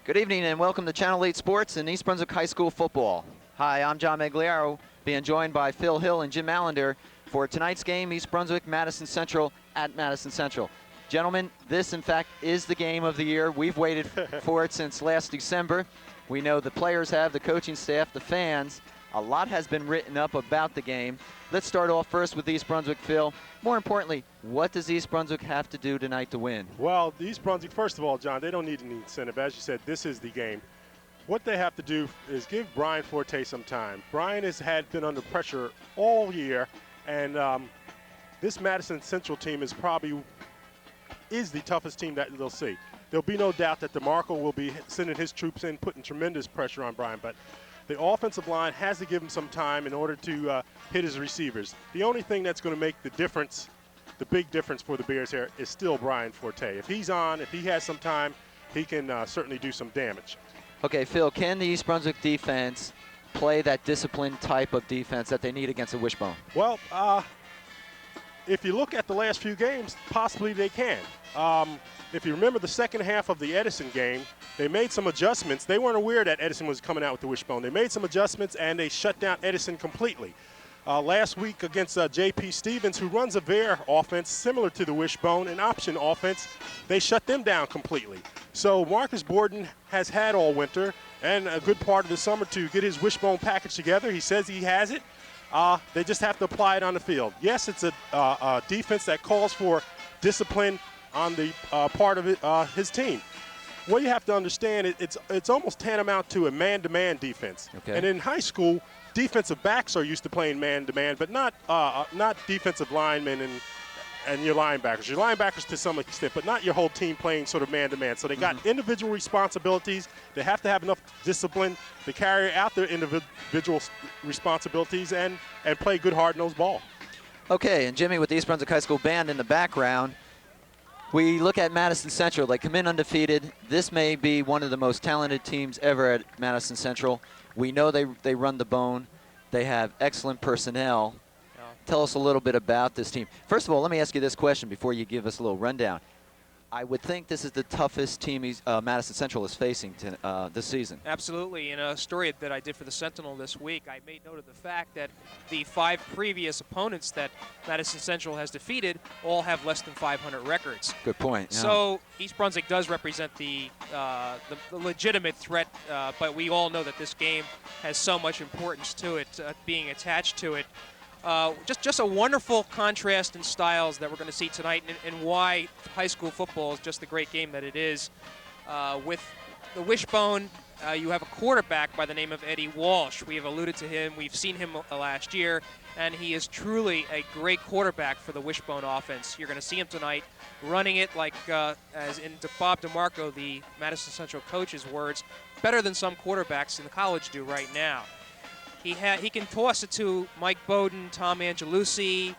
Good evening and welcome to Channel 8 Sports and East Brunswick High School football. Hi, I'm John Meggiolaro, being joined by Phil Hill and Jim Allinder for tonight's game, East Brunswick, Madison Central at Madison Central. Gentlemen, this in fact is the game of the year. We've waited for it since last December. We know the players have, the coaching staff, the fans. A lot has been written up about the game. Let's start off first with East Brunswick, Phil. More importantly, what does East Brunswick have to do tonight to win? Well, East Brunswick, first of all, John, they don't need any incentive. As you said, this is the game. What they have to do is give Brian Forte some time. Brian has been under pressure all year, and this Madison Central team is the toughest team that they'll see. There'll be no doubt that DeMarco will be sending his troops in, putting tremendous pressure on Brian, but the offensive line has to give him some time in order to hit his receivers. The only thing that's going to make the difference, the big difference for the Bears here, is still Brian Forte. If he's on, if he has some time, he can certainly do some damage. Okay, Phil, can the East Brunswick defense play that disciplined type of defense that they need against the Wishbone? Well, if you look at the last few games, possibly they can. If you remember the second half of the Edison game, they made some adjustments. They weren't aware that Edison was coming out with the wishbone. They made some adjustments, and they shut down Edison completely. Last week against J.P. Stevens, who runs a Bear offense similar to the wishbone, an option offense, they shut them down completely. So Marcus Borden has had all winter and a good part of the summer to get his wishbone package together. He says he has it. They just have to apply it on the field. Yes, it's a defense that calls for discipline on the part of his team. What you have to understand, it's almost tantamount to a man-to-man defense. Okay. And in high school, defensive backs are used to playing man-to-man, but not defensive linemen and your linebackers. Your linebackers to some extent, but not your whole team playing sort of man-to-man. So they got individual responsibilities. They have to have enough discipline to carry out their individual responsibilities and play good hard-nosed ball. Okay, and Jimmy with the East Brunswick High School band in the background, we look at Madison Central. They come in undefeated. This may be one of the most talented teams ever at Madison Central. We know they run the bone. They have excellent personnel. Yeah. Tell us a little bit about this team. First of all, let me ask you this question before you give us a little rundown. I would think this is the toughest team Madison Central is facing this season. Absolutely. In a story that I did for the Sentinel this week, I made note of the fact that the 5 previous opponents that Madison Central has defeated all have less than 500 records. Good point. Yeah. So East Brunswick does represent the legitimate threat, but we all know that this game has so much importance to it, being attached to it. Just a wonderful contrast in styles that we're going to see tonight, and why high school football is just the great game that it is. With the wishbone, you have a quarterback by the name of Eddie Walsh. We have alluded to him. We've seen him last year, and he is truly a great quarterback for the wishbone offense. You're going to see him tonight running it like, as in Bob DeMarco, the Madison Central coach's words, better than some quarterbacks in the college do right now. He can toss it to Mike Bowden, Tom Angelucci.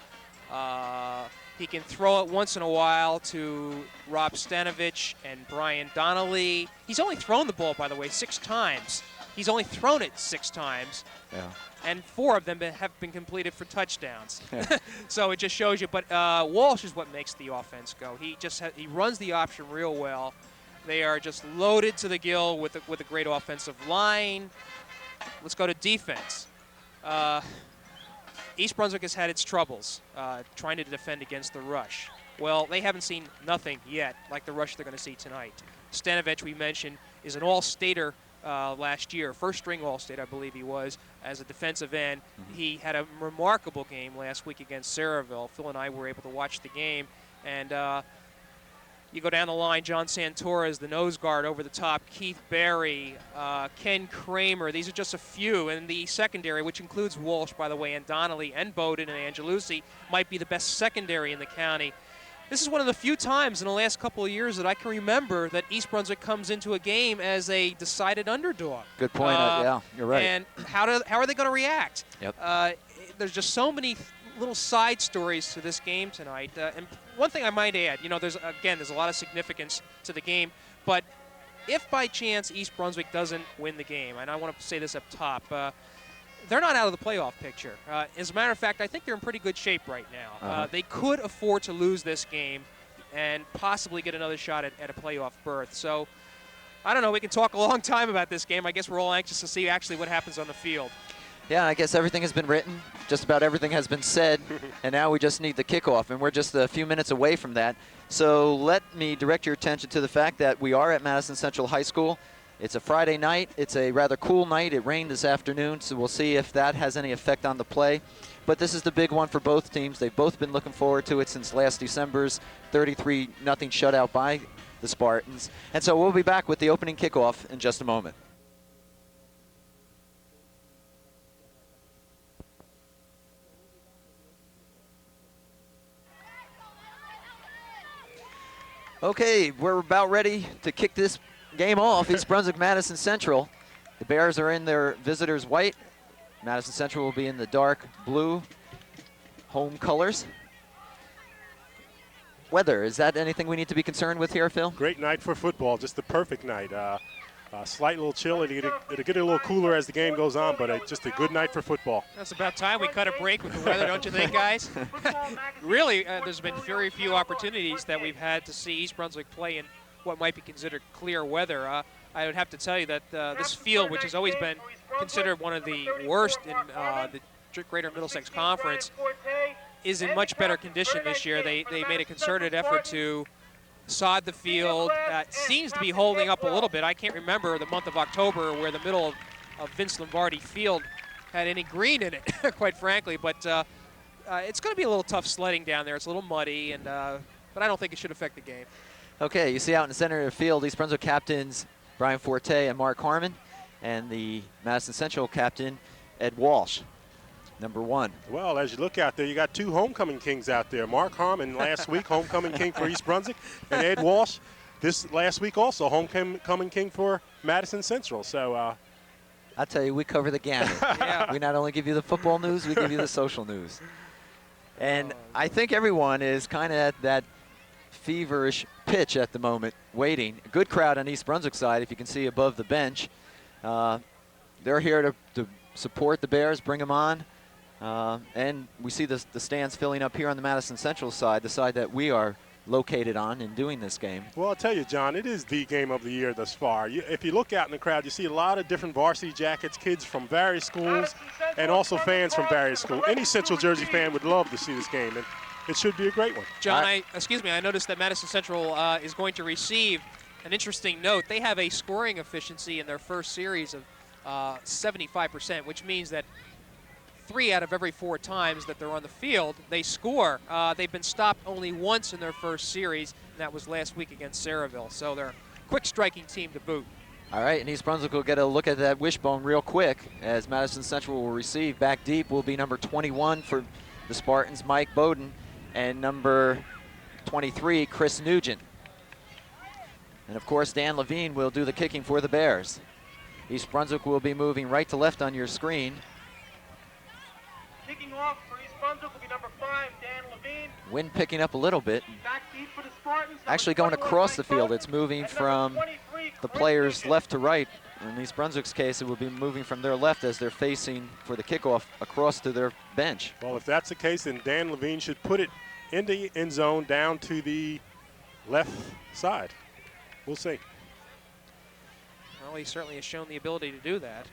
He can throw it once in a while to Rob Stanovich and Brian Donnelly. He's only thrown the ball, by the way, 6 times. He's only thrown it 6 times. Yeah. And 4 of them have been completed for touchdowns. Yeah. So it just shows you. But Walsh is what makes the offense go. He runs the option real well. They are just loaded to the gill with a great offensive line. Let's go to defense. East Brunswick has had its troubles trying to defend against the rush. Well, they haven't seen nothing yet like the rush they're going to see tonight. Stanovich, we mentioned, is an all-stater last year, first-string all-state, I believe he was, as a defensive end. He had a remarkable game last week against Saraville. Phil and I were able to watch the game, and you go down the line, John Santorez, the nose guard over the top, Keith Barry, Ken Kramer. These are just a few. And the secondary, which includes Walsh, by the way, and Donnelly and Bowden and Angelucci, might be the best secondary in the county. This is one of the few times in the last couple of years that I can remember that East Brunswick comes into a game as a decided underdog. Good point. Yeah, you're right. And how are they going to react? Yep. There's just so many little side stories to this game tonight. And one thing I might add, there's a lot of significance to the game, but if by chance East Brunswick doesn't win the game, and I want to say this up top, they're not out of the playoff picture. As a matter of fact, I think they're in pretty good shape right now. They could afford to lose this game and possibly get another shot at a playoff berth. So I don't know. We can talk a long time about this game. I guess we're all anxious to see actually what happens on the field. Yeah, I guess everything has been written. Just about everything has been said. And now we just need the kickoff, and we're just a few minutes away from that. So let me direct your attention to the fact that we are at Madison Central High School. It's a Friday night. It's a rather cool night. It rained this afternoon, so we'll see if that has any effect on the play. But this is the big one for both teams. They've both been looking forward to it since last December's 33-0 shutout by the Spartans. And so we'll be back with the opening kickoff in just a moment. Okay, we're about ready to kick this game off. East Brunswick, Madison Central. The Bears are in their visitors' white. Madison Central will be in the dark blue home colors. Weather, is that anything we need to be concerned with here, Phil? Great night for football, just the perfect night. Slight little chill. It'll get a little cooler as the game goes on, but just a good night for football. That's about time we cut a break with the weather, don't you think, guys? Really, there's been very few opportunities that we've had to see East Brunswick play in what might be considered clear weather. I would have to tell you that this field, which has always been considered one of the worst in the Greater Middlesex Conference, is in much better condition this year. They made a concerted effort to sod the field. It seems to be holding up a little bit. I can't remember the month of October where the middle of Vince Lombardi Field had any green in it, quite frankly. But it's going to be a little tough sledding down there. It's a little muddy, and but I don't think it should affect the game. Okay, you see out in the center of the field, East Brunswick captains Brian Forte and Mark Harmon, and the Madison Central captain, Ed Walsh, number 1. Well, as you look out there, you got 2 homecoming kings out there. Mark Harmon last week, homecoming king for East Brunswick, and Ed Walsh this last week also homecoming king for Madison Central. So I'll tell you, we cover the gamut. Yeah. We not only give you the football news, we give you the social news. And I think everyone is kind of at that feverish pitch at the moment, waiting. A good crowd on East Brunswick side, if you can see above the bench. They're here to support the Bears, bring them on. And we see the stands filling up here on the Madison Central side, the side that we are located on in doing this game. Well, I'll tell you, John, it is the game of the year thus far. If you look out in the crowd, you see a lot of different varsity jackets, kids from various schools, and also fans from various schools. Any Central Jersey fan would love to see this game, and it should be a great one. John, I noticed that Madison Central is going to receive an interesting note. They have a scoring efficiency in their first series of 75%, which means that 3 out of every 4 times that they're on the field, they score. They've been stopped only once in their first series, and that was last week against Saraville. So they're a quick striking team to boot. All right, and East Brunswick will get a look at that wishbone real quick as Madison Central will receive. Back deep will be number 21 for the Spartans, Mike Bowden, and number 23, Chris Nugent. And of course, Dan Levine will do the kicking for the Bears. East Brunswick will be moving right to left on your screen. Kicking off for East Brunswick will be number 5, Dan Levine. Wind picking up a little bit. Back deep for the Spartans. Actually going across the field. It's moving from the players left to right. In East Brunswick's case, it will be moving from their left as they're facing for the kickoff across to their bench. Well, if that's the case, then Dan Levine should put it in the end zone down to the left side. We'll see. Well, he certainly has shown the ability to do that.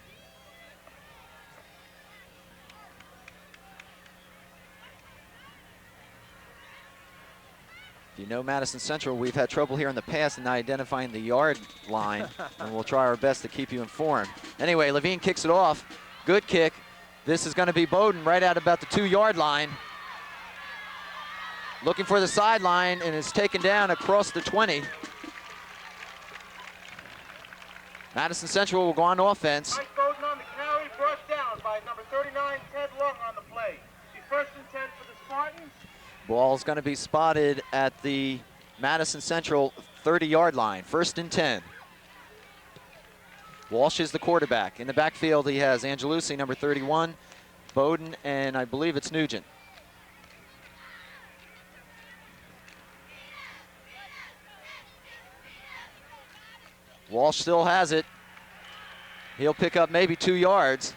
If you know Madison Central, we've had trouble here in the past in identifying the yard line, and we'll try our best to keep you informed. Anyway, Levine kicks it off. Good kick. This is going to be Bowden right at about the 2-yard line. Looking for the sideline, and is taken down across the 20. Madison Central will go on offense. Mike Bowden on the carry, brought down by number 39, Ted Long on the play. The 1st and 10 for the Spartans. Ball's going to be spotted at the Madison Central 30-yard line. 1st and 10. Walsh is the quarterback. In the backfield, he has Angelucci, number 31, Bowden, and I believe it's Nugent. Walsh still has it. He'll pick up maybe 2 yards.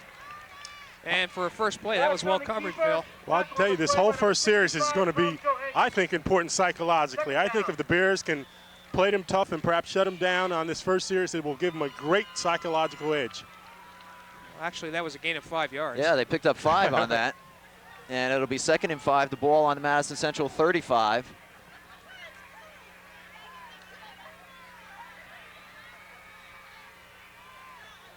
And for a first play, that was well covered, Phil. Well, I'll tell you, this whole first series is going to be, I think, important psychologically. I think if the Bears can played him tough and perhaps shut him down on this first series. It will give him a great psychological edge. Actually, that was a gain of 5 yards. Yeah, they picked up 5 on that. And it'll be 2nd and 5. The ball on the Madison Central 35.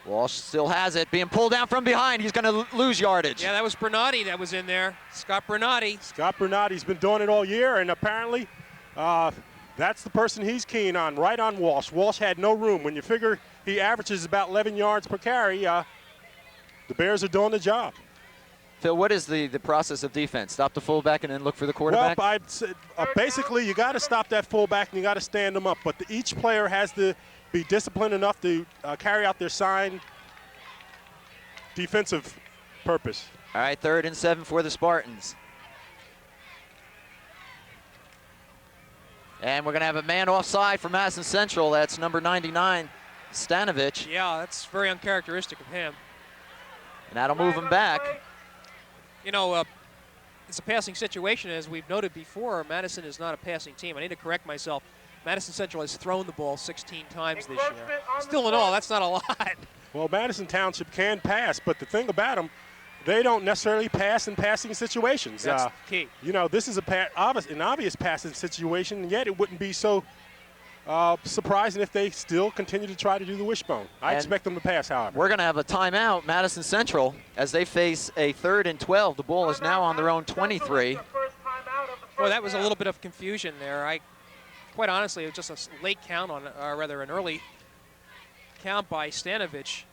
Walsh still has it, being pulled down from behind. He's going to lose yardage. Yeah, that was Bernardi that was in there. Scott Bernardi. Scott Bernardi's been doing it all year, and apparently that's the person he's keen on, right on Walsh. Walsh had no room. When you figure he averages about 11 yards per carry, the Bears are doing the job. Phil, what is the process of defense? Stop the fullback and then look for the quarterback? Well, I'd say, basically you got to stop that fullback and you got to stand them up. But each player has to be disciplined enough to carry out their signed defensive purpose. All right, 3rd and 7 for the Spartans. And we're going to have a man offside for Madison Central. That's number 99, Stanovich. Yeah, that's very uncharacteristic of him. And that'll move him back. You know, it's a passing situation, as we've noted before. Madison is not a passing team. I need to correct myself. Madison Central has thrown the ball 16 times this year. Still in all, that's not a lot. Well, Madison Township can pass, but the thing about them, they don't necessarily pass in passing situations. That's key. You know, this is an obvious passing situation, and yet it wouldn't be so surprising if they still continue to try to do the wishbone. I expect them to pass, however. We're going to have a timeout, Madison Central, as they face a 3rd and 12. The ball is now on their own 23. Well, that was a little bit of confusion there. Quite honestly, it was just a late count on, or rather an early count by Stanovich.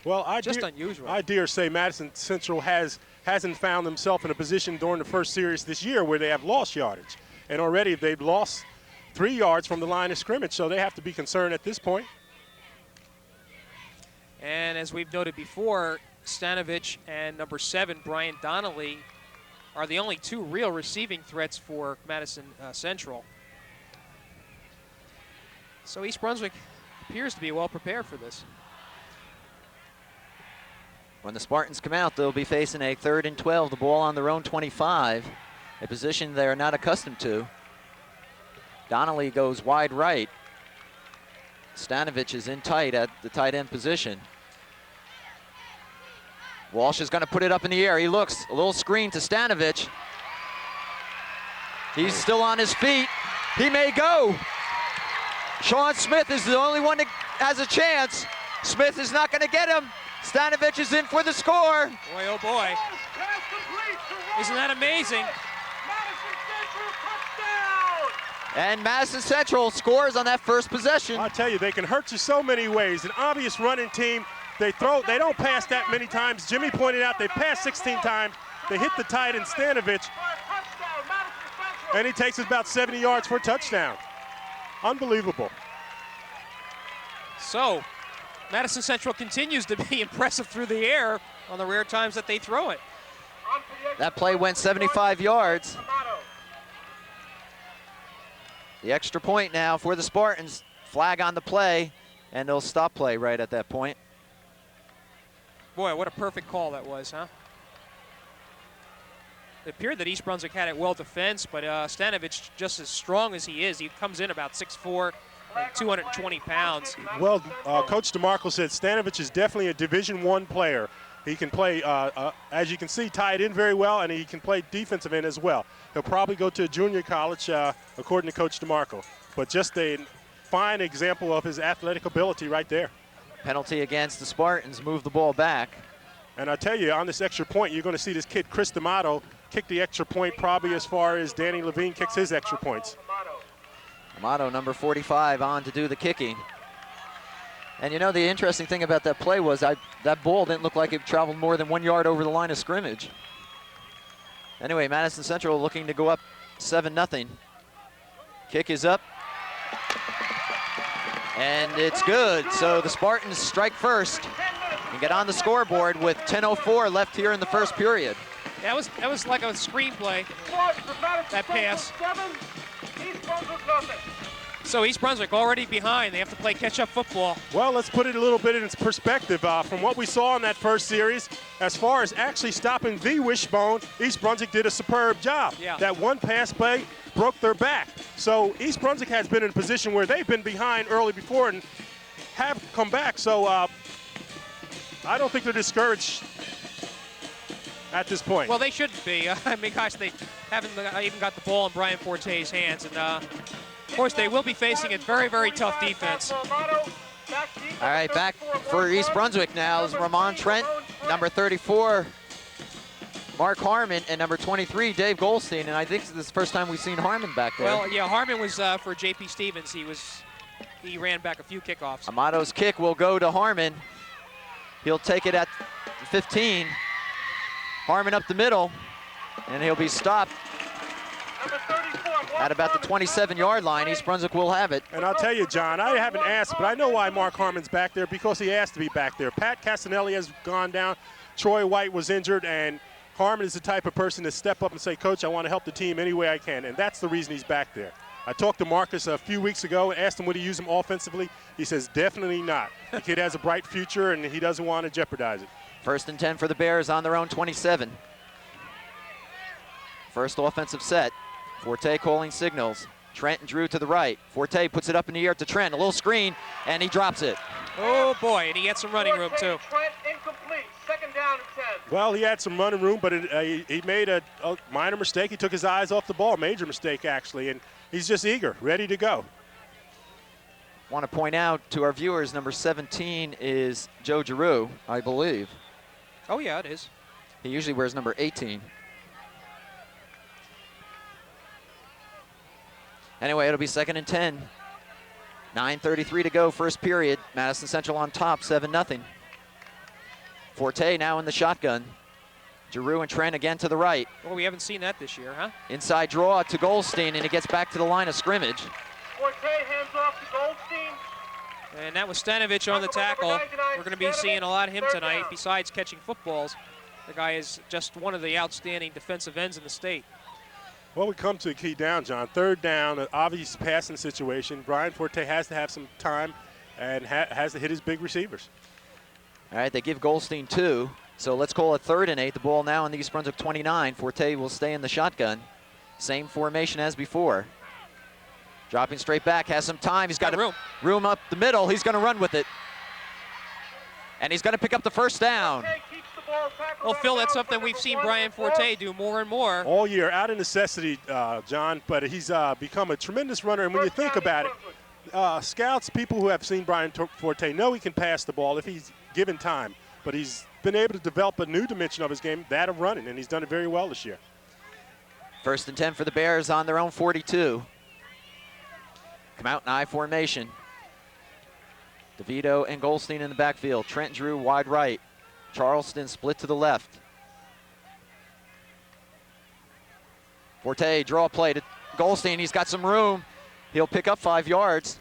Well, unusual. I dare say Madison Central hasn't found themselves in a position during the first series this year where they have lost yardage. And already they've lost 3 yards from the line of scrimmage, so they have to be concerned at this point. And as we've noted before, Stanovich and number 7, Brian Donnelly, are the only 2 real receiving threats for Madison Central. So East Brunswick appears to be well prepared for this. When the Spartans come out, they'll be facing a 3rd and 12. The ball on their own 25. A position they're not accustomed to. Donnelly goes wide right. Stanovich is in tight at the tight end position. Walsh is going to put it up in the air. He looks, a little screen to Stanovich. He's still on his feet. He may go. Sean Smith is the only one that has a chance. Smith is not going to get him. Stanovich is in for the score. Boy, oh boy. Isn't that amazing? And Madison Central scores on that first possession. I'll tell you, they can hurt you so many ways. An obvious running team, they don't pass that many times. Jimmy pointed out they passed 16 times. They hit the tight end, Stanovich, and he takes it about 70 yards for a touchdown. Unbelievable. So, Madison Central continues to be impressive through the air on the rare times that they throw it. That play went 75 yards. The extra point now for the Spartans. Flag on the play, and they'll stop play right at that point. Boy, what a perfect call that was, huh? It appeared that East Brunswick had it well defensed, but Stanovich, just as strong as he is, he comes in about 6'4", and 220 pounds. Well, Coach DeMarco said Stanovich is definitely a Division I player. He can play, as you can see, tight end very well, and he can play defensive end as well. He'll probably go to a junior college, according to Coach DeMarco. But just a fine example of his athletic ability right there. Penalty against the Spartans, move the ball back. And I tell you, on this extra point, you're going to see this kid, Chris D'Amato, kick the extra point probably as far as Danny Levine kicks his extra points. D'Amato, number 45, on to do the kicking. And you know, the interesting thing about that play was that ball didn't look like it traveled more than 1 yard over the line of scrimmage. Anyway, Madison Central looking to go up 7-0. Kick is up. And it's good. So the Spartans strike first and get on the scoreboard with 10:04 left here in the first period. That was like a screenplay, that pass. So East Brunswick already behind. They have to play catch-up football. Well, let's put it a little bit in its perspective. From what we saw in that first series, as far as actually stopping the wishbone, East Brunswick did a superb job. Yeah. That one pass play broke their back. So East Brunswick has been in a position where they've been behind early before and have come back. So I don't think they're discouraged at this point. Well, they shouldn't be. I mean, gosh, they haven't even got the ball in Brian Forte's hands. And, of course, they will be facing a very, very tough defense. All right, back for East Brunswick now is Ramon Trent, number 34, Mark Harmon, and number 23, Dave Goldstein. And I think this is the first time we've seen Harmon back there. Well, yeah, Harmon was for J.P. Stevens. He ran back a few kickoffs. Amato's kick will go to Harmon. He'll take it at 15. Harmon up the middle, and he'll be stopped at about the 27-yard line. East Brunswick will have it. And I'll tell you, John, I haven't asked, but I know why Mark Harmon's back there, because he asked to be back there. Pat Castanelli has gone down. Troy White was injured, and Harmon is the type of person to step up and say, Coach, I want to help the team any way I can, and that's the reason he's back there. I talked to Marcus a few weeks ago and asked him would he use him offensively. He says definitely not. The kid has a bright future, and he doesn't want to jeopardize it. 1st and 10 for the Bears on their own 27. First offensive set. Forte calling signals. Trent and Drew to the right. Forte puts it up in the air to Trent. A little screen, and he drops it. Oh, boy, and he had some running room, too. Trent incomplete. 2nd down and 10. Well, he had some running room, but he made a minor mistake. He took his eyes off the ball, major mistake, actually, and he's just eager, ready to go. Want to point out to our viewers, number 17 is Joe Giroux, I believe. Oh, yeah, it is. He usually wears number 18. Anyway, it'll be 2nd and 10. 9:33 to go, first period. Madison Central on top, 7-0. Forte now in the shotgun. Giroux and Trent again to the right. Well, we haven't seen that this year, huh? Inside draw to Goldstein, and he gets back to the line of scrimmage. Forte hands off to Goldstein. And that was Stanovich on the tackle. We're going to be seeing a lot of him tonight. Besides catching footballs, the guy is just one of the outstanding defensive ends in the state. Well, we come to a key down, John. 3rd down, an obvious passing situation. Brian Forte has to have some time and has to hit his big receivers. All right, they give Goldstein 2. So let's call it 3rd and 8. The ball now in the East Brunswick 29. Forte will stay in the shotgun. Same formation as before. Dropping straight back, has some time. He's got room up the middle. He's going to run with it. And he's going to pick up the 1st down. Well, Phil, that's something we've seen Brian Forte do more and more. All year, out of necessity, John, but he's become a tremendous runner. And when you think about it, scouts, people who have seen Brian Forte know he can pass the ball if he's given time. But he's been able to develop a new dimension of his game, that of running, and he's done it very well this year. 1st and 10 for the Bears on their own 42. Come out in I formation. DeVito and Goldstein in the backfield. Trent and Drew wide right. Charleston split to the left. Forte draw play to Goldstein. He's got some room. He'll pick up 5 yards.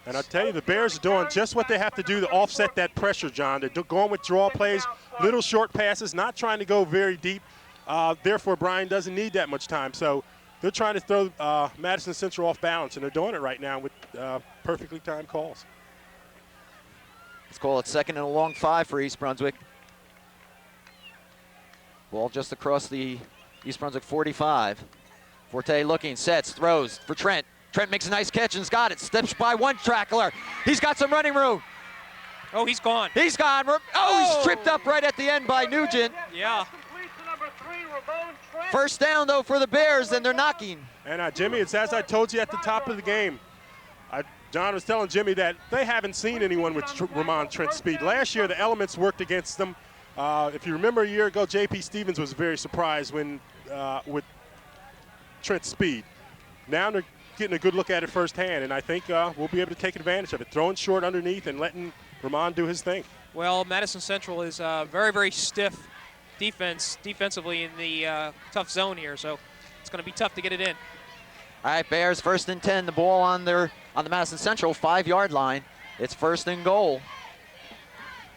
And I'll tell you, the Bears are doing just what they have to do to offset that pressure, John. They're going with draw plays, little short passes, not trying to go very deep. Therefore, Brian doesn't need that much time. So they're trying to throw Madison Central off balance, and they're doing it right now with perfectly timed calls. Let's call it 2nd and a long 5 for East Brunswick. Ball just across the East Brunswick 45. Forte looking, sets, throws for Trent. Trent makes a nice catch and's got it. Steps by one tackler. He's got some running room. Oh, he's gone. He's gone. Oh, he's tripped up right at the end by Nugent. Yeah. 1st down, though, for the Bears, and they're knocking. And, Jimmy, it's as I told you at the top of the game. John was telling Jimmy that they haven't seen anyone with Ramon Trent's speed. Last year, the elements worked against them. If you remember a year ago, J.P. Stevens was very surprised with Trent's speed. Now they're getting a good look at it firsthand, and I think we'll be able to take advantage of it. Throwing short underneath and letting Ramon do his thing. Well, Madison Central is very, very stiff defensively in the tough zone here, so it's going to be tough to get it in. All right, Bears 1st and 10. The ball on the Madison Central 5-yard line. It's 1st and goal.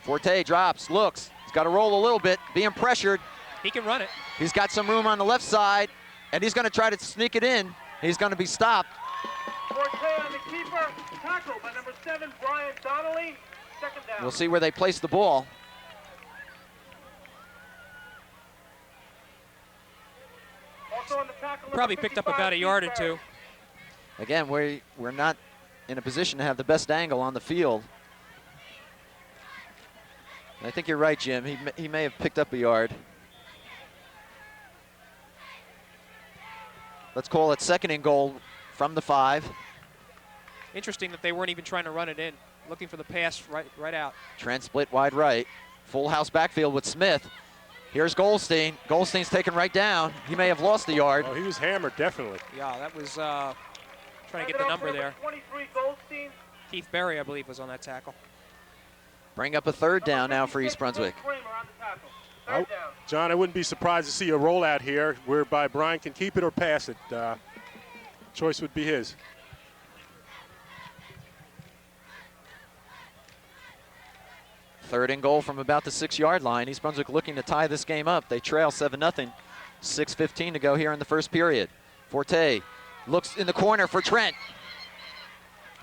Forte drops, looks. He's got to roll a little bit, being pressured. He can run it. He's got some room on the left side, and he's going to try to sneak it in. He's going to be stopped. Forte on the keeper, tackled by number 7, Brian Donnelly. 2nd down. We'll see where they place the ball. Also on the tackle, Probably picked up about a yard or two. Again, we're not in a position to have the best angle on the field. I think you're right, Jim. He may have picked up a yard. Let's call it 2nd and goal from the 5. Interesting that they weren't even trying to run it in, looking for the pass right out. Trent split wide right. Full house backfield with Smith. Here's Goldstein. Goldstein's taken right down. He may have lost a yard. Oh, he was hammered, definitely. Yeah, that was trying to get the number there. 23, Goldstein. Keith Berry, I believe, was on that tackle. Bring up a 3rd down now for East Brunswick. Kramer on the tackle. 3rd down. John, I wouldn't be surprised to see a rollout here whereby Brian can keep it or pass it. Choice would be his. Third and goal from about the 6-yard line. East Brunswick looking to tie this game up. They trail 7-0. 6:15 to go here in the first period. Forte looks in the corner for Trent.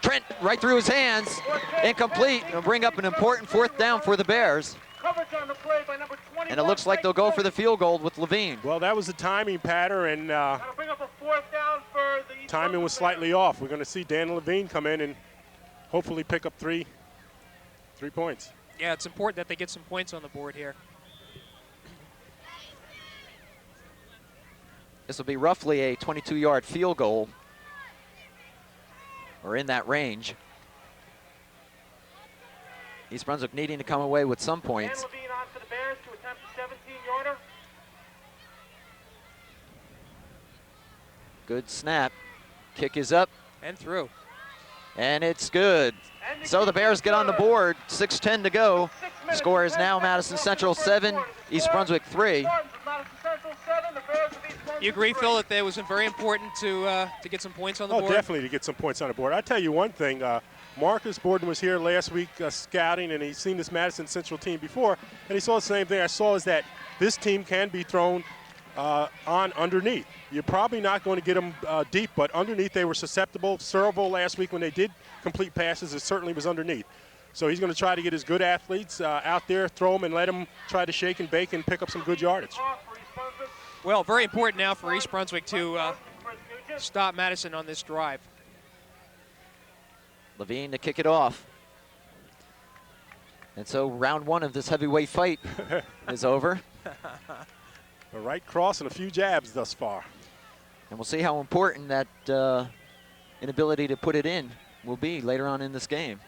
Trent right through his hands. Incomplete. It'll bring up an important 4th down for the Bears. Coverage on the play by number 21. And it looks like they'll go for the field goal with Levine. Well, that was the timing pattern, and That'll bring up a 4th down for the East timing was Brunswick slightly off. We're going to see Dan Levine come in and hopefully pick up 3 points. Yeah, it's important that they get some points on the board here. This will be roughly a 22-yard field goal, or in that range. East Brunswick needing to come away with some points. Dan Levine on for the Bears to attempt a 17-yarder. Good snap. Kick is up, And through. and it's good. So the Bears get on the board. 6:10 to go. Score is now Madison Central 7, East Brunswick 3. You agree, Phil, that it was very important to get some points on the board? Oh, definitely to get some points on the board. I'll tell you one thing. Marcus Borden was here last week scouting, and he's seen this Madison Central team before, and he saw the same thing I saw, is that this team can be thrown on underneath. You're probably not going to get them deep, but underneath they were susceptible. Servo last week when they did complete passes, it certainly was underneath. So he's going to try to get his good athletes out there, throw them, and let them try to shake and bake and pick up some good yardage. Well, very important now for East Brunswick to stop Madison on this drive. Levine to kick it off. And so round 1 of this heavyweight fight is over. A right cross and a few jabs thus far. And we'll see how important that inability to put it in will be later on in this game.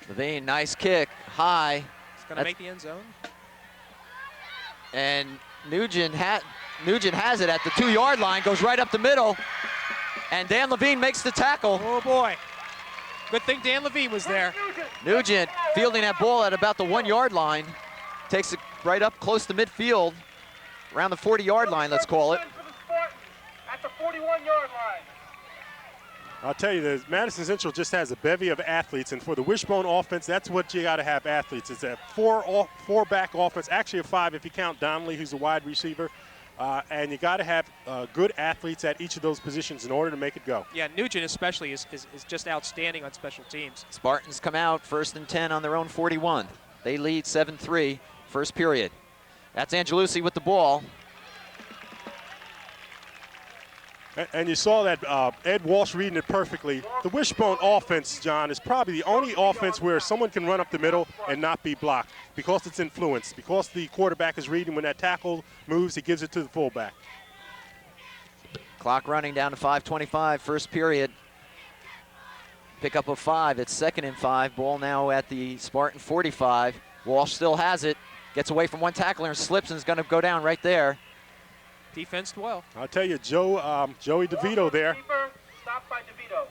Levine, nice kick, high. It's going to make the end zone. And Nugent has it at the 2-yard line, goes right up the middle. And Dan Levine makes the tackle. Oh, boy. Good thing Dan Levine was there. Nugent fielding that ball at about the 1-yard line. Takes it right up close to midfield, around the 40-yard line, let's call it. At the 41-yard line. I'll tell you this, Madison Central just has a bevy of athletes, and for the wishbone offense, that's what you got to have athletes. It's a four-back offense, actually a 5 if you count Donnelly, who's a wide receiver. And you got to have good athletes at each of those positions in order to make it go. Yeah, Nugent especially is just outstanding on special teams. Spartans come out 1st and 10 on their own 41. They lead 7-3, first period. That's Angelucci with the ball. And you saw that Ed Walsh reading it perfectly. The wishbone offense, John, is probably the only offense where someone can run up the middle and not be blocked because it's influenced, because the quarterback is reading when that tackle moves, he gives it to the fullback. Clock running down to 5:25, first period. Pickup of 5, it's 2nd and 5. Ball now at the Spartan 45. Walsh still has it, gets away from one tackler and slips and is going to go down right there. Defensed well. I'll tell you, Joey DeVito there. Stopped by DeVito.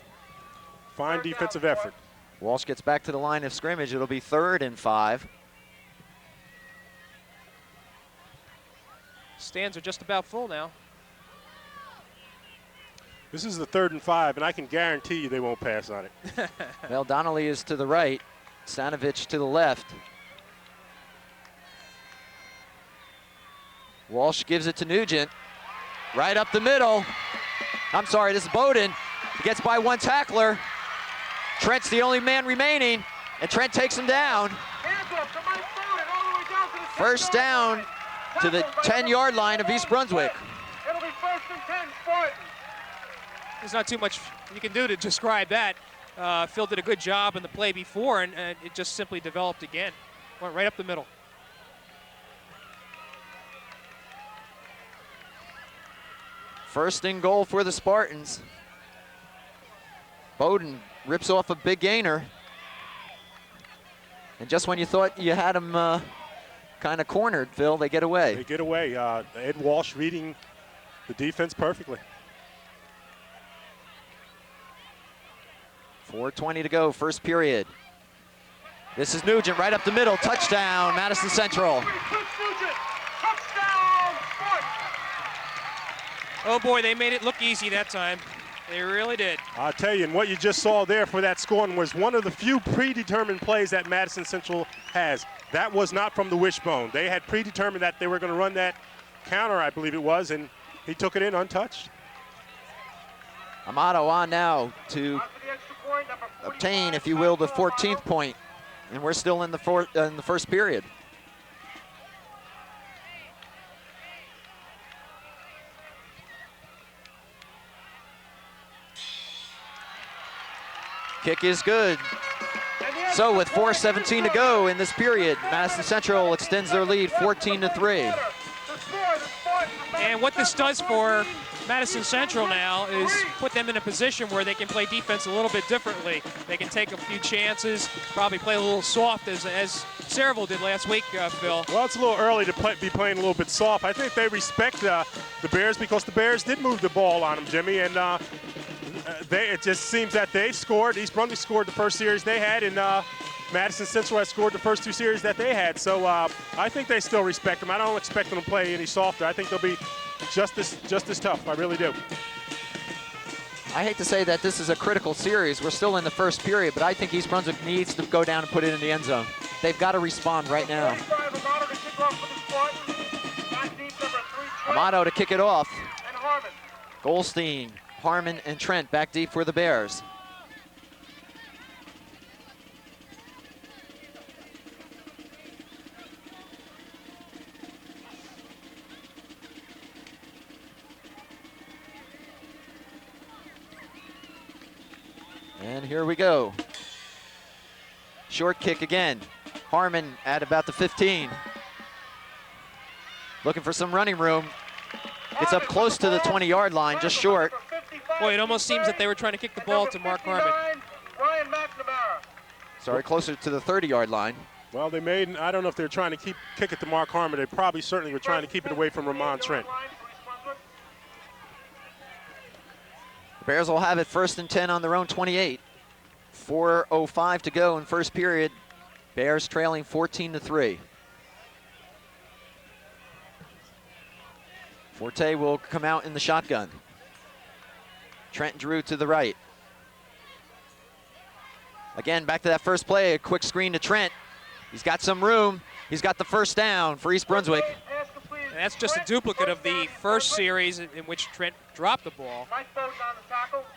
Fine defensive effort. Walsh gets back to the line of scrimmage. It'll be 3rd and 5. Stands are just about full now. This is the 3rd and 5, and I can guarantee you they won't pass on it. Well, Donnelly is to the right, Stanovich to the left. Walsh gives it to Nugent, right up the middle. I'm sorry, this is Bowden. He gets by one tackler. Trent's the only man remaining, and Trent takes him down. Hands up, come First down to the 10-yard line of East Brunswick. It'll be 1st and 10, Spartans. There's not too much you can do to describe that. Phil did a good job in the play before, and it just simply developed again. Went right up the middle. First and goal for the Spartans. Bowden rips off a big gainer. And just when you thought you had him kind of cornered, Phil, they get away. They get away. Ed Walsh reading the defense perfectly. 4:20 to go, first period. This is Nugent right up the middle. Touchdown, Madison Central. Touchdown, Spartans. Oh boy, they made it look easy that time. They really did. I'll tell you, and what you just saw there for that scoring was one of the few predetermined plays that Madison Central has. That was not from the wishbone. They had predetermined that they were going to run that counter, I believe it was, and he took it in untouched. Amato on now to obtain, if you will, the 14th point. And we're still in the first period. Kick is good. So with 4:17 to go in this period, Madison Central extends their lead 14-3. And what this does for Madison Central now is put them in a position where they can play defense a little bit differently. They can take a few chances, probably play a little soft as Saraville did last week, Phil. Well, it's a little early to be playing a little bit soft. I think they respect the Bears because the Bears did move the ball on them, Jimmy, and it just seems that they scored. East Brunswick scored the first series they had, and Madison Central has scored the first two series that they had. So I think they still respect them. I don't expect them to play any softer. I think they'll be just as tough. I really do. I hate to say that this is a critical series. We're still in the first period, but I think East Brunswick needs to go down and put it in the end zone. They've got to respond right now. Amato to kick it off. Goldstein, Harmon, and Trent back deep for the Bears. And here we go. Short kick again. Harmon at about the 15. Looking for some running room. It's up close to the 20-yard line, just short. Boy, it almost seems that they were trying to kick the ball to Mark Harmon. Sorry, closer to the 30-yard line. Well, they made, I don't know if they're trying to kick it to Mark Harmon. They probably certainly were trying to keep it away from Ramon Trent. The Bears will have it 1st and 10 on their own 28. 4:05 to go in first period. Bears trailing 14-3. Forte will come out in the shotgun. Trent Drew to the right. Again, back to that first play, a quick screen to Trent. He's got some room. He's got the first down for East Brunswick. And that's just a duplicate of the first series in which Trent dropped the ball.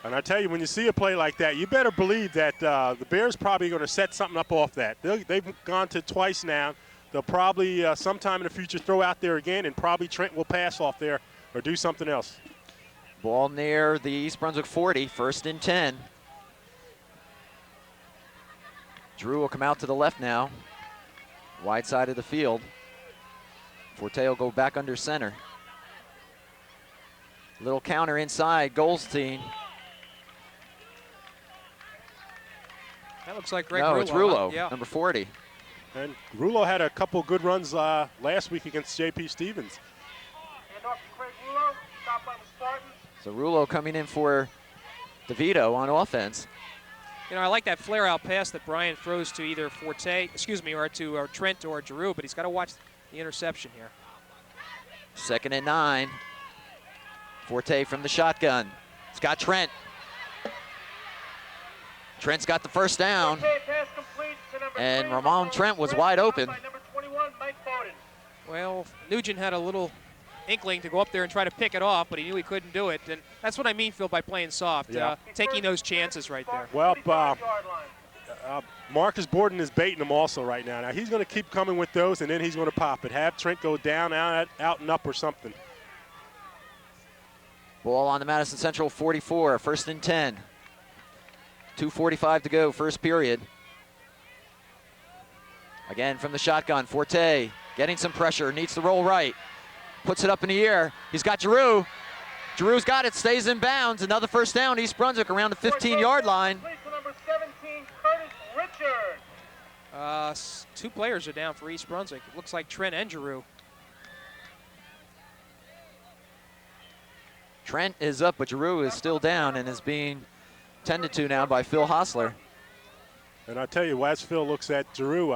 And I tell you, when you see a play like that, you better believe that the Bears probably going to set something up off that. They've gone to twice now. They'll probably sometime in the future throw out there again, and probably Trent will pass off there or do something else. Ball near the East Brunswick 40, 1st and 10. Drew will come out to the left now. Wide side of the field. Forte will go back under center. Little counter inside, Goldstein. That looks like Greg No, Rulo. it's Rulo, Yeah. number 40. And Rulo had a couple good runs last week against J.P. Stevens. So Rulo coming in for DeVito on offense. You know, I like that flare-out pass that Brian throws to either Forte, or to Trent or Giroux, but he's got to watch the interception here. 2nd and 9. Forte from the shotgun. It's got Trent. Trent's got the first down. And Ramon Trent was wide open. Well, Nugent had a little inkling to go up there and try to pick it off, but he knew he couldn't do it. And that's what I mean, Phil, by playing soft, Yeah. taking those chances right there. Well, Marcus Borden is baiting him also right now. Now he's going to keep coming with those, and then he's going to pop it. Have Trent go down, out and up or something. Ball on the Madison Central 44, 1st and 10. 2:45 to go, first period. Again from the shotgun, Forte getting some pressure, needs to roll right. Puts it up in the air. He's got Giroux. Giroux's got it, stays in bounds. Another first down, East Brunswick around the 15-yard line. Number 17, Curtis Richard. 2 players are down for East Brunswick. It looks like Trent and Giroux. Trent is up, but Giroux is still down and is being tended to now by Phil Hostler. And I tell you, as Phil looks at Giroux,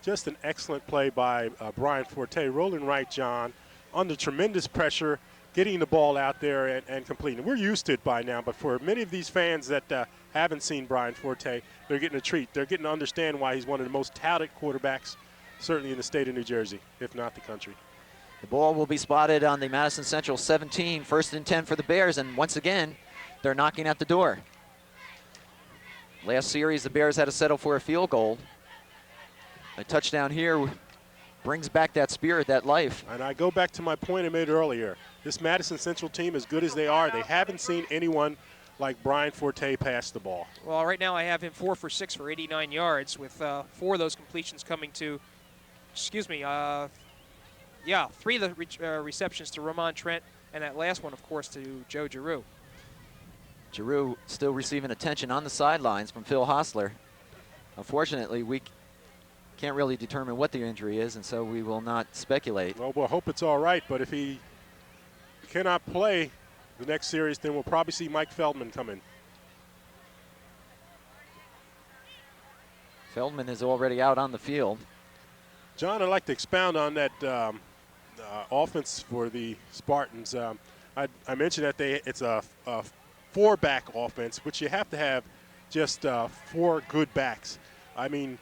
just an excellent play by Brian Forte, rolling right, John, under tremendous pressure, getting the ball out there and completing. We're used to it by now, but for many of these fans that haven't seen Brian Forte, they're getting a treat. They're getting to understand why he's one of the most touted quarterbacks, certainly in the state of New Jersey, if not the country. The ball will be spotted on the Madison Central 17, 1st and 10 for the Bears, and once again, they're knocking at the door. Last series, the Bears had to settle for a field goal. A touchdown here brings back that spirit, that life. And I go back to my point I made earlier. This Madison Central team, as good as they are, they haven't seen anyone like Brian Forte pass the ball. Well, right now I have him 4 for 6 for 89 yards, with 4 of those completions coming to, 3 of the receptions to Ramon Trent, and that last one, of course, to Joe Giroux. Giroux still receiving attention on the sidelines from Phil Hostler. Unfortunately, we can't really determine what the injury is, and so we will not speculate. Well, we'll hope it's all right, but if he cannot play the next series, then we'll probably see Mike Feldman come in. Feldman is already out on the field. John, I'd like to expound on that offense for the Spartans. I mentioned that it's a 4-back offense, which you have to have just 4 good backs. I mean,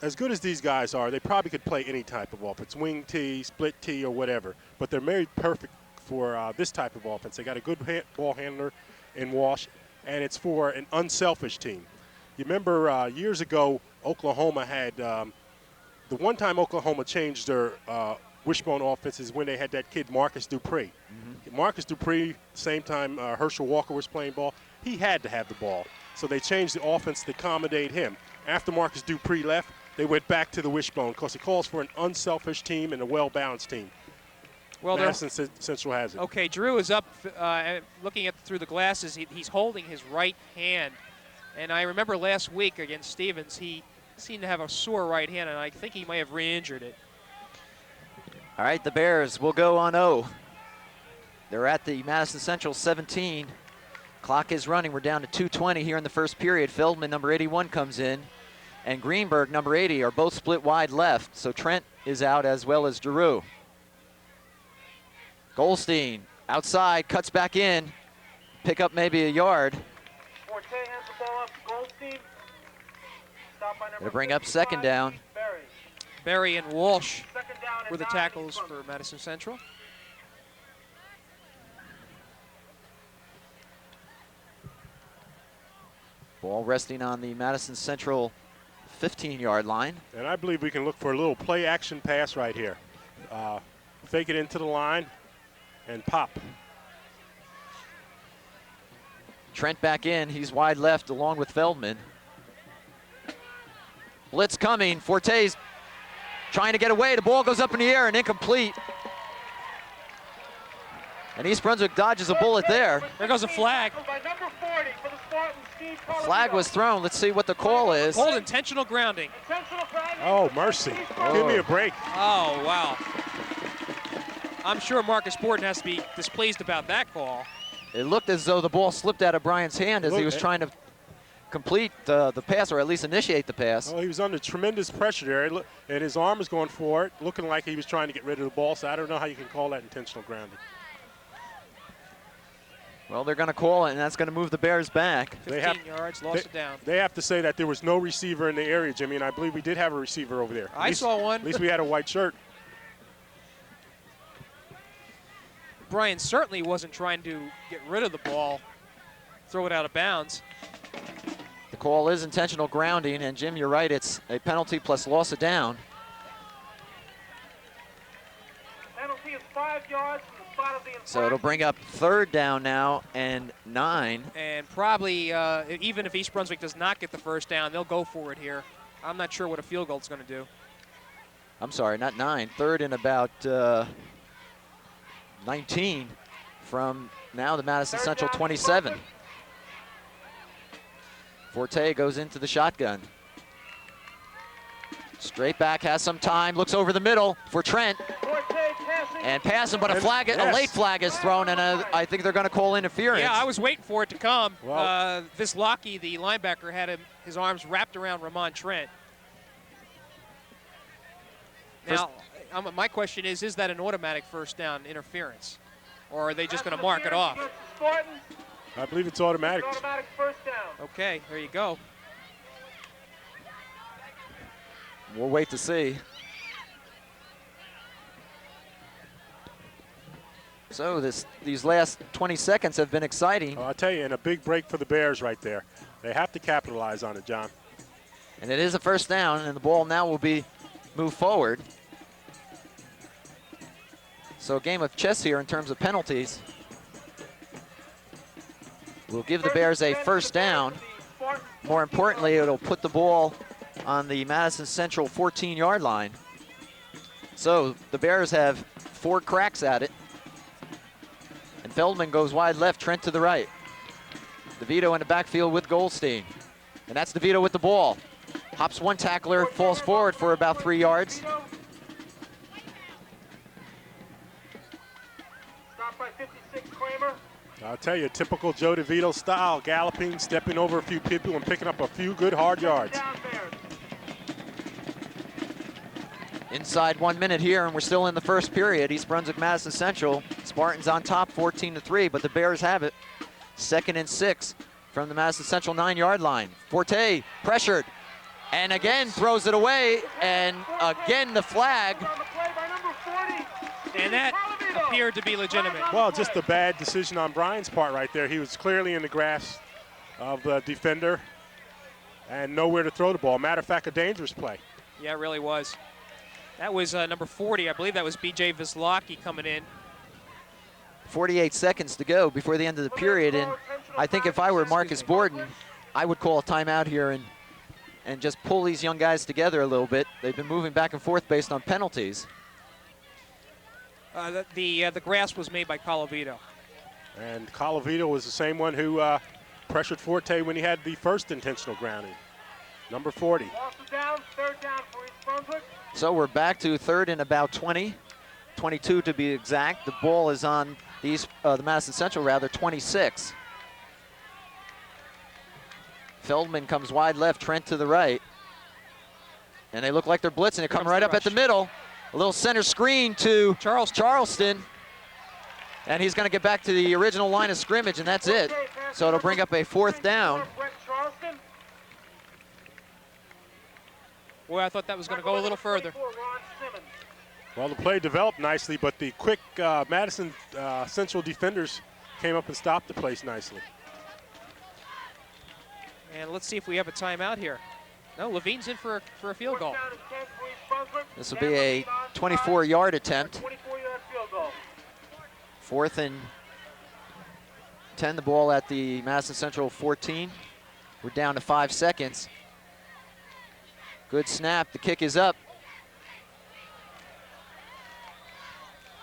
as good as these guys are, they probably could play any type of offense, wing T, split T, or whatever. But they're made perfect for this type of offense. They got a good ball handler in Walsh, and it's for an unselfish team. You remember years ago, Oklahoma had the one time Oklahoma changed their wishbone offense is when they had that kid Marcus Dupree. Marcus Dupree, same time Herschel Walker was playing ball, he had to have the ball. So they changed the offense to accommodate him. After Marcus Dupree left, they went back to the wishbone because it calls for an unselfish team and a well-balanced team. Well, Madison Central has it. Okay, Giroux is up, looking at through the glasses. He's holding his right hand, and I remember last week against Stevens, he seemed to have a sore right hand, and I think he may have re-injured it. All right, the Bears will go on 0. They're at the Madison Central 17. Clock is running. We're down to 2:20 here in the first period. Feldman, number 81, comes in, and Greenberg, number 80, are both split wide left. So Trent is out as well as Giroux. Goldstein outside, cuts back in, pick up maybe a yard. Forte has the ball up. Goldstein. Stop by number They'll bring up 55, second down. Berry. Berry and Walsh Second down and were the 9 tackles East for Madison Central. Ball resting on the Madison Central 15-yard line. And I believe we can look for a little play-action pass right here. Fake it into the line and pop. Trent back in. He's wide left along with Feldman. Blitz coming. Forte's trying to get away. The ball goes up in the air and incomplete. And East Brunswick dodges a bullet there. There goes a flag. By number 40 for the Spartans, Steve A flag was thrown. Let's see what the call is. Hold intentional grounding. Intentional grounding. Oh, mercy. Give me a break. Oh, wow. I'm sure Marcus Borden has to be displeased about that call. It looked as though the ball slipped out of Brian's hand as he was trying to complete the pass, or at least initiate the pass. Oh, he was under tremendous pressure there, and his arm was going for it, looking like he was trying to get rid of the ball, so I don't know how you can call that intentional grounding. Well, they're going to call it, and that's going to move the Bears back. 15 yards, lost it down. They have to say that there was no receiver in the area, Jimmy, and I believe we did have a receiver over there. I saw one. At least we had a white shirt. Brian certainly wasn't trying to get rid of the ball, throw it out of bounds. The call is intentional grounding, and Jim, you're right, it's a penalty plus loss of down. Penalty is 5 yards from the spot of the infraction. So it'll bring up 3rd down now and 9. And probably, even if East Brunswick does not get the first down, they'll go for it here. I'm not sure what a field goal is going to do. I'm sorry, not 9. 3rd and about 19 from now the Madison Central 27. Forte goes into the shotgun. Straight back, has some time, looks over the middle for Trent. And passing, but a late flag is thrown, and I think they're going to call interference. Yeah, I was waiting for it to come. Well, Vislocki, the linebacker, had his arms wrapped around Ramon Trent. Now, my question is that an automatic first down interference? Or are they just going to mark it off? I believe it's automatic. Automatic first down. Okay, there you go. We'll wait to see. So these last 20 seconds have been exciting. I'll tell you, and a big break for the Bears right there. They have to capitalize on it, John. And it is a first down, and the ball now will be moved forward. So a game of chess here in terms of penalties. We'll give the Bears a first down. More importantly, it'll put the ball on the Madison Central 14-yard line. So the Bears have 4 cracks at it. And Feldman goes wide left, Trent to the right. DeVito in the backfield with Goldstein. And that's DeVito with the ball. Hops one tackler, falls forward for about 3 yards. Stop by 56, Kramer. I'll tell you, typical Joe DeVito style, galloping, stepping over a few people and picking up a few good hard yards. Down Bears. Inside 1 minute here, and we're still in the first period. East Brunswick, Madison Central. Spartans on top, 14-3, but the Bears have it. 2nd and 6 from the Madison Central 9-yard line. Forte pressured, and again throws it away, and again the flag. On the play by number 40. And that appeared to be legitimate. Well, just a bad decision on Brian's part right there. He was clearly in the grasp of the defender and nowhere to throw the ball. Matter of fact, a dangerous play. Yeah, it really was. That was number 40. I believe that was B.J. Vislocki coming in. 48 seconds to go before the end of the period, and I think if I were Marcus Borden, I would call a timeout here and just pull these young guys together a little bit. They've been moving back and forth based on penalties. The grasp was made by Colavito. And Colavito was the same one who pressured Forte when he had the first intentional grounding. Number 40. Loss of down, 3rd down for East Brunswick. So we're back to 3rd and about 20, 22 to be exact. The ball is on the Madison Central, 26. Feldman comes wide left, Trent to the right. And they look like they're blitzing. They come right up at the middle. A little center screen to Charleston. And he's going to get back to the original line of scrimmage, and that's it. So it'll bring up a 4th down. Boy, I thought that was going to go a little further. Well, the play developed nicely, but the quick Madison Central defenders came up and stopped the place nicely. And let's see if we have a timeout here. No, Levine's in for a field goal. This will be a 24-yard attempt. 24-yard field goal. 4th and 10, the ball at the Madison Central 14. We're down to 5 seconds. Good snap, the kick is up.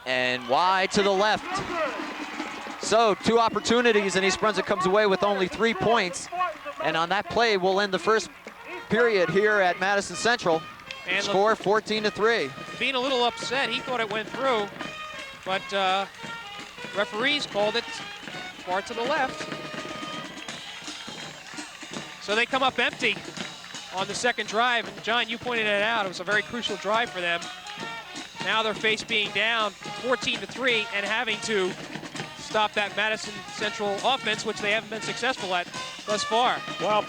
And wide to the left. So 2 opportunities, and East Brunswick comes away with only 3 points. And on that play, we'll end the first period here at Madison Central. And score 14-3. Being a little upset, he thought it went through, but referees called it far to the left. So they come up empty on the second drive, and John, you pointed it out. It was a very crucial drive for them. Now their face being down 14-3 and having to stop that Madison Central offense, which they haven't been successful at thus far. Well,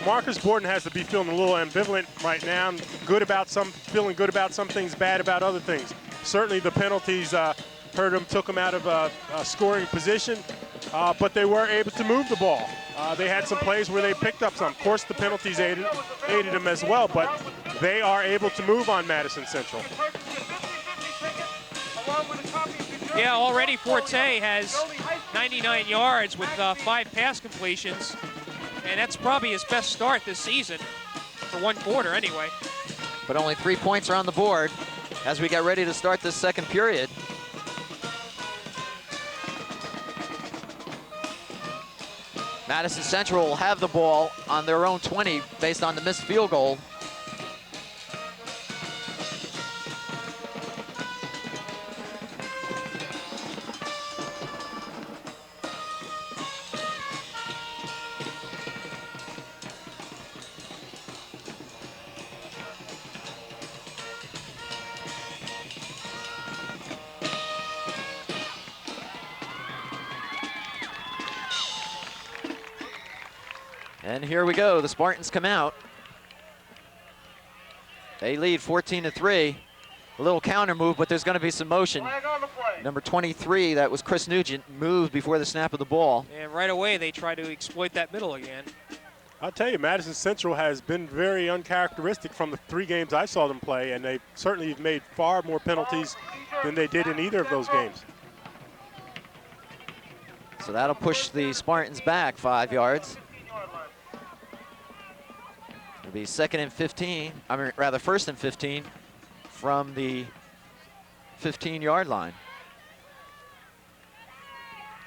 Marcus Borden has to be feeling a little ambivalent right now. Feeling good about some things, bad about other things. Certainly the penalties hurt him, took him out of a scoring position, but they were able to move the ball. They had some plays where they picked up some. Of course, the penalties aided them as well, but they are able to move on Madison Central. Yeah, already Forte has 99 yards with 5 pass completions, and that's probably his best start this season, for one quarter anyway. But only 3 points are on the board as we get ready to start this second period. Madison Central will have the ball on their own 20 based on the missed field goal. And here we go, the Spartans come out. They lead 14-3. A little counter move, but there's gonna be some motion. Number 23, that was Chris Nugent, moved before the snap of the ball. And right away, they try to exploit that middle again. I'll tell you, Madison Central has been very uncharacteristic from the 3 games I saw them play, and they certainly have made far more penalties than they did in either of those games. So that'll push the Spartans back 5 yards. It'll be second and 15, I mean, rather first and 15 from the 15-yard line.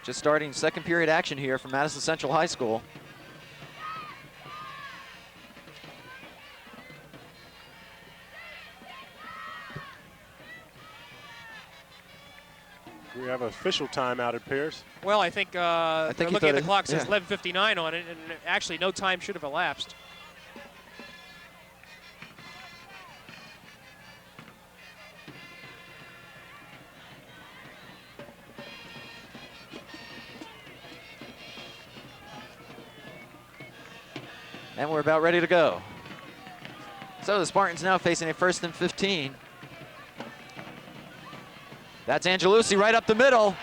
Just starting second period action here from Madison Central High School. We have official timeout, it appears. Well, I think they're looking at the clock, says yeah. 11:59 on it, and actually no time should have elapsed. And we're about ready to go. So the Spartans now facing a first and 15. That's Angelucci right up the middle.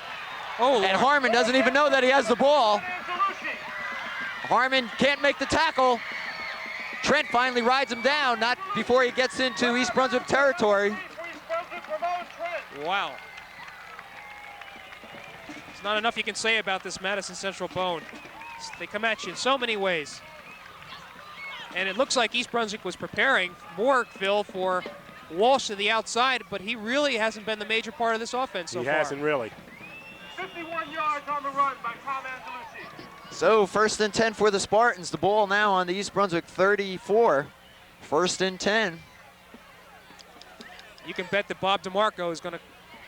Oh, And Harmon doesn't even know that he has the ball. Harmon can't make the tackle. Trent finally rides him down, not before he gets into East Brunswick territory. wow. There's not enough you can say about this Madison Central bone. They come at you in so many ways. And it looks like East Brunswick was preparing more, Phil, for Walsh to the outside, but he really hasn't been the major part of this offense so far. He hasn't really. 51 yards on the run by Tom Angelucci. So first and 10 for the Spartans. The ball now on the East Brunswick 34. First and 10. You can bet that Bob DeMarco is going to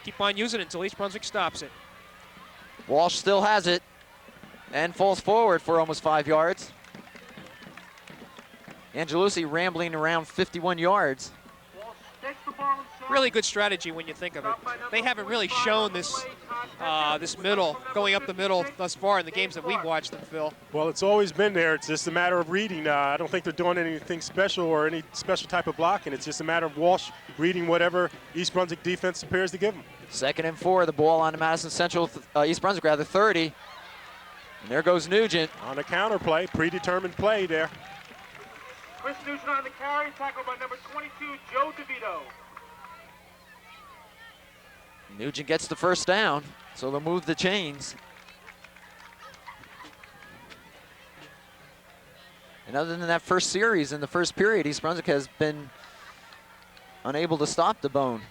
keep on using it until East Brunswick stops it. Walsh still has it and falls forward for almost 5 yards. Angelucci rambling around 51 yards. Really good strategy when you think of it. They haven't really shown this this middle, going up the middle thus far in the games that we've watched them, Phil. Well, it's always been there. It's just a matter of reading. I don't think they're doing anything special or any special type of blocking. It's just a matter of Walsh reading whatever East Brunswick defense appears to give them. Second and 4, the ball on to Madison Central, East Brunswick rather, 30. And there goes Nugent. On the counter play, predetermined play there. Chris Nugent on the carry, tackled by number 22, Joe DeVito. Nugent gets the first down, so they'll move the chains. And other than that first series in the first period, East Brunswick has been unable to stop the bone.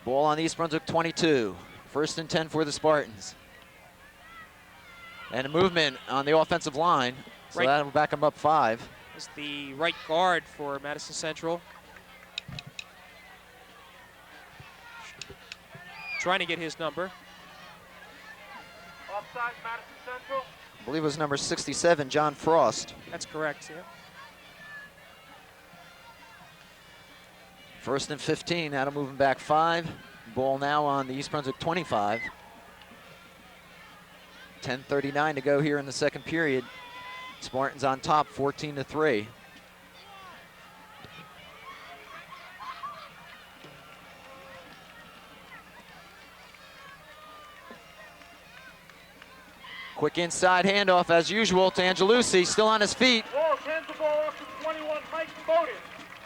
Ball on East Brunswick 22. First and 10 for the Spartans. And a movement on the offensive line, so that'll back them up 5. Is the right guard for Madison Central. Trying to get his number. Offside, Madison Central. I believe it was number 67, John Frost. That's correct, yeah. First and 15, that'll move them back 5. Ball now on the East Brunswick 25. 10:39 to go here in the second period. Spartans on top, 14-3. Quick inside handoff as usual to Angelucci, still on his feet. Walsh hands the ball off to 21, Mike Bowden.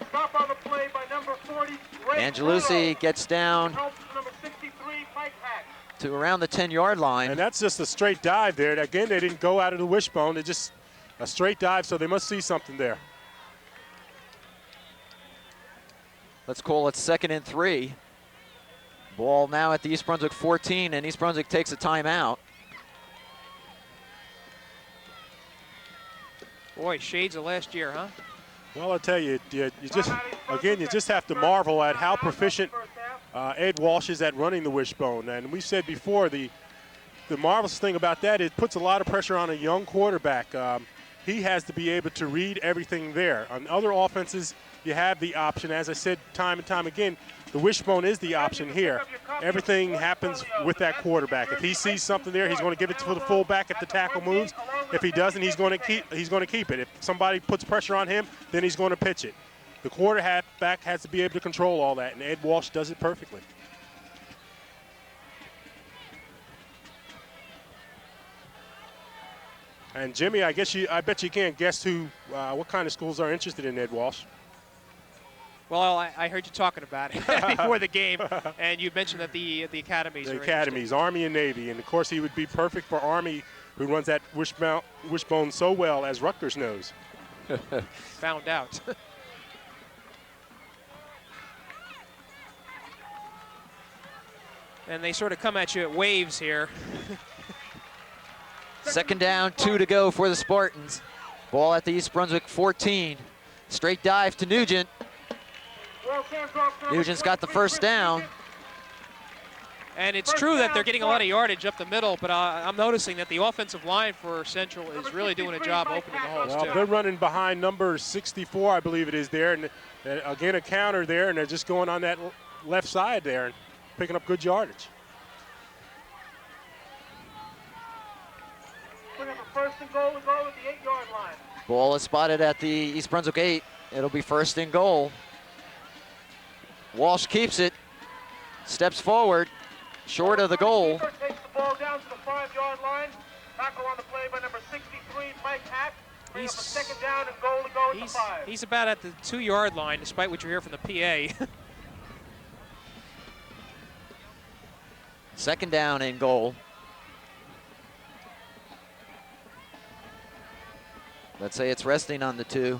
Stop on the play by number 40, Ray Angelucci Bruno. gets down Help number 63, Mike Hack. to around the 10-yard line. And that's just a straight dive there. Again, they didn't go out of the wishbone. They just a straight dive, so they must see something there. Let's call it 2nd and 3. Ball now at the East Brunswick 14, and East Brunswick takes a timeout. Boy, shades of last year, huh? Well, I'll tell you, you just have to marvel at how proficient Ed Walsh is at running the wishbone. And we said before, the marvelous thing about that is it puts a lot of pressure on a young quarterback. He has to be able to read everything there. On other offenses, you have the option. As I said time and time again, the wishbone is the option here. Everything happens with that quarterback. If he sees something there, he's going to give it to the fullback if the tackle moves. If he doesn't, he's going to keep it. If somebody puts pressure on him, then he's going to pitch it. The quarterback has to be able to control all that, and Ed Walsh does it perfectly. And Jimmy, I bet you can't guess what kind of schools are interested in Ed Walsh. Well, I heard you talking about it before the game, and you mentioned that the academies The are academies, interested. Army and Navy, and of course he would be perfect for Army, who runs that wishbone so well, as Rutgers knows. Found out. And they sort of come at you at waves here. 2nd down, 2 to go for the Spartans. Ball at the East Brunswick 14. Straight dive to Nugent. Nugent's got the first down. And it's true that they're getting a lot of yardage up the middle, but I'm noticing that the offensive line for Central is really doing a job opening the holes, Well, too. they're running behind number 64, I believe it is there, and again a counter there, and they're just going on that left side there and picking up good yardage. First and goal at the 8-yard line. Ball is spotted at the East Brunswick 8. It'll be 1st and goal. Walsh keeps it, steps forward, short of the goal. Takes the ball down to the 5-yard line. Tackle on the play by number 63, Mike Hack. Bring up a 2nd down and goal to go at the 5. He's about at the 2-yard line, despite what you hear from the PA. 2nd down and goal. Let's say it's resting on the 2.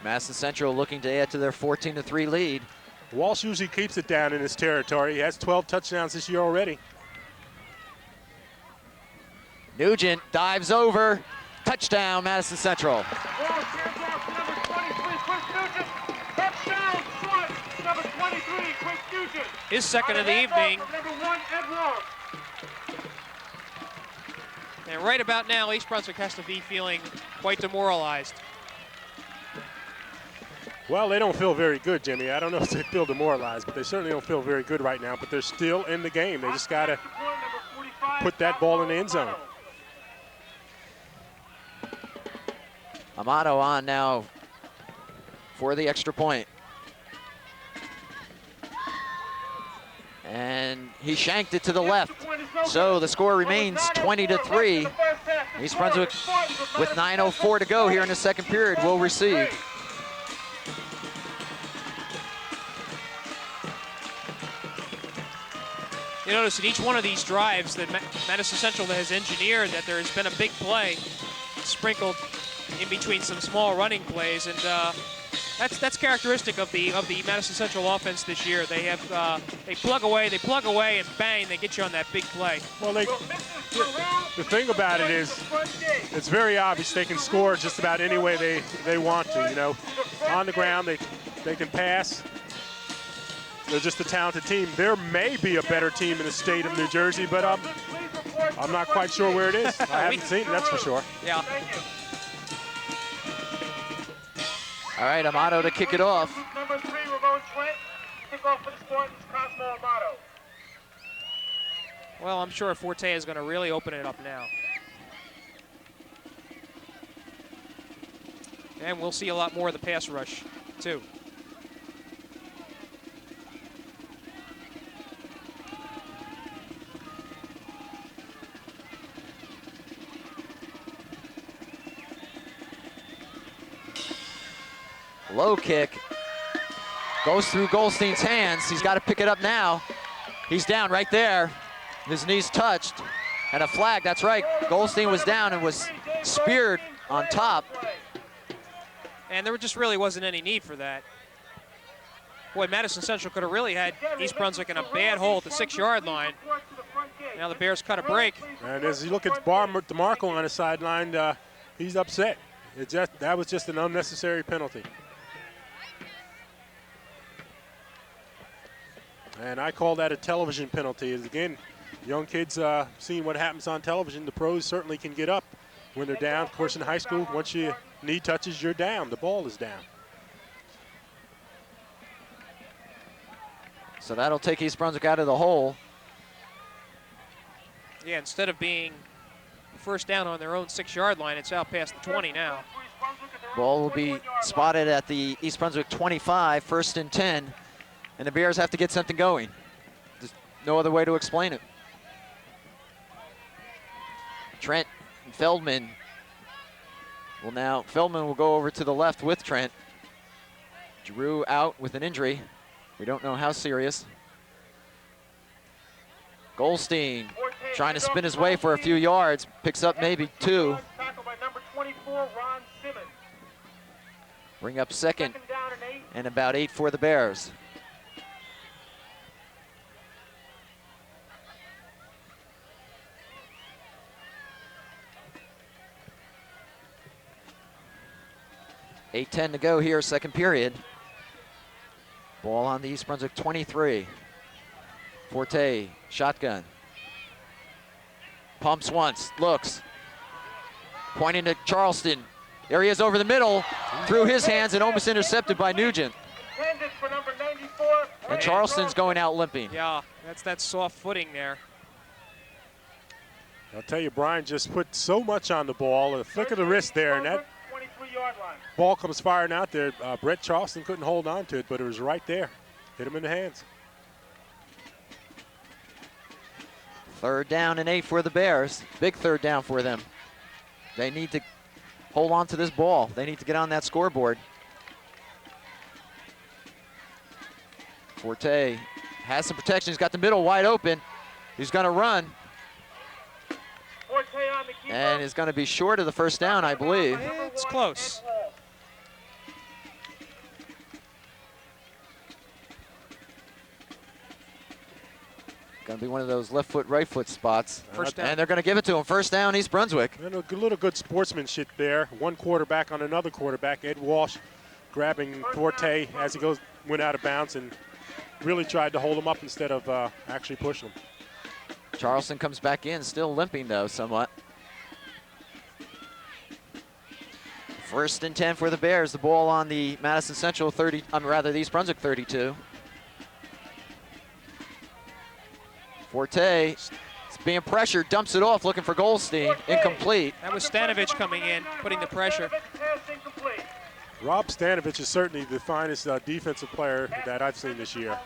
Madison Central looking to add to their 14-3 lead. Walsh usually keeps it down in his territory. He has 12 touchdowns this year already. Nugent dives over. Touchdown, Madison Central. Walsh hands off to number 23, Chris Nugent. Touchdown, short, number 23, Chris Nugent. His second of the evening. Number 1, Ed Walsh. And right about now, East Brunswick has to be feeling quite demoralized. Well, they don't feel very good, Jimmy. I don't know if they feel demoralized, but they certainly don't feel very good right now. But they're still in the game. They just got to put that ball in the end zone. Amato on now for the extra point. And he shanked it to the left. So the score remains 20-3. East Brunswick with 9:04 to go here in the 2nd period will receive. You notice in each one of these drives that Madison Central has engineered that there has been a big play sprinkled in between some small running plays, and that's characteristic of the Madison Central offense this year. They have they plug away, and bang, they get you on that big play. Well, the thing about it is, it's very obvious they can score just about any way they want to. You know, on the ground they can pass. They're just a talented team. There may be a better team in the state of New Jersey, but I'm not quite sure where it is. I haven't seen it, that's for sure. Yeah. All right, Amato to kick it off. Number 3, Ramon Trent. Kick off for the Spartans, Cosmo Amato. Well, I'm sure Forte is going to really open it up now. And we'll see a lot more of the pass rush, too. Low kick. Goes through Goldstein's hands. He's got to pick it up now. He's down right there. His knees touched. And a flag, that's right. Goldstein was down and was speared on top. And there just really wasn't any need for that. Boy, Madison Central could have really had East Brunswick in a bad hole at the 6-yard line. Now the Bears cut a break. And as you look at DeMarco on the sideline, he's upset. That was just an unnecessary penalty. And I call that a television penalty. As again, young kids seeing what happens on television, the pros certainly can get up when they're down. Of course, in high school, once your knee touches, you're down. The ball is down. So that'll take East Brunswick out of the hole. Yeah, instead of being first down on their own 6-yard line, it's out past the 20 now. Ball will be spotted at the East Brunswick 25, 1st and 10. And the Bears have to get something going. There's no other way to explain it. Trent and Feldman Feldman will go over to the left with Trent. Drew out with an injury. We don't know how serious. Goldstein trying to spin his way for a few yards. Picks up maybe 2. Bring up 2nd and about 8 for the Bears. $8:10 to go here, 2nd period. Ball on the East Brunswick 23. Forte, shotgun. Pumps once, looks. Pointing to Charleston. There he is over the middle, through his hands and almost intercepted by Nugent. And Charleston's going out limping. Yeah, that's that soft footing there. I'll tell you, Brian just put so much on the ball, a flick of the wrist there, and that ball comes firing out there. Brett Charleston couldn't hold on to it, but it was right there. Hit him in the hands. 3rd down and 8 for the Bears. Big 3rd down for them. They need to hold on to this ball. They need to get on that scoreboard. Forte has some protection. He's got the middle wide open. He's going to run. And is going to be short of the 1st down, I believe. It's close. Going to be one of those left foot, right foot spots. First down. And they're going to give it to him. 1st down, East Brunswick. And a little good sportsmanship there. One quarterback on another quarterback. Ed Walsh grabbing Forte as he went out of bounds and really tried to hold him up instead of actually pushing him. Charleston comes back in, still limping though somewhat. 1st and 10 for the Bears. The ball on the Madison Central the East Brunswick 32. Forte is being pressured, dumps it off, looking for Goldstein. Incomplete. That was Stanovich coming in, putting the pressure. Rob Stanovich is certainly the finest defensive player that I've seen this year,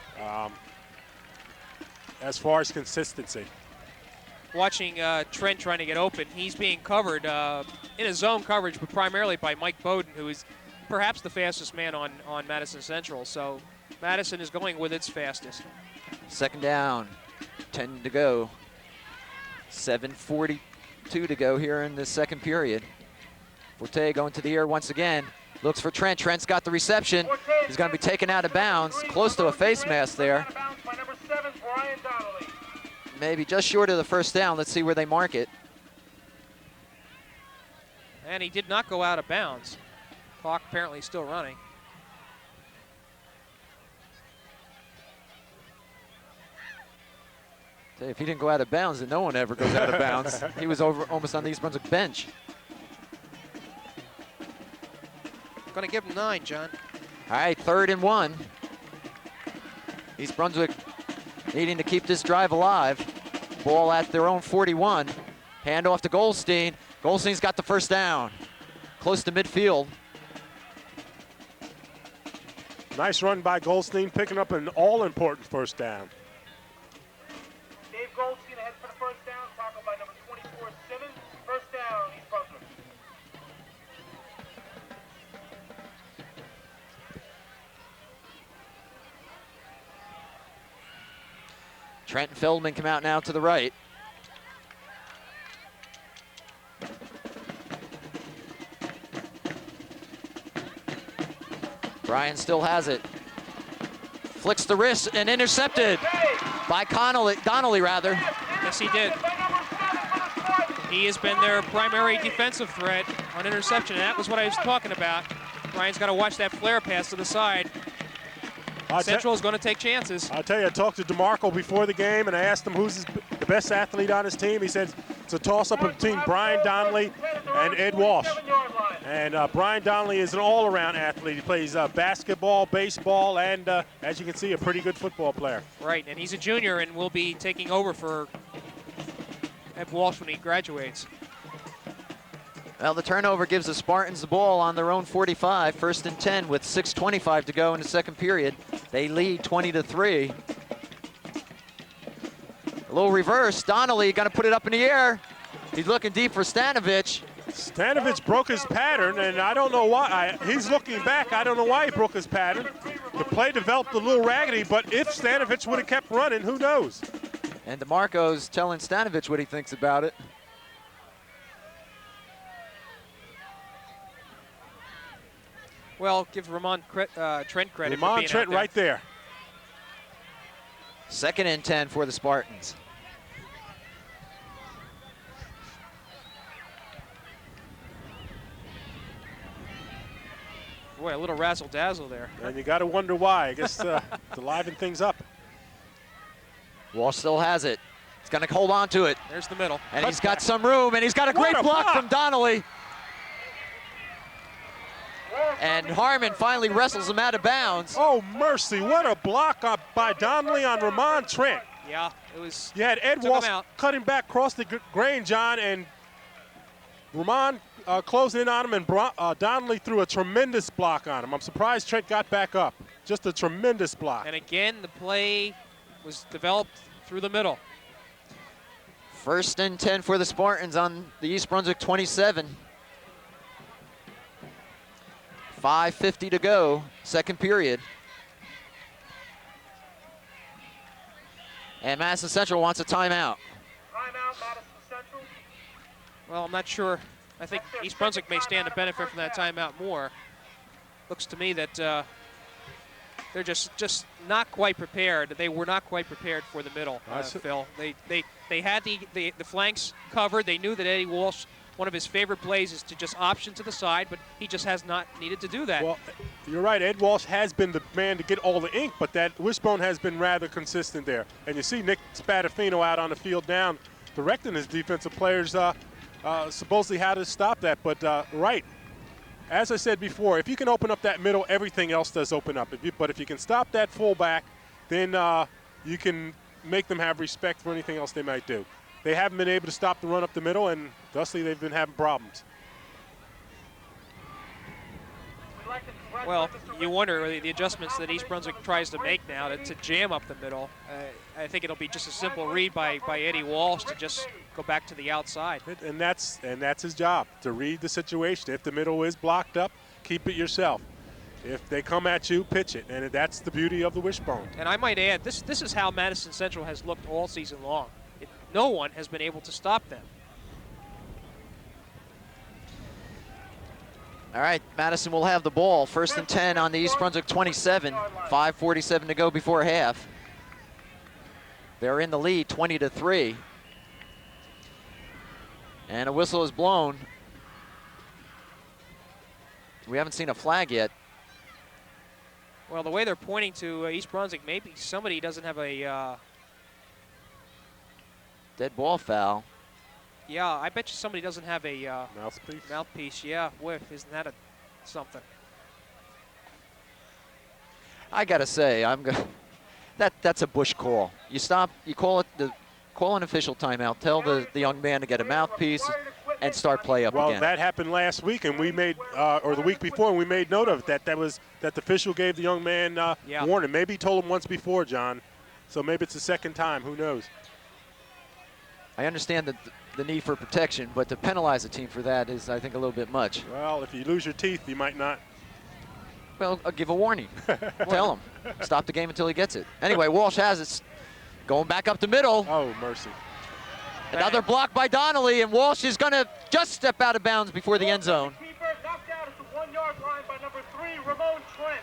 as far as consistency. Watching Trent trying to get open, he's being covered in a zone coverage, but primarily by Mike Bowden, who is perhaps the fastest man on Madison Central. So Madison is going with its fastest. 2nd down, 10 to go. 7:42 to go here in the 2nd period. Forte going to the air once again. Looks for Trent. Trent's got the reception. He's going to be taken out of bounds. Close to a face mask there. Maybe just short of the 1st down. Let's see where they mark it. And he did not go out of bounds. Clock apparently still running. If he didn't go out of bounds, then no one ever goes out of bounds. He was almost on the East Brunswick bench. Going to give him 9, John. All right, 3rd and 1. East Brunswick needing to keep this drive alive. Ball at their own 41. Hand off to Goldstein. Goldstein's got the 1st down. Close to midfield. Nice run by Goldstein, picking up an all-important 1st down. Dave Goldstein ahead for the 1st down, tackled by number 24, Simmons. 1st down, East Brunswick. Trent and Feldman come out now to the right. Bryan still has it. Flicks the wrist and intercepted by Donnelly rather. Yes, he did. He has been their primary defensive threat on interception, and that was what I was talking about. Bryan's got to watch that flare pass to the side. Central is going to take chances. I'll tell you, I talked to DeMarco before the game, and I asked him who's the best athlete on his team. He said it's a toss-up between Brian Donnelly and Ed Walsh. And Brian Donnelly is an all-around athlete. He plays basketball, baseball, and as you can see, a pretty good football player. Right, and he's a junior and will be taking over for Ed Walsh when he graduates. Well, the turnover gives the Spartans the ball on their own 45, 1st and 10 with 6:25 to go in the second period. They lead 20-3. A little reverse. Donnelly going to put it up in the air. He's looking deep for Stanovich. Stanovich broke his pattern, and I don't know why. He's looking back. I don't know why he broke his pattern. The play developed a little raggedy, but if Stanovich would have kept running, who knows? And DeMarco's telling Stanovich what he thinks about it. Well, give Trent credit for being Trent out there. right there. 2nd and 10 for the Spartans. Boy, a little razzle-dazzle there. And you got to wonder why. I guess to liven things up. Walsh still has it. He's going to hold on to it. There's the middle. And he's got some room, and he's got a great block from Donnelly. And Harmon finally wrestles him out of bounds. Oh, mercy. What a block up by Donnelly on Ramon Trent. Yeah, it was. You had Ed Walsh cutting back across the grain, John, and Ramon closing in on him, and Donnelly threw a tremendous block on him. I'm surprised Trent got back up. Just a tremendous block. And again, the play was developed through the middle. 1st and 10 for the Spartans on the East Brunswick 27. 5:50 to go, second period. And Madison Central wants a timeout. Timeout, Madison Central. Well, I'm not sure. I think East Brunswick may stand to benefit from that timeout more. Looks to me that they're just not quite prepared. They were not quite prepared for the middle, Phil. They had the flanks covered. They knew that Eddie Walsh, one of his favorite plays is to just option to the side, but he just has not needed to do that. Well, you're right. Ed Walsh has been the man to get all the ink, but that wishbone has been rather consistent there. And you see Nick Spadafino out on the field now, directing his defensive players supposedly how to stop that. But right, as I said before, if you can open up that middle, everything else does open up. But if you can stop that fullback, then you can make them have respect for anything else they might do. They haven't been able to stop the run up the middle, and thusly they've been having problems. Well, you wonder the adjustments that East Brunswick tries to make now to jam up the middle. I think it'll be just a simple read by Eddie Walsh to just go back to the outside. And that's his job, to read the situation. If the middle is blocked up, keep it yourself. If they come at you, pitch it, and that's the beauty of the wishbone. And I might add, this is how Madison Central has looked all season long. No one has been able to stop them. All right, Madison will have the ball. 1st and 10 on the East Brunswick 27. 5:47 to go before half. They're in the lead, 20-3. And a whistle is blown. We haven't seen a flag yet. Well, the way they're pointing to East Brunswick, maybe somebody doesn't have a dead ball foul. Yeah, I bet you somebody doesn't have a mouthpiece. Mouthpiece, yeah. Whiff, isn't that something? I gotta say, that's a Bush call. You stop, you call an official timeout. Tell the young man to get a mouthpiece and start play up again. Well, that happened last week, and we made, or the week before, and we made note of it, that the official gave the young man warning. Maybe he told him once before, John. So maybe it's the second time. Who knows? I understand the need for protection, but to penalize a team for that is, I think, a little bit much. Well, if you lose your teeth, you might not. Well, I'll give a warning. Tell him. Stop the game until he gets it. Anyway, Walsh has it. Going back up the middle. Oh, mercy. Another block by Donnelly, and Walsh is going to just step out of bounds before the end zone. Keeper knocked out at the 1 yard line by number 3, Ramon Trent.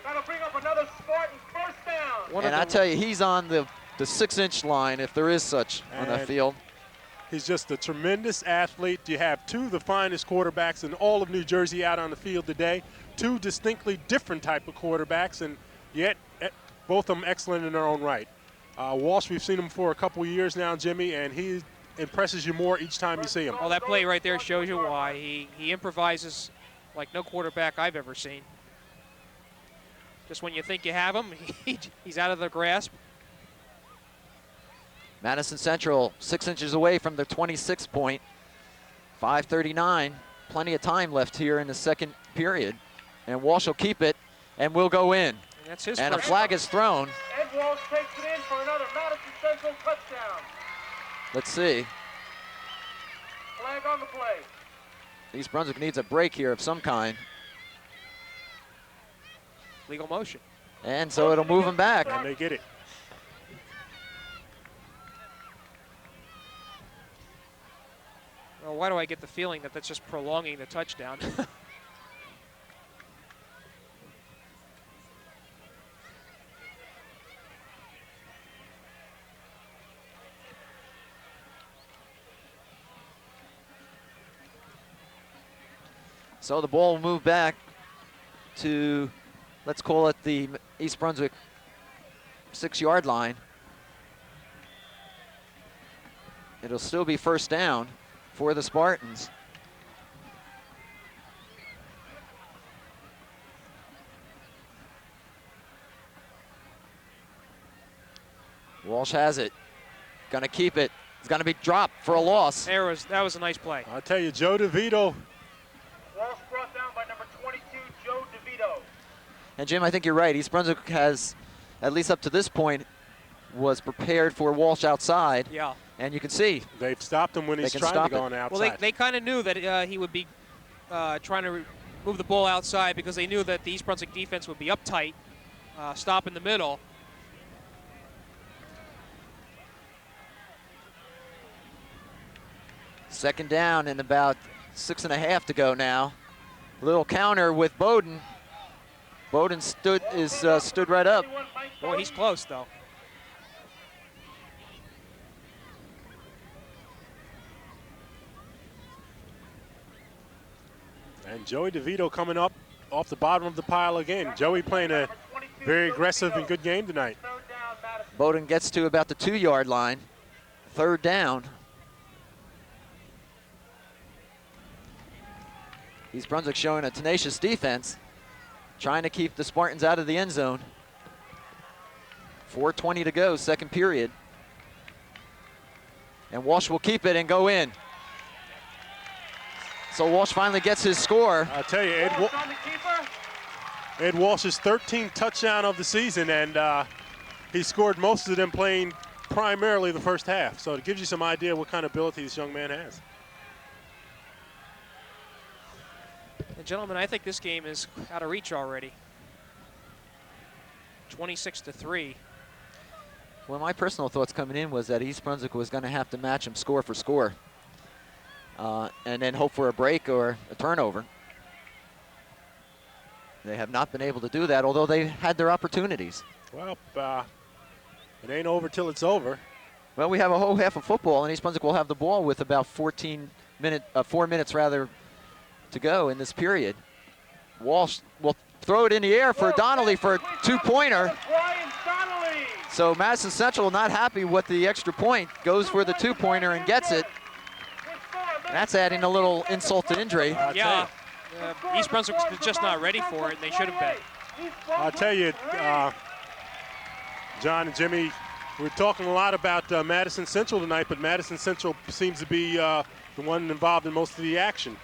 That'll bring up another Spartan first down. And I tell you, he's on the 6-inch line, if there is such, on that field. He's just a tremendous athlete. You have two of the finest quarterbacks in all of New Jersey out on the field today. Two distinctly different type of quarterbacks, and yet both of them excellent in their own right. Walsh, we've seen him for a couple of years now, Jimmy, and he impresses you more each time you see him. Well, that play right there shows you why. He improvises like no quarterback I've ever seen. Just when you think you have him, he's out of the grasp. Madison Central 6 inches away from the 26 point. 5:39, plenty of time left here in the second period. And Walsh will keep it and will go in. And that's his and a first. flag is thrown. Ed Walsh takes it in for another Madison Central touchdown. Let's see. Flag on the play. East Brunswick needs a break here of some kind. Legal motion. And so it'll move him back. And they get it. Well, why do I get the feeling that that's just prolonging the touchdown? So the ball will move back to, let's call it the East Brunswick 6-yard line. It'll still be first down for the Spartans. Walsh has it, gonna keep it. It's gonna be dropped for a loss. That was a nice play. I'll tell you, Joe DeVito. Walsh brought down by number 22, Joe DeVito. And Jim, I think you're right. East Brunswick has, at least up to this point, was prepared for Walsh outside. Yeah. And you can see. They've stopped him when he's trying to go on outside. Well, they kind of knew that he would be trying to move the ball outside because they knew that the East Brunswick defense would be uptight, stop in the middle. Second down and about 6.5 to go now. Little counter with Bowden. Bowden stood right up. Boy, he's close though. And Joey DeVito coming up off the bottom of the pile again. Joey playing a very aggressive and good game tonight. Bowden gets to about the 2-yard line. Third down. East Brunswick showing a tenacious defense, trying to keep the Spartans out of the end zone. 4:20 to go, second period. And Walsh will keep it and go in. So Walsh finally gets his score. I'll tell you, Ed Walsh's 13th touchdown of the season, and he scored most of them playing primarily the first half. So it gives you some idea what kind of ability this young man has. And gentlemen, I think this game is out of reach already. 26-3. Well, my personal thoughts coming in was that East Brunswick was going to have to match him score for score. And then hope for a break or a turnover. They have not been able to do that, although they had their opportunities. Well, it ain't over till it's over. Well, we have a whole half of football, and East Brunswick will have the ball with about 4 minutes rather to go in this period. Walsh will throw it in the air for Donnelly for a 2-pointer. So Madison Central not happy with the extra point, goes for the 2-pointer and gets it. That's adding a little insult to injury. Yeah, East Brunswick's just not ready for it, and they should have been. I'll tell you, John and Jimmy, we're talking a lot about Madison Central tonight, but Madison Central seems to be the one involved in most of the action.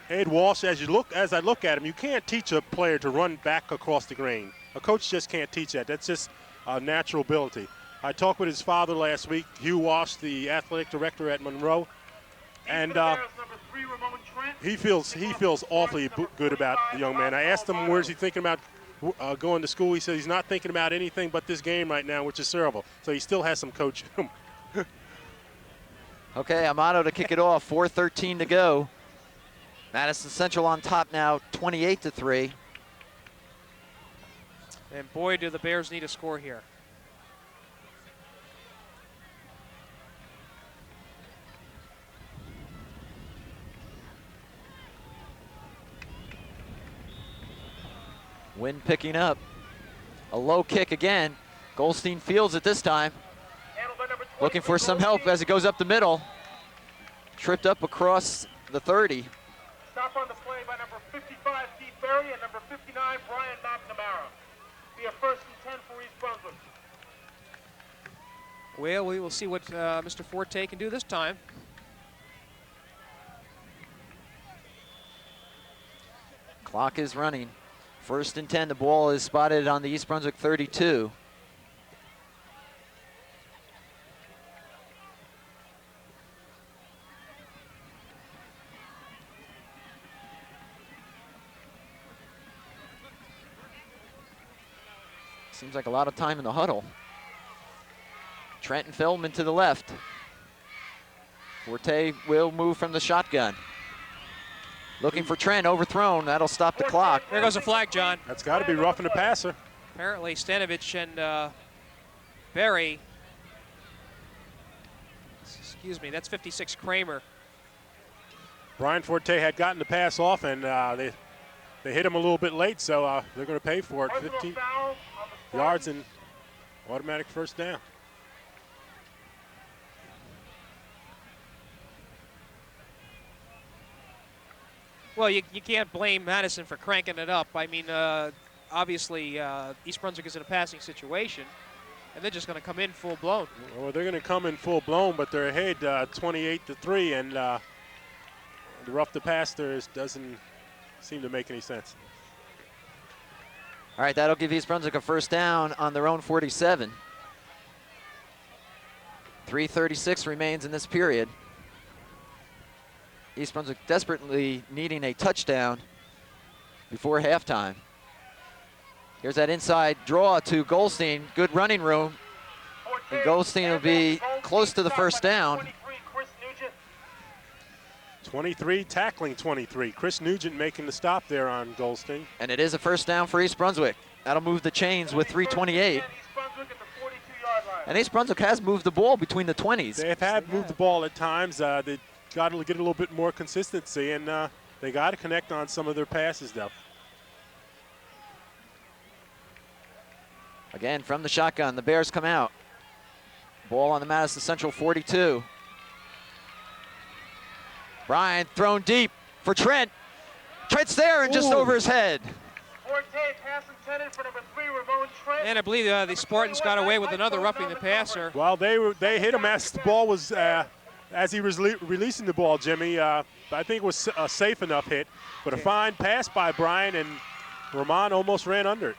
Ed Walsh, as I look at him, you can't teach a player to run back across the grain. A coach just can't teach that. That's just a natural ability. I talked with his father last week, Hugh Walsh, the athletic director at Monroe, and he feels awfully good about the young man. I asked him where's he thinking about going to school. He said he's not thinking about anything but this game right now, which is terrible. So he still has some coaching. Okay, Amato to kick it off. 4:13 to go. Madison Central on top now, 28-3. And boy, do the Bears need a score here. Wind picking up. A low kick again. Goldstein fields it this time. Looking for some help as it goes up the middle. Tripped up across the 30. Stop on the play by number 55, Keith Berry, and number 59, Brian McNamara. Be a 1st and 10 for East Brunswick. Well, we will see what Mr. Forte can do this time. Clock is running. 1st and 10. The ball is spotted on the East Brunswick 32. Seems like a lot of time in the huddle. Trent and Feldman to the left. Forte will move from the shotgun. Looking for Trent, overthrown. That'll stop the clock. There goes a flag, John. That's got to be roughing the passer. Apparently Stanovich and Berry, excuse me, that's 56 Kramer. Brian Forte had gotten the pass off, and they hit him a little bit late, so they're going to pay for it. 15 yards and automatic 1st down. Well, you can't blame Madison for cranking it up. I mean, obviously, East Brunswick is in a passing situation, and they're just going to come in full blown. Well, they're going to come in full blown, but they're ahead 28-3, and the rough the pass there doesn't seem to make any sense. All right, that'll give East Brunswick a 1st down on their own 47. 3:36 remains in this period. East Brunswick desperately needing a touchdown before halftime. Here's that inside draw to Goldstein. Good running room. And Goldstein will be close to the 1st down. 23 tackling 23. Chris Nugent making the stop there on Goldstein. And it is a 1st down for East Brunswick. That'll move the chains with 3:28. And East Brunswick has moved the ball between the 20s. They have moved the ball at times. They got to get a little bit more consistency, and they got to connect on some of their passes, though. Again, from the shotgun, the Bears come out. Ball on the Madison Central 42. Brian thrown deep for Trent. Trent's there and just over his head. Forte, pass intended for number 3, Ramon Trent. And I believe the Spartans got away with another roughing the passer. Well, they hit him as the ball was as he was releasing the ball, Jimmy. I think it was a safe enough hit, but a fine pass by Brian, and Ramon almost ran under it.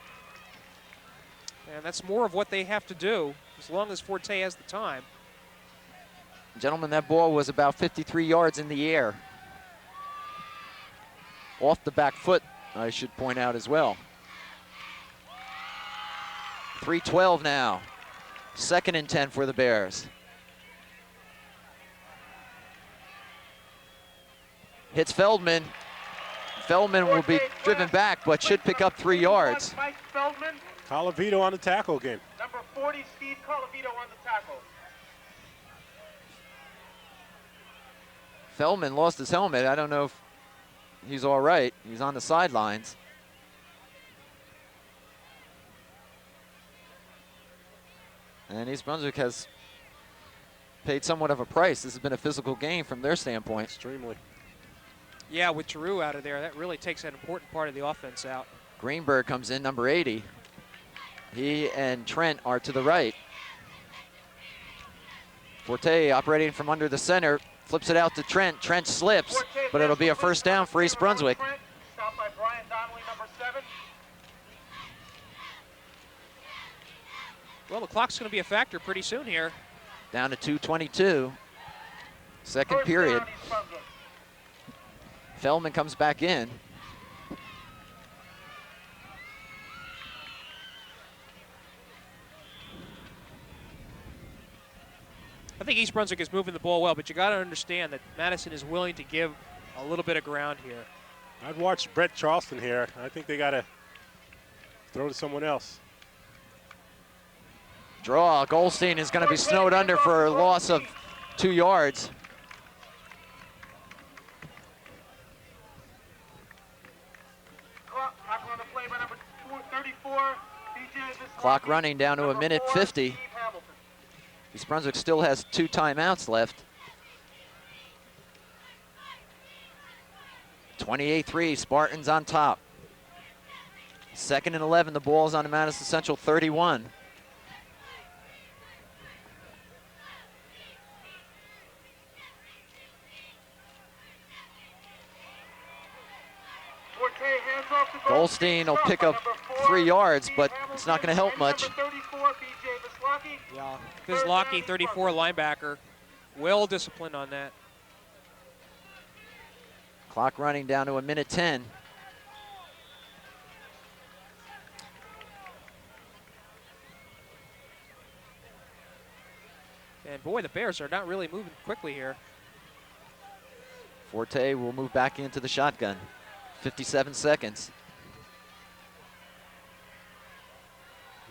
And that's more of what they have to do as long as Forte has the time. Gentlemen, that ball was about 53 yards in the air. Off the back foot, I should point out as well. 3:12 now. 2nd and 10 for the Bears. Hits Feldman. Feldman will be driven back, but should pick up 3 yards. Mike Feldman. Colavito on the tackle again. Number 40, Steve Colavito on the tackle. Feldman lost his helmet. I don't know if he's all right. He's on the sidelines. And East Brunswick has paid somewhat of a price. This has been a physical game from their standpoint. Extremely. Yeah, with Giroux out of there, that really takes an important part of the offense out. Greenberg comes in, number 80. He and Trent are to the right. Forte operating from under the center, flips it out to Trent. Trent slips, but it'll be a 1st down for East Brunswick. Stopped by Brian Donnelly, number 7. Well, the clock's going to be a factor pretty soon here. Down to 2:22. Second period. Feldman comes back in. I think East Brunswick is moving the ball well, but you got to understand that Madison is willing to give a little bit of ground here. I'd watch Brett Charleston here. I think they got to throw to someone else. Draw. Goldstein is going to be snowed under for a loss of 2 yards. Clock running down to 1:50. East Brunswick still has 2 timeouts left. 28-3, Spartans on top. 2nd and 11, the ball's on the Madison Central 31. Goldstein will pick up 3 yards, but it's not going to help much. Yeah, Vizlaki, 34 linebacker, well disciplined on that. Clock running down to 1:10. And boy, the Bears are not really moving quickly here. Forte will move back into the shotgun. 57 seconds.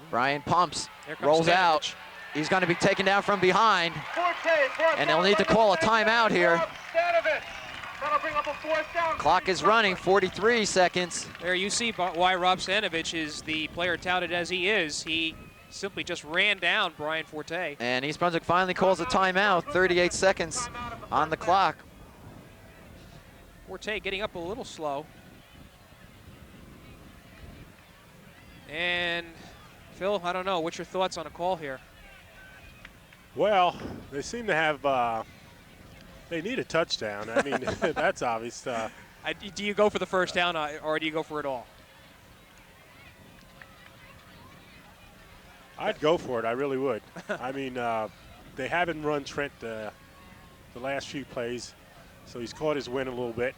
Brian pumps, rolls out. He's going to be taken down from behind. And they'll need to call a timeout here. Clock is running, 43 seconds. There you see why Rob Stanovich is the player touted as he is. He simply just ran down Brian Forte. And East Brunswick finally calls a timeout, 38 seconds on the clock. Forte getting up a little slow. And Phil, I don't know, what's your thoughts on a call here? Well, they seem to have, they need a touchdown. I mean, that's obvious. Do you go for the first down or do you go for it all? I'd go for it, I really would. I mean, they haven't run Trent the last few plays, so he's caught his wind a little bit.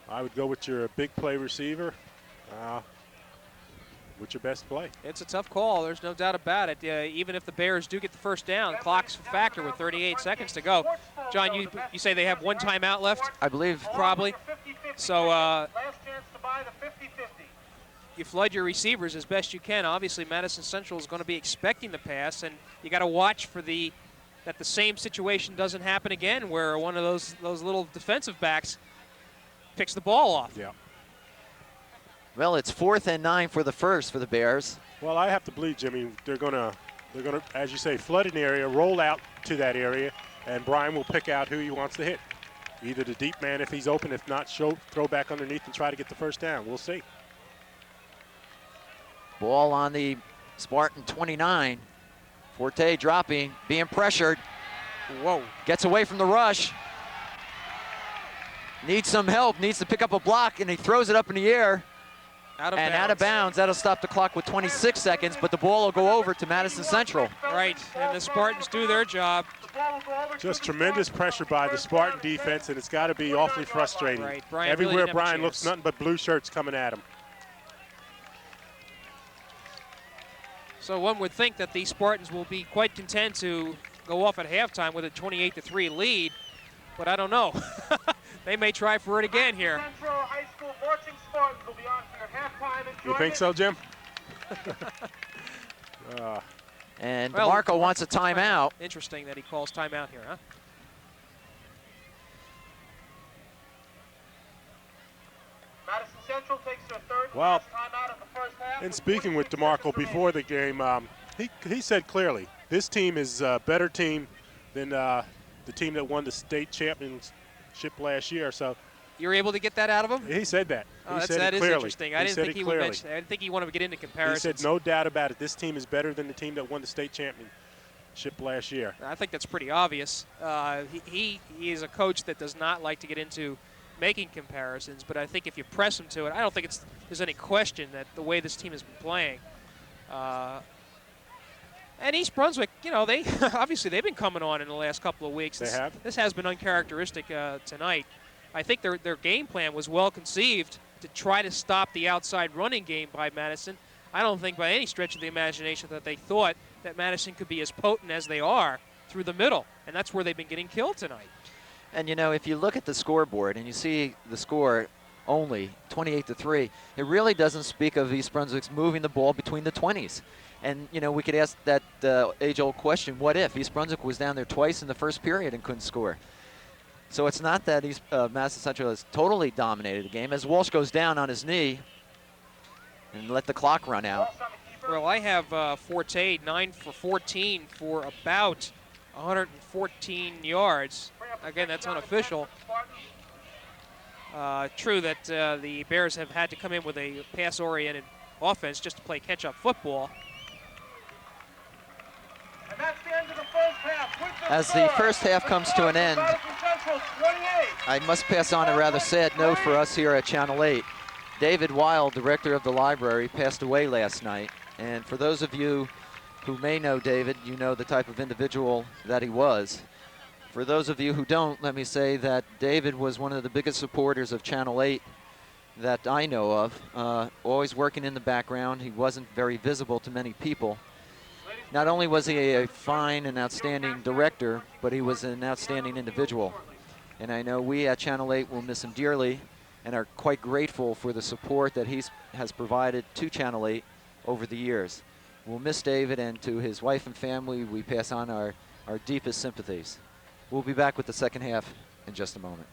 I would go with your big play receiver. What's your best play? It's a tough call. There's no doubt about it. Even if the Bears do get the first down, clock's a factor with 38 seconds to go. John, you say they have 1 timeout left? I believe. Probably. So you flood your receivers as best you can. Obviously, Madison Central is going to be expecting the pass, and you got to watch for that the same situation doesn't happen again, where one of those little defensive backs picks the ball off. Yeah. Well, it's 4th and 9 for the first for the Bears. Well, I have to believe, Jimmy, they're gonna, as you say, flood an area, roll out to that area, and Brian will pick out who he wants to hit. Either the deep man if he's open, if not, throw back underneath and try to get the first down. We'll see. Ball on the Spartan 29. Forte dropping, being pressured. Whoa. Gets away from the rush. Needs some help, needs to pick up a block, and he throws it up in the air. Out of bounds. That'll stop the clock with 26 seconds, but the ball will go over to Madison Central. Right, and the Spartans do their job. Just tremendous pressure by the Spartan defense, and it's got to be awfully frustrating. Right. Brian Everywhere really Brian looks, nothing but blue shirts coming at him. So one would think that the Spartans will be quite content to go off at halftime with a 28-3 lead, but I don't know. They may try for it again here. Central High School marching Spartans will be on for halftime. You think so, Jim? And Well, DeMarco wants a timeout. Interesting that he calls timeout here, huh? Madison Central takes their third Well, timeout of the first half. in speaking with DeMarco before the game, he said clearly, this team is a better team than the team that won the state championship last year. So You're able to get that out of him? he said that. Oh, He said that it is clearly. interesting. I didn't think he would mention. I didn't think he wanted to get into He comparisons. said no doubt about it. This team is better than the team that won the state championship last year. I think that's pretty obvious. He is a coach that does not like to get into making comparisons, but I think if you press him to it, I don't think there's any question that the way this team has been playing. And East Brunswick, they obviously they've been coming on in the last couple of weeks. They have. This has been uncharacteristic tonight. I think their game plan was well conceived to try to stop the outside running game by Madison. I don't think by any stretch of the imagination that they thought that Madison could be as potent as they are through the middle, and that's where they've been getting killed tonight. And you know, if you look at the scoreboard and you see the score only 28-3, it really doesn't speak of East Brunswick's moving the ball between the 20s. And you know, we could ask that age-old question: what if East Brunswick was down there twice in the first period and couldn't score? So it's not that Madison Central has totally dominated the game. As Walsh goes down on his knee and let the clock run out. Well, I have Forte 9 for 14 for about 114 yards. Again, that's unofficial. True that the Bears have had to come in with a pass-oriented offense just to play catch-up football. And that's the end of the first half. As the first half comes to an end, I must pass on a rather sad note for us here at Channel 8. David Wild, director of the library, passed away last night. And for those of you who may know David, you know the type of individual that he was. For those of you who don't, let me say that David was one of the biggest supporters of Channel 8 that I know of, always working in the background. He wasn't very visible to many people. Not only was he a fine and outstanding director, but he was an outstanding individual. And I know we at Channel 8 will miss him dearly and are quite grateful for the support that he has provided to Channel 8 over the years. We'll miss David, and to his wife and family, we pass on our deepest sympathies. We'll be back with the second half in just a moment.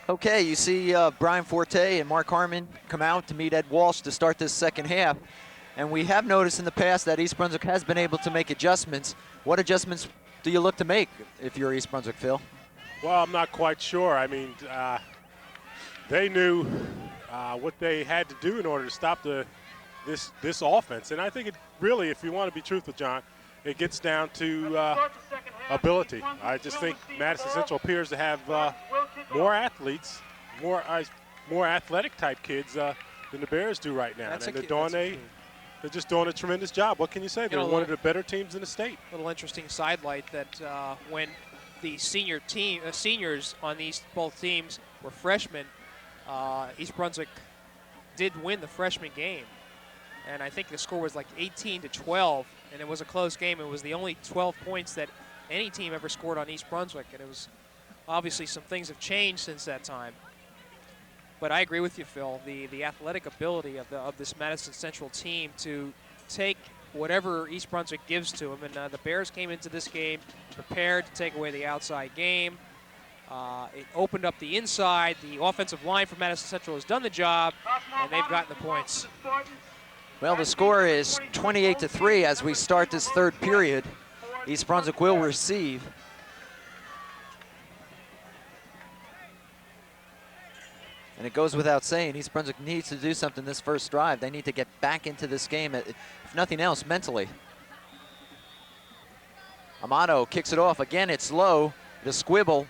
Okay, you see Brian Forte and Mark Harmon come out to meet Ed Walsh to start this second half. And we have noticed in the past that East Brunswick has been able to make adjustments. What adjustments do you look to make if you're East Brunswick, Phil? Well, I'm not quite sure. I mean, they knew what they had to do in order to stop this offense. And I think it really, if you want to be truthful, John, it gets down to ability. I just think Madison Central appears to have more athletes, more athletic type kids than the Bears do right now. And they're just doing a tremendous job. What can you say? They're one of the better teams in the state. Little interesting sidelight that when the seniors on these both teams were freshmen, East Brunswick did win the freshman game. And I think the score was like 18-12, and it was a close game. It was the only 12 points that any team ever scored on East Brunswick, and it was obviously some things have changed since that time. But I agree with you, Phil. The athletic ability of this Madison Central team to take whatever East Brunswick gives to them, and the Bears came into this game prepared to take away the outside game. It opened up the inside. The offensive line for Madison Central has done the job, and they've gotten the points. Well, the score is 28-3 as we start this third period. East Brunswick will receive. And it goes without saying, East Brunswick needs to do something this first drive. They need to get back into this game, if nothing else, mentally. Amato kicks it off. Again, it's low. The squibble.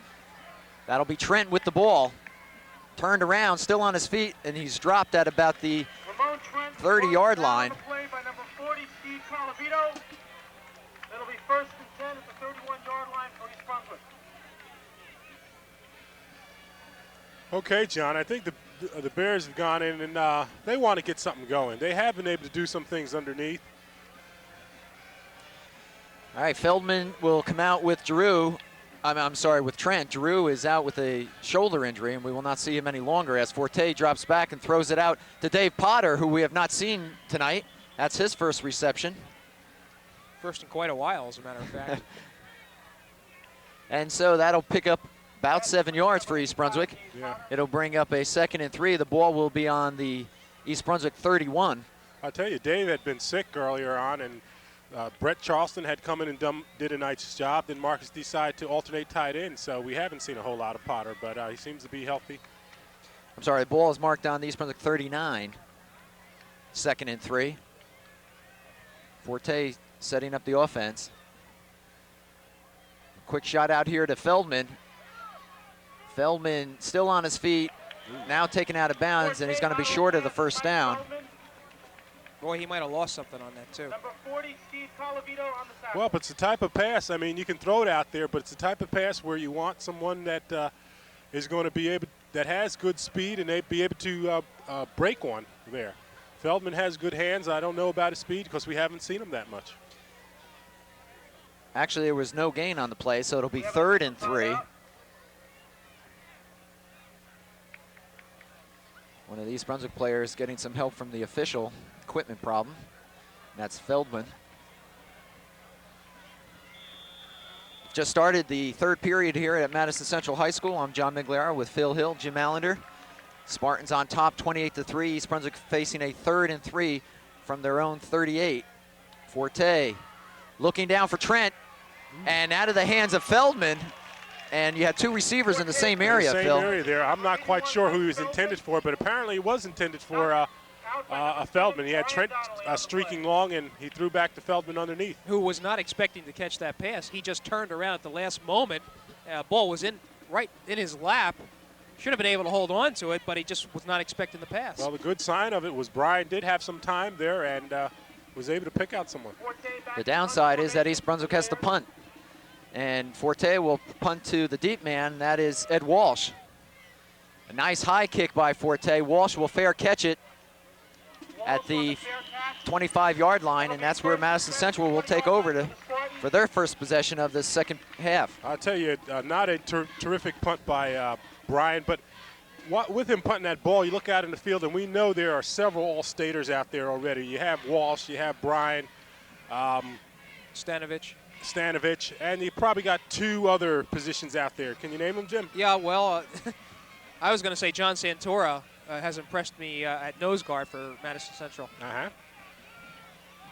That'll be Trent with the ball. Turned around, still on his feet, and he's dropped at about the 30-yard line. It'll be first and 10 at the 31-yard line for East Brunswick. Okay, John, I think the Bears have gone in and they want to get something going. They have been able to do some things underneath. All right, Feldman will come out with Drew. I'm sorry, with Trent. Drew is out with a shoulder injury, and we will not see him any longer as Forte drops back and throws it out to Dave Potter, who we have not seen tonight. That's his first reception. First in quite a while, as a matter of fact. And so that'll pick up about 7 yards for East Brunswick. Yeah. It'll bring up a 2nd and 3. The ball will be on the East Brunswick 31. I'll tell you, Dave had been sick earlier on, and Brett Charleston had come in and did a nice job. Then Marcus decided to alternate tight end, so we haven't seen a whole lot of Potter, but he seems to be healthy. I'm sorry, the ball is marked on the East Brunswick 39. 2nd and 3. Forte setting up the offense. Quick shot out here to Feldman. Feldman still on his feet, now taken out of bounds, and he's going to be short of the first down. Boy, he might have lost something on that, too. Number 40, Steve Colavito on the side. Well, but it's the type of pass, I mean, you can throw it out there, but it's the type of pass where you want someone that is going to be able that has good speed, and they'd be able to break one there. Feldman has good hands. I don't know about his speed because we haven't seen him that much. Actually, there was no gain on the play, so it'll be 3rd and 3. One of the East Brunswick players getting some help from the official equipment problem. That's Feldman. Just started the 3rd period here at Madison Central High School. I'm John Meggiolaro with Phil Hill, Jim Allinder. Spartans on top, 28-3. East Brunswick facing a 3rd and 3 from their own 38. Forte looking down for Trent, and out of the hands of Feldman. And you had 2 receivers in the same area, Phil. Phil. Same area there. I'm not quite sure who he was intended for, but apparently it was intended for Feldman. He had Trent streaking long, and he threw back to Feldman underneath. Who was not expecting to catch that pass. He just turned around at the last moment. Ball was right in his lap. Should have been able to hold on to it, but he just was not expecting the pass. Well, the good sign of it was Brian did have some time there and was able to pick out someone. The downside is that East Brunswick has to punt. And Forte will punt to the deep man. That is Ed Walsh. A nice high kick by Forte. Walsh will fair catch it at the 25-yard line, and that's where Madison Central will take over for their first possession of the second half. I'll tell you, not a terrific punt by Brian, but with him punting that ball, you look out in the field, and we know there are several All-Staters out there already. You have Walsh, you have Brian, Stanovich, and you probably got 2 other positions out there. Can you name them, Jim? Yeah, well, I was going to say John Santora has impressed me at nose guard for Madison Central. Uh-huh.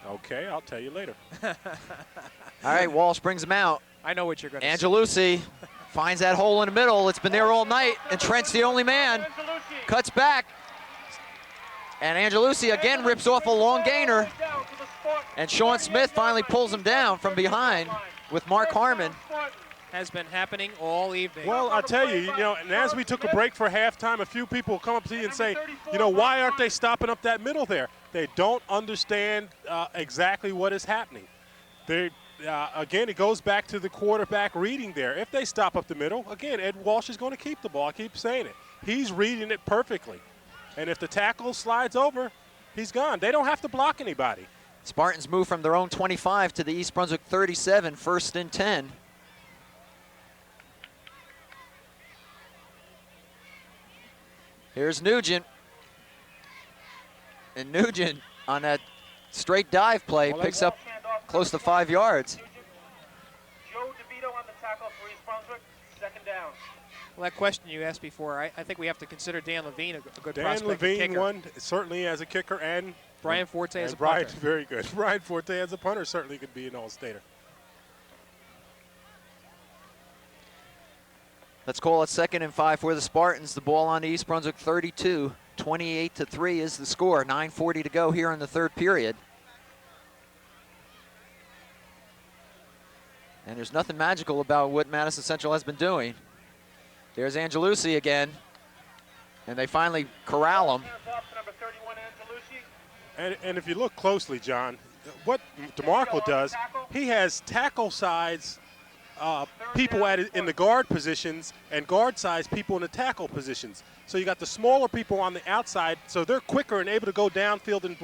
Okay, I'll tell you later. All right, Walsh brings him out. I know what you're going to say. Angelucci finds that hole in the middle. It's been there all night, and Trent's the only man. Cuts back, and Angelucci again rips off a long gainer. And Sean Smith finally pulls him down from behind with Mark Harmon. Has been happening all evening. Well, I tell you, and as we took a break for halftime, a few people will come up to you and say, why aren't they stopping up that middle there? They don't understand exactly what is happening. Again, it goes back to the quarterback reading there. If they stop up the middle, again, Ed Walsh is going to keep the ball. I keep saying it. He's reading it perfectly. And if the tackle slides over, he's gone. They don't have to block anybody. Spartans move from their own 25 to the East Brunswick 37, 1st and 10. Here's Nugent. And Nugent on that straight dive play picks up close to 5 yards. Joe DeVito on the tackle for East Brunswick, 2nd down. Well, that question you asked before, I think we have to consider Dan Levine a good Dan prospect Levine kicker. won certainly as a kicker, and Brian Forte as a Brian, punter. very good. Brian Forte as a punter certainly could be an All-Stater. Let's call it 2nd and 5 for the Spartans. The ball on the East Brunswick 32. 28-3 is the score. 9:40 to go here in the 3rd period. And there's nothing magical about what Madison Central has been doing. There's Angelucci again. And they finally corral him. And if you look closely, John, what DeMarco does, he has tackle-size people in the guard positions and guard-size people in the tackle positions. So you got the smaller people on the outside, so they're quicker and able to go downfield and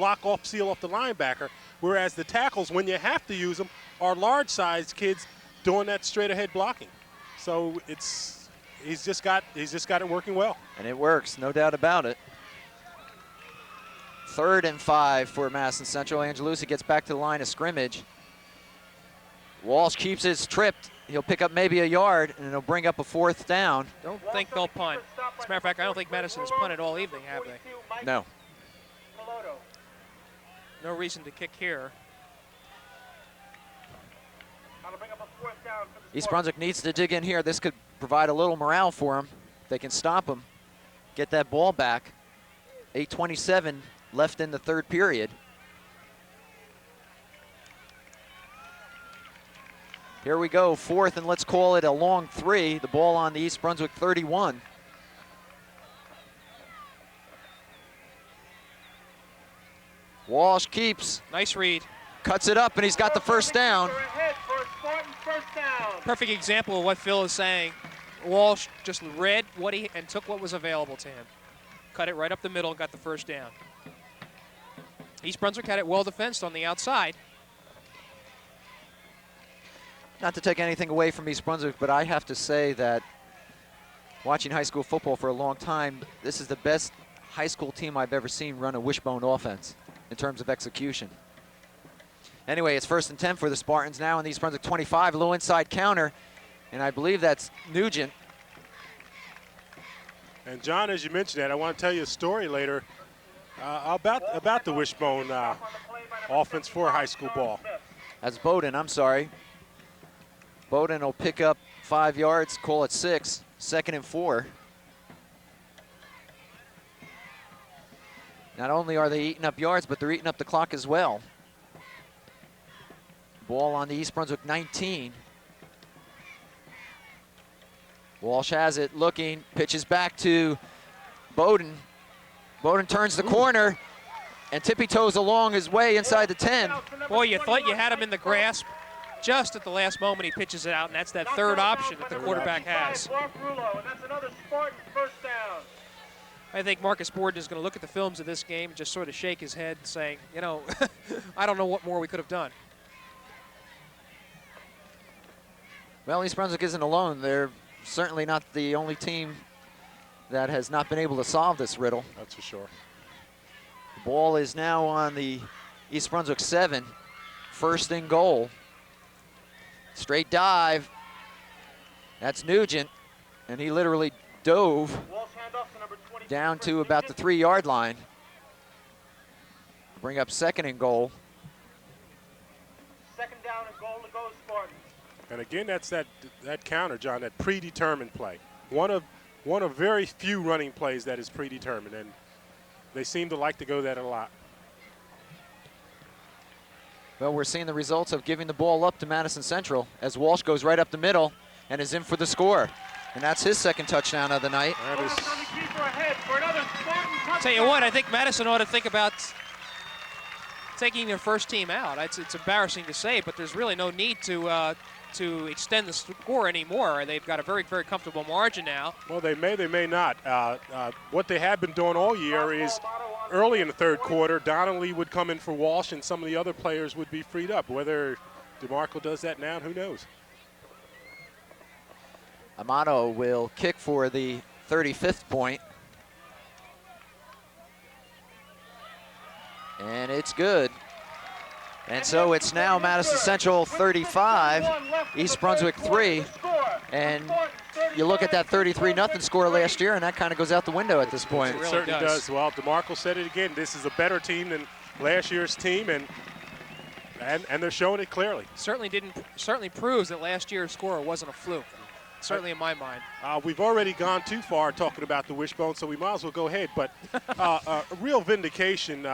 seal off the linebacker, whereas the tackles, when you have to use them, are large-sized kids doing that straight-ahead blocking. So he's just got it working well. And it works, no doubt about it. 3rd and 5 for Madison Central. Angelucci gets back to the line of scrimmage. Walsh keeps his tripped. He'll pick up maybe a yard, and it'll bring up a 4th down. Don't think they'll punt. As a matter of fact, I don't think Madison has punted all evening, have they? No. No reason to kick here. East Brunswick needs to dig in here. This could provide a little morale for them. They can stop them, get that ball back. 8:27 left in the 3rd period. Here we go, 4th, and let's call it a long 3. The ball on the East Brunswick 31. Walsh keeps. Nice read. Cuts it up, and he's got the 1st down. Perfect example of what Phil is saying. Walsh just read what and took what was available to him. Cut it right up the middle and got the first down. East Brunswick had it well defensed on the outside. Not to take anything away from East Brunswick, but I have to say that watching high school football for a long time, this is the best high school team I've ever seen run a wishbone offense in terms of execution. Anyway, it's 1st and 10 for the Spartans now in the East Brunswick 25, low inside counter, and I believe that's Nugent. And John, as you mentioned that, I want to tell you a story later about the wishbone offense for high school ball. That's Bowden, I'm sorry. Bowden will pick up 5 yards, call it 6, 2nd and 4. Not only are they eating up yards, but they're eating up the clock as well. Ball on the East Brunswick 19. Walsh has it, looking, pitches back to Bowden. Bowden turns the corner and tippy-toes along his way inside the 10. Boy, you thought you had him in the grasp. Just at the last moment, he pitches it out, and that's that third option that the quarterback has. I think Marcus Borden is going to look at the films of this game and just sort of shake his head saying, you know, I don't know what more we could have done. Well, East Brunswick isn't alone. They're certainly not the only team that has not been able to solve this riddle. That's for sure. The ball is now on the East Brunswick 7, 1st and goal. Straight dive. That's Nugent, and he literally dove down to about the 3-yard line. Bring up 2nd and goal. 2nd down and goal to go Spartans. And again, that's that counter, John, that predetermined play. One of very few running plays that is predetermined, and they seem to like to go that a lot. Well, we're seeing the results of giving the ball up to Madison Central as Walsh goes right up the middle and is in for the score. And that's his 2nd touchdown of the night. Tell you what, I think Madison ought to think about taking their first team out. It's embarrassing to say, but there's really no need to extend the score anymore. They've got a very, very comfortable margin now. Well, they may not. What they have been doing all year is early in the 3rd quarter, Donnelly would come in for Walsh and some of the other players would be freed up. Whether DeMarco does that now, who knows? Amato will kick for the 35th point. And it's good. And so it's now Madison Central 35, East Brunswick 3. And you look at that 33-0 score last year, and that kind of goes out the window at this point. It really certainly does. Well, DeMarco said it again. This is a better team than last year's team, and they're showing it clearly. Certainly proves that last year's score wasn't a fluke. Certainly in my mind. We've already gone too far talking about the wishbone, so we might as well go ahead. But a real vindication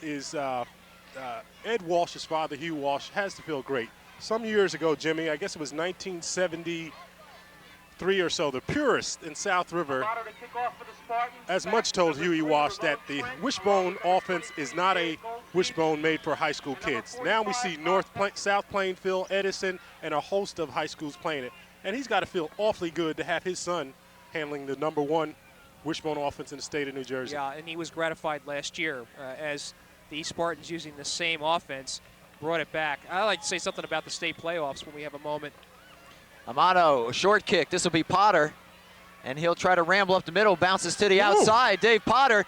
is Ed Walsh's father, Hugh Walsh, has to feel great. Some years ago, Jimmy, I guess it was 1973 or so, the purist in South River as much told Huey Walsh that the wishbone offense is not a wishbone made for high school kids. Now we see South Plainfield, Edison, and a host of high schools playing it. And he's got to feel awfully good to have his son handling the #1 wishbone offense in the state of New Jersey. Yeah, and he was gratified last year as the Spartans, using the same offense, brought it back. I'd like to say something about the state playoffs when we have a moment. Amato, a short kick. This will be Potter, and he'll try to ramble up the middle, bounces to the outside. Dave Potter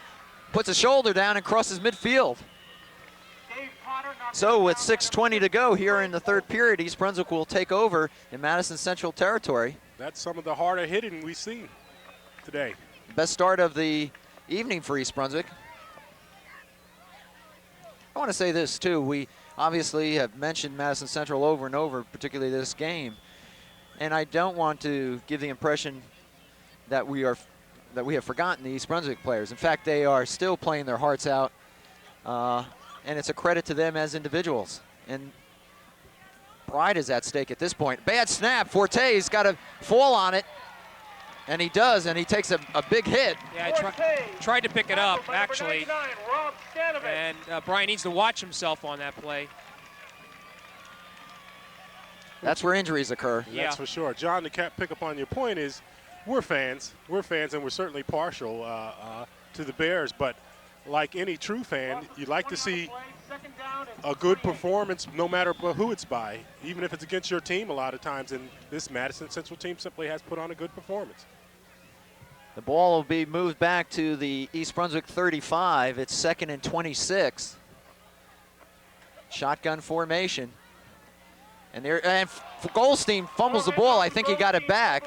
puts a shoulder down and crosses midfield. So with 6:20 to go here in the 3rd period, East Brunswick will take over in Madison Central territory. That's some of the harder hitting we've seen today. Best start of the evening for East Brunswick. I want to say this too. We obviously have mentioned Madison Central over and over, particularly this game. And I don't want to give the impression that we have forgotten the East Brunswick players. In fact, they are still playing their hearts out. And it's a credit to them as individuals. And pride is at stake at this point. Bad snap. Forte's got to fall on it. And he does, and he takes a big hit. Yeah, tried to pick it up, actually. And Brian needs to watch himself on that play. That's where injuries occur. Yeah. That's for sure. John, to pick up on your point is we're fans. We're fans, and we're certainly partial to the Bears. But like any true fan, you'd like to see a good performance no matter who it's by, even if it's against your team a lot of times. And this Madison Central team simply has put on a good performance. The ball will be moved back to the East Brunswick 35. It's 2nd and 26. Shotgun formation. And Goldstein fumbles the ball. I think he got it back.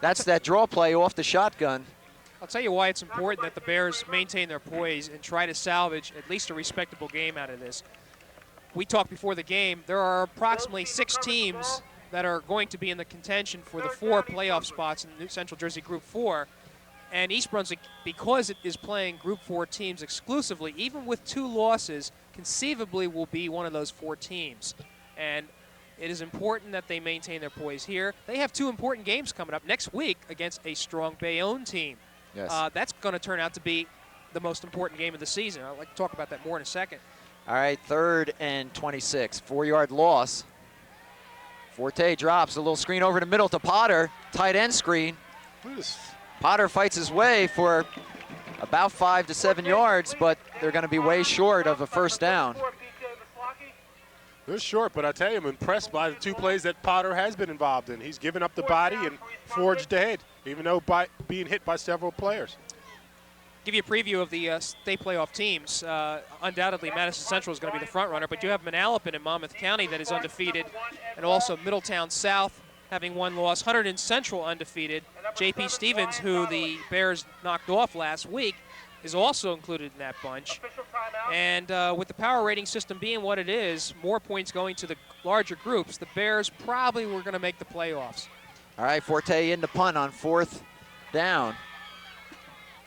That's that draw play off the shotgun. I'll tell you why it's important that the Bears maintain their poise and try to salvage at least a respectable game out of this. We talked before the game. There are approximately 6 teams that are going to be in the contention for the 4 playoff spots in the Central Jersey Group 4. And East Brunswick, because it is playing Group 4 teams exclusively, even with 2 losses, conceivably will be one of those 4 teams. And it is important that they maintain their poise here. They have 2 important games coming up next week against a strong Bayonne team. Yes. That's going to turn out to be the most important game of the season. I'd like to talk about that more in a second. All right, 3rd and 26. 4-yard loss. Forte drops a little screen over the middle to Potter. Tight end screen. Potter fights his way for about 5 to 7 yards, but they're going to be way short of a first down. They're short, but I tell you, I'm impressed by the 2 plays that Potter has been involved in. He's given up the body and forged ahead, even though being hit by several players. Give you a preview of the state playoff teams. Undoubtedly, Madison Central is going to be the front runner, but you have Manalapan in Monmouth County that is undefeated, and also Middletown South having 1 loss. Hunterdon Central undefeated. J.P. Stevens, who the Bears knocked off last week, is also included in that bunch. And with the power rating system being what it is, more points going to the larger groups, the Bears probably were going to make the playoffs. All right, Forte in the punt on 4th down.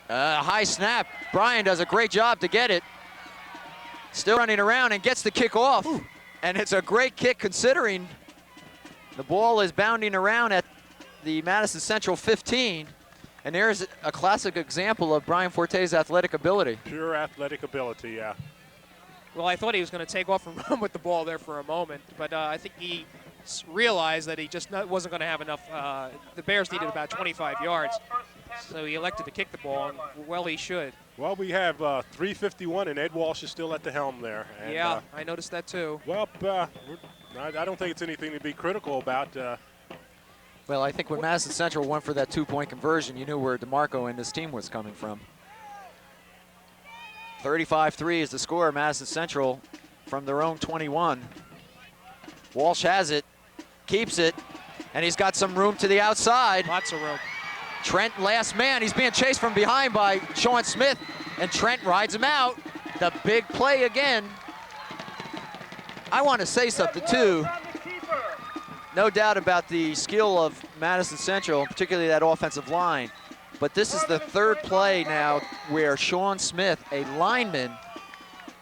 High snap. Brian does a great job to get it. Still running around and gets the kick off. Ooh. And it's a great kick considering the ball is bounding around at the Madison Central 15. And there's a classic example of Brian Forte's athletic ability. Pure athletic ability, yeah. Well, I thought he was going to take off and run with the ball there for a moment, but I think he realized that he just wasn't going to have enough. The Bears needed about 25 yards, so he elected to kick the ball, and well, he should. Well, we have 3:51, and Ed Walsh is still at the helm there. And, yeah, I noticed that too. Well, I don't think it's anything to be critical about. Well, I think when Madison Central went for that 2-point conversion, you knew where DeMarco and his team was coming from. 35-3 is the score. Madison Central from their own 21. Walsh has it, keeps it, and he's got some room to the outside. Lots of room. Trent, last man. He's being chased from behind by Sean Smith, and Trent rides him out. The big play again. I want to say something, too. No doubt about the skill of Madison Central, particularly that offensive line. But this is the 3rd play now where Sean Smith, a lineman,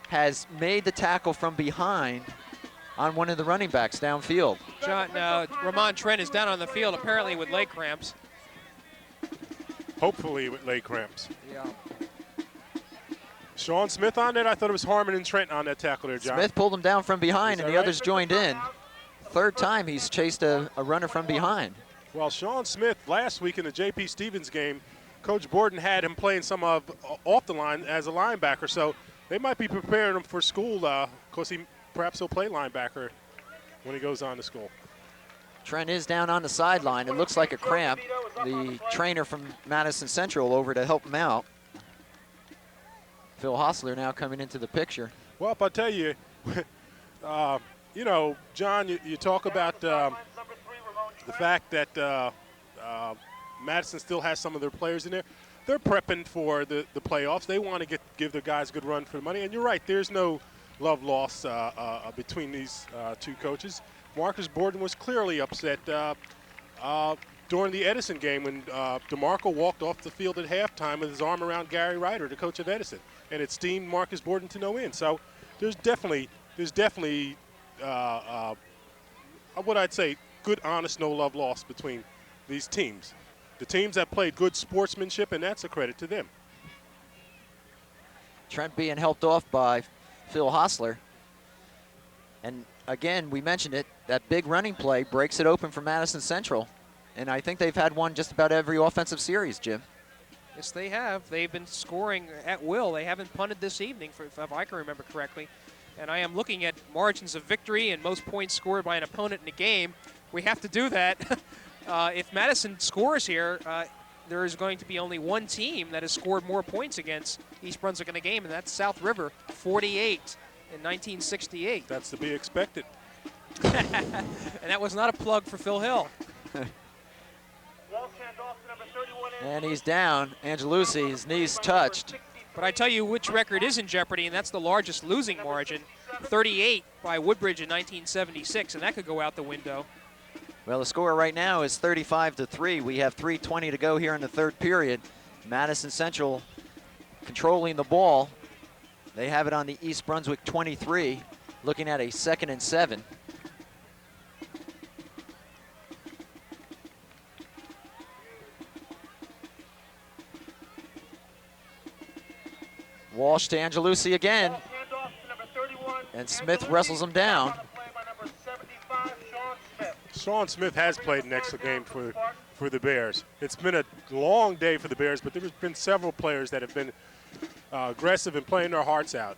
has made the tackle from behind on one of the running backs downfield. John, Ramon Trent is down on the field apparently with leg cramps. Hopefully with leg cramps. Yeah. Sean Smith on it? I thought it was Harmon and Trent on that tackle there, John. Smith pulled him down from behind, and the right? others joined in. 3rd time he's chased a runner from behind. Well, Sean Smith, last week in the J.P. Stevens game, Coach Borden had him playing some off the line as a linebacker, so they might be preparing him for school because perhaps he'll play linebacker when he goes on to school. Trent is down on the sideline. It looks like a cramp. The trainer from Madison Central over to help him out. Phil Hostler now coming into the picture. Well, I'll tell you, you know, John, you talk about the fact that Madison still has some of their players in there. They're prepping for the playoffs. They want to give their guys a good run for the money. And you're right, there's no love lost between these 2 coaches. Marcus Borden was clearly upset during the Edison game when DeMarco walked off the field at halftime with his arm around Gary Ryder, the coach of Edison, and it steamed Marcus Borden to no end. So there's definitely what I'd say, good, honest, no love lost between these teams. The teams that played good sportsmanship, and that's a credit to them. Trent being helped off by Phil Hostler. And again, we mentioned it, that big running play breaks it open for Madison Central. And I think they've had one just about every offensive series, Jim. Yes, they have. They've been scoring at will. They haven't punted this evening, if I can remember correctly. And I am looking at margins of victory and most points scored by an opponent in a game. We have to do that. If Madison scores here, there is going to be only one team that has scored more points against East Brunswick in a game, and that's South River, 48 in 1968. That's to be expected. And that was not a plug for Phil Hill. And he's down. Angelucci, his knees touched. But I tell you which record is in jeopardy, and that's the largest losing margin, 38 by Woodbridge in 1976, and that could go out the window. Well, the score right now is 35-3. We have 3:20 to go here in the third period. Madison Central controlling the ball. They have it on the East Brunswick 23, looking at a 2nd and 7. Walsh to Angelucci again. And Smith wrestles him down. Sean Smith has played an excellent game for the Bears. It's been a long day for the Bears, but there's been several players that have been aggressive and playing their hearts out.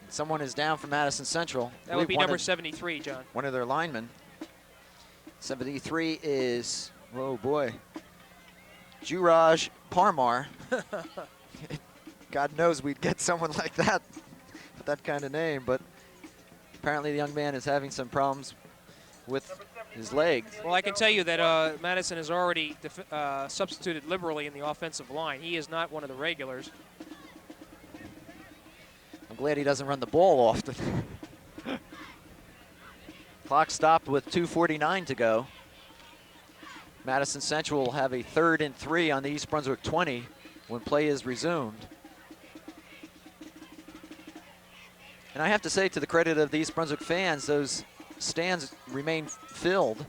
Someone is down for Madison Central. That would be number 73, John. One of their linemen. 73 is, oh boy, Juraj Parmar. God knows we'd get someone like that with that kind of name, but apparently the young man is having some problems with his legs. Well, I can tell you that Madison has already substituted liberally in the offensive line. He is not one of the regulars. I'm glad he doesn't run the ball often. Clock stopped with 2:49 to go. Madison Central will have a 3rd and 3 on the East Brunswick 20 when play is resumed. And I have to say, to the credit of the East Brunswick fans, those stands remain filled,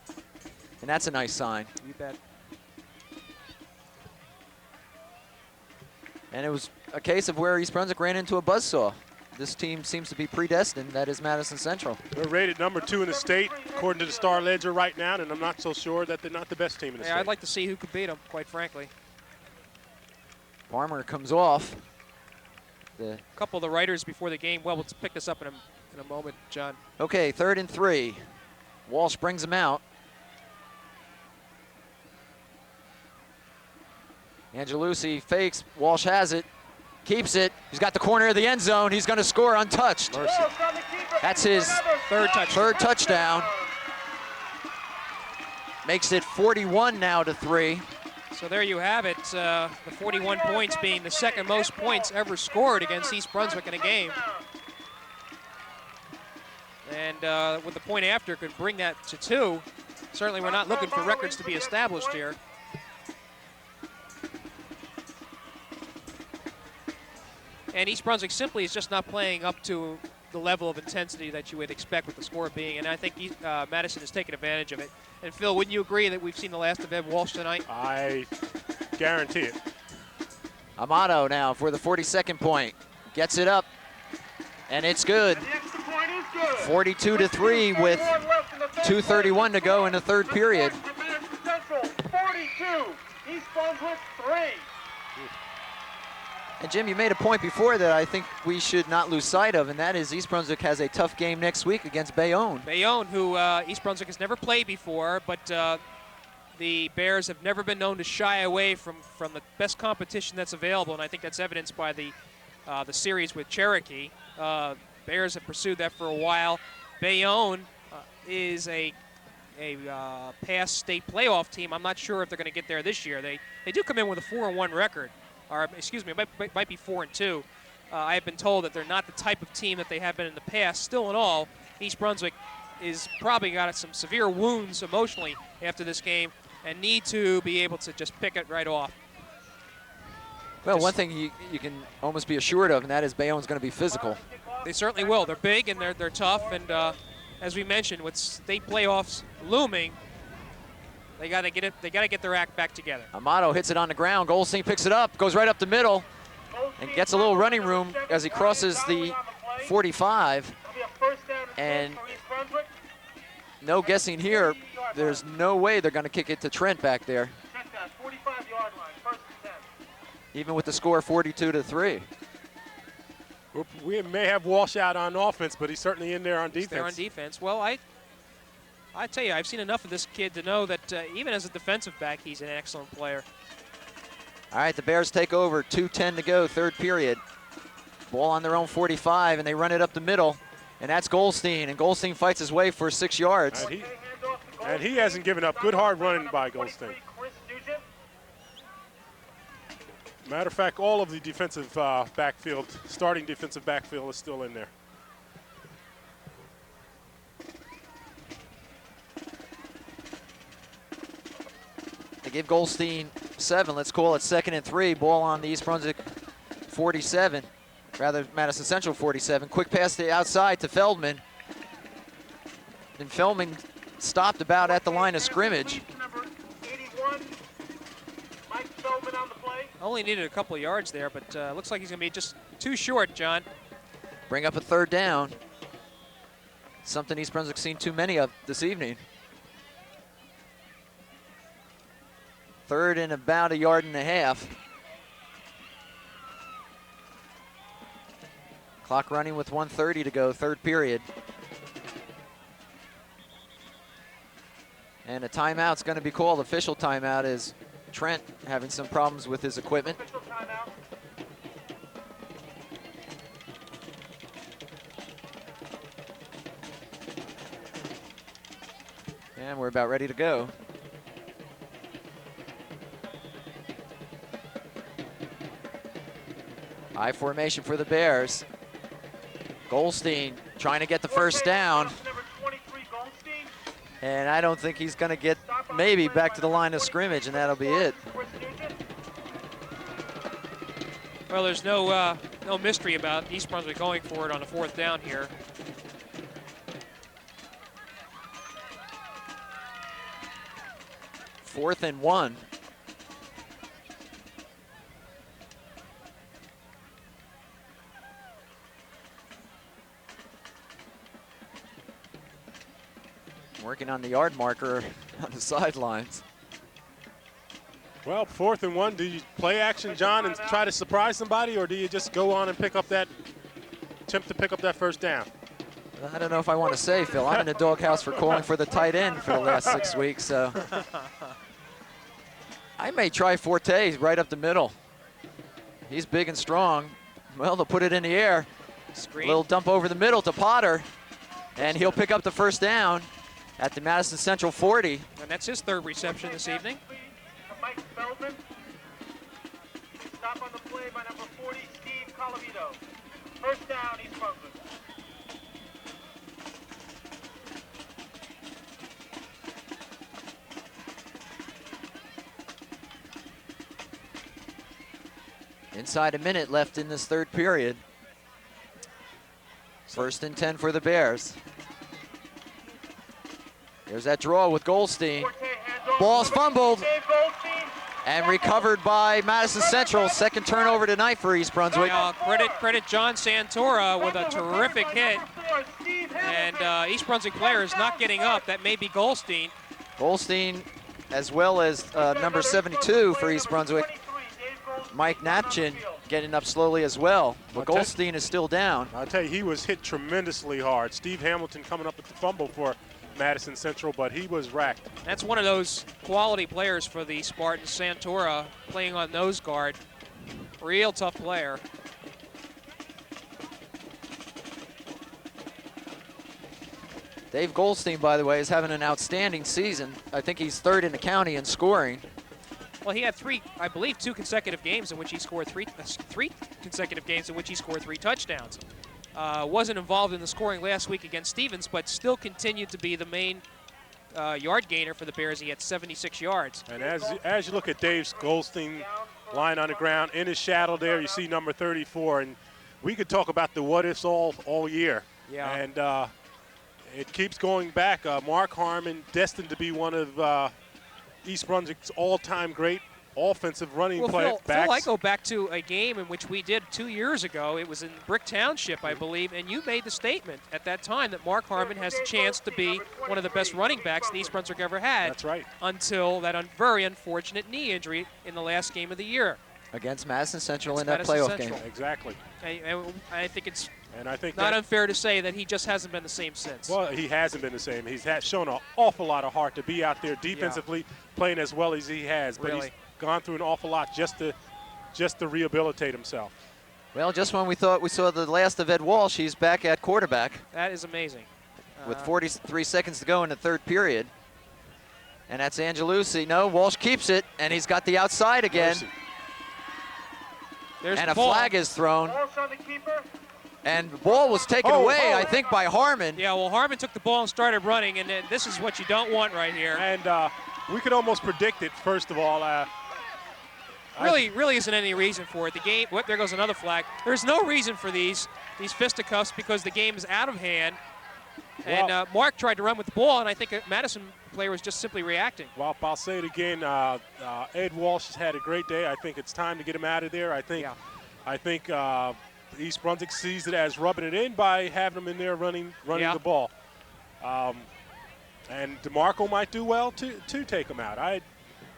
and that's a nice sign. You bet. And it was a case of where East Brunswick ran into a buzzsaw. This team seems to be predestined. That is Madison Central. They're rated number 2 in the state, according to the Star Ledger right now, and I'm not so sure that they're not the best team in the state. I'd like to see who could beat them, quite frankly. Farmer comes off. A couple of the writers before the game, well, we'll pick this up in a moment, John. Okay, 3rd and 3. Walsh brings him out. Angelucci fakes. Walsh has it. Keeps it. He's got the corner of the end zone. He's going to score untouched. Mercy. That's his third touchdown. Makes it 41 now to 3. So there you have it, the 41 points being the 2nd most points ever scored against East Brunswick in a game. And with the point after, could bring that to 2. Certainly we're not looking for records to be established here. And East Brunswick simply is just not playing up to the level of intensity that you would expect with the score being, and I think Madison has taken advantage of it. And Phil, wouldn't you agree that we've seen the last of Ed Walsh tonight? I guarantee it. Amato now for the 42nd point. Gets it up, and it's good. 42-3 with 2:31 to go in the third period. 42, East Brunswick 3. And Jim, you made a point before that I think we should not lose sight of, and that is East Brunswick has a tough game next week against Bayonne. Bayonne, who East Brunswick has never played before, but the Bears have never been known to shy away from the best competition that's available, and I think that's evidenced by the series with Cherokee. Bears have pursued that for a while. Bayonne is a past state playoff team. I'm not sure if they're going to get there this year. They do come in with a 4-1 record. Or excuse me, it might be 4-2. I have been told that they're not the type of team that they have been in the past. Still in all, East Brunswick is probably got some severe wounds emotionally after this game and need to be able to just pick it right off. Well, one thing you can almost be assured of, and that is Bayonne's going to be physical. They certainly will. They're big and they're tough, and as we mentioned, with state playoffs looming, they got to get it. They got to get their act back together. Amato hits it on the ground. Goldstein picks it up, goes right up the middle, and gets a little running room as he crosses the 45. And no guessing here. There's no way they're going to kick it to Trent back there. 45-yard line, first and 10. Even with the score 42-3. We may have Walsh out on offense, but he's certainly in there on defense. He's there on defense. Well, I tell you, I've seen enough of this kid to know that even as a defensive back, he's an excellent player. All right, the Bears take over, 2:10 to go, third period. Ball on their own 45, and they run it up the middle, and that's Goldstein, and Goldstein fights his way for 6 yards. And he hasn't given up. Good hard running by Goldstein. Matter of fact, all of the defensive backfield, starting defensive backfield is still in there. They give Goldstein 7. Let's call it 2nd and 3. Ball on the East Brunswick 47, rather Madison Central 47. Quick pass to the outside to Feldman. And Feldman stopped about at the line of scrimmage. Only needed a couple of yards there, but looks like he's going to be just too short, John. Bring up a 3rd down. Something East Brunswick's seen too many of this evening. 3rd and about 1.5 yards. Clock running with 1:30 to go, third period. And a timeout's going to be called. Official timeout is Trent having some problems with his equipment. And we're about ready to go. High formation for the Bears. Goldstein trying to get the first down. And I don't think he's going to get maybe back to the line of scrimmage, and that'll be it. Well, there's no mystery about East Brunswick going for it on a 4th down here. Fourth and 1. Working on the yard marker on the sidelines. Well, 4th and 1, do you play action, John, and try to surprise somebody, or do you just go on and attempt to pick up that first down? I don't know if I want to say, Phil. I'm in the doghouse for calling for the tight end for the last 6 weeks, so. I may try Forte right up the middle. He's big and strong. Well, they'll put it in the air. Screen. Little dump over the middle to Potter, and he'll pick up the first down at the Madison Central 40. And that's his 3rd reception this evening. Mike Feldman. Stop on the play by number 40, Steve Colavito. First down, East Brunswick. Inside a minute left in this third period. 1st and 10 for the Bears. There's that draw with Goldstein. Ball's fumbled and recovered by Madison Central. 2nd turnover tonight for East Brunswick. Credit John Santora with a terrific hit. And East Brunswick players not getting up. That may be Goldstein. Goldstein, as well as number 72 for East Brunswick, Mike Napchin, getting up slowly as well. But Goldstein is still down. I'll tell you, he was hit tremendously hard. Steve Hamilton coming up with the fumble for Madison Central, but he was racked. That's one of those quality players for the Spartans. Santora playing on nose guard. Real tough player. Dave Goldstein, by the way, is having an outstanding season. I think he's 3rd in the county in scoring. Well, he had two consecutive games in which he scored three consecutive games in which he scored 3 touchdowns. Wasn't involved in the scoring last week against Stevens, but still continued to be the main yard gainer for the Bears. He had 76 yards. And as you look at Dave's Goldstein lying on the ground, in his shadow there, you see number 34. And we could talk about the what-ifs all year. Yeah. And it keeps going back. Mark Harmon, destined to be one of East Brunswick's all-time great offensive running Well, play backs. Phil, I go back to a game in which we did 2 years ago. It was in Brick Township, I believe, and you made the statement at that time that Mark Harmon has a chance to be one of the best running backs the East Brunswick ever had. That's right. Until that very unfortunate knee injury in the last game of the year. Against Madison Central in Madison that playoff Central. game. Exactly. And I think it's not unfair to say that he just hasn't been the same since. Well, he hasn't been the same. He's shown an awful lot of heart to be out there defensively, playing as well as he has. But he's gone through an awful lot just to rehabilitate himself. Well, just when we thought we saw the last of Ed Walsh, he's back at quarterback. That is amazing. With 43 seconds to go in the third period. And that's Angelucci. No, Walsh keeps it, and he's got the outside again. There's and the a ball. flag is thrown. On the keeper. And the ball was taken away, I think, by Harmon. Yeah, well, Harmon took the ball and started running, and this is what you don't want right here. And we could almost predict it, first of all. Really isn't any reason for it. The game, there goes another flag. There's no reason for these fisticuffs because the game is out of hand. And Mark tried to run with the ball, and I think a Madison player was just simply reacting. Well, I'll say it again. Ed Walsh has had a great day. I think it's time to get him out of there. I think East Brunswick sees it as rubbing it in by having him in there running the ball. And DeMarco might do well to take him out.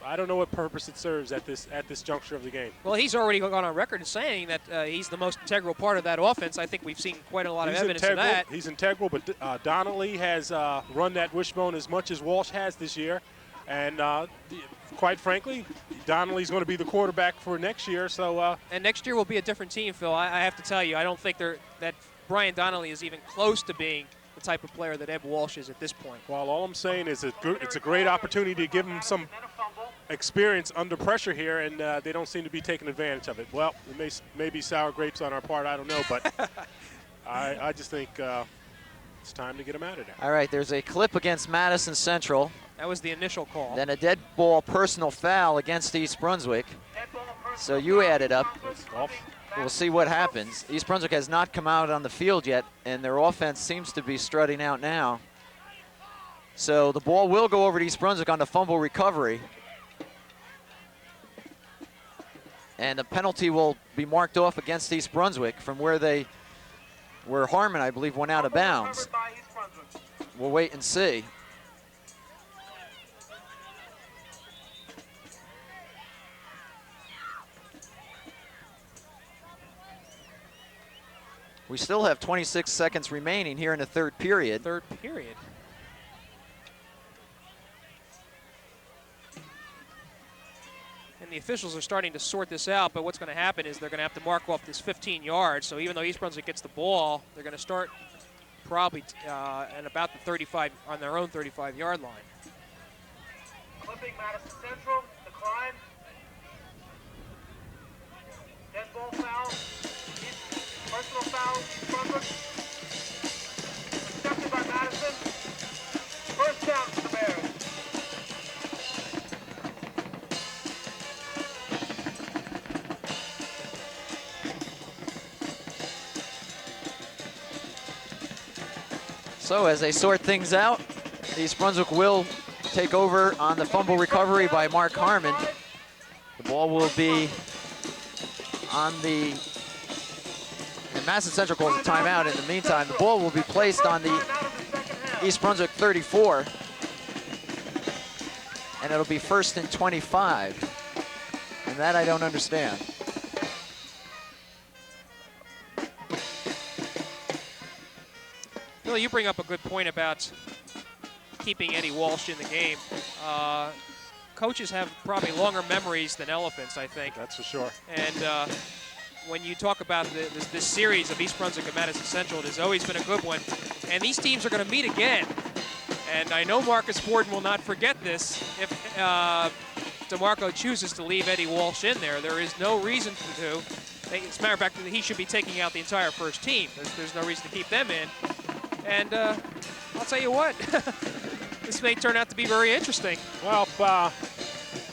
I don't know what purpose it serves at this juncture of the game. Well, he's already gone on record as saying that he's the most integral part of that offense. I think we've seen quite a lot of evidence of that. He's integral, but Donnelly has run that wishbone as much as Walsh has this year. And quite frankly, Donnelly's going to be the quarterback for next year. So and next year will be a different team, Phil. I have to tell you, I don't think that Brian Donnelly is even close to being the type of player that Ed Walsh is at this point. Well, all I'm saying is it's a great opportunity to give him some experience under pressure here, and they don't seem to be taking advantage of it. Well, it may be sour grapes on our part, I don't know, but I just think it's time to get him out of there. All right, there's a clip against Madison Central. That was the initial call. Then a dead ball personal foul against East Brunswick. So you add it up. We'll see what happens. East Brunswick has not come out on the field yet, and their offense seems to be strutting out now. So the ball will go over to East Brunswick on the fumble recovery. And the penalty will be marked off against East Brunswick from where Harmon, I believe, went out of bounds. We'll wait and see. We still have 26 seconds remaining here in the third period. And the officials are starting to sort this out, but what's going to happen is they're going to have to mark off this 15 yards. So even though East Brunswick gets the ball, they're going to start probably at about the 35, on their own 35-yard line. Clipping Madison Central, decline. Dead ball foul. Personal foul, East Brunswick. Accepted by Madison. First down for the Bears. So as they sort things out, East Brunswick will take over on the fumble recovery by Mark Harmon. The ball will be on the, and Madison Central calls a timeout. In the meantime, the ball will be placed on the East Brunswick 34. And it'll be 1st and 25. And that I don't understand. Bill, you bring up a good point about keeping Eddie Walsh in the game. Coaches have probably longer memories than elephants, I think. That's for sure. And when you talk about this series of East Brunswick and Madison Central, it has always been a good one. And these teams are going to meet again. And I know Marcus Borden will not forget this if DeMarco chooses to leave Eddie Walsh in there. There is no reason to. As a matter of fact, he should be taking out the entire first team. There's no reason to keep them in. And I'll tell you what, this may turn out to be very interesting. Well,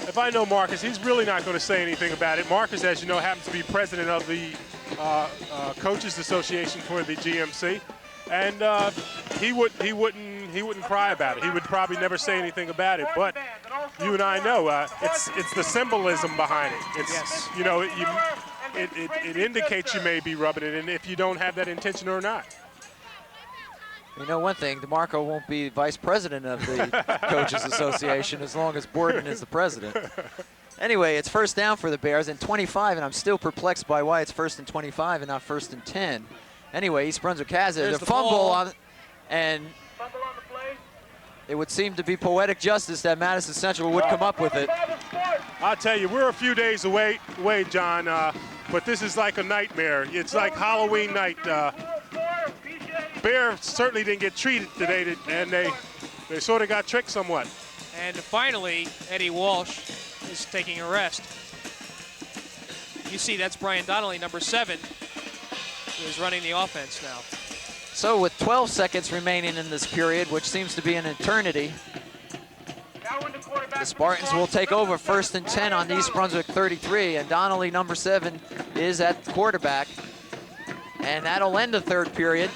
if I know Marcus, he's really not going to say anything about it. Marcus, as you know, happens to be president of the Coaches Association for the GMC, and he he wouldn't cry about it. He would probably never say anything about it. But you and I know it's the symbolism behind it. It's Yes. you know it indicates you may be rubbing it in if you don't have that intention or not. You know one thing, DeMarco won't be vice president of the Coaches Association as long as Borden is the president. Anyway, it's first down for the Bears and 25, and I'm still perplexed by why it's 1st and 25 and not 1st and 10. Anyway, East Brunswick has it. There's A the fumble ball. on, and it would seem to be poetic justice that Madison Central would come up with it. I'll tell you, we're a few days away, John, but this is like a nightmare. It's like Halloween night. Bear certainly didn't get treated today, and they sort of got tricked somewhat. And finally, Eddie Walsh is taking a rest. You see, that's Brian Donnelly, number 7, who is running the offense now. So with 12 seconds remaining in this period, which seems to be an eternity, the Spartans will take over 1st and 10 on East Brunswick 33, and Donnelly, number 7, is at quarterback. And that'll end the third period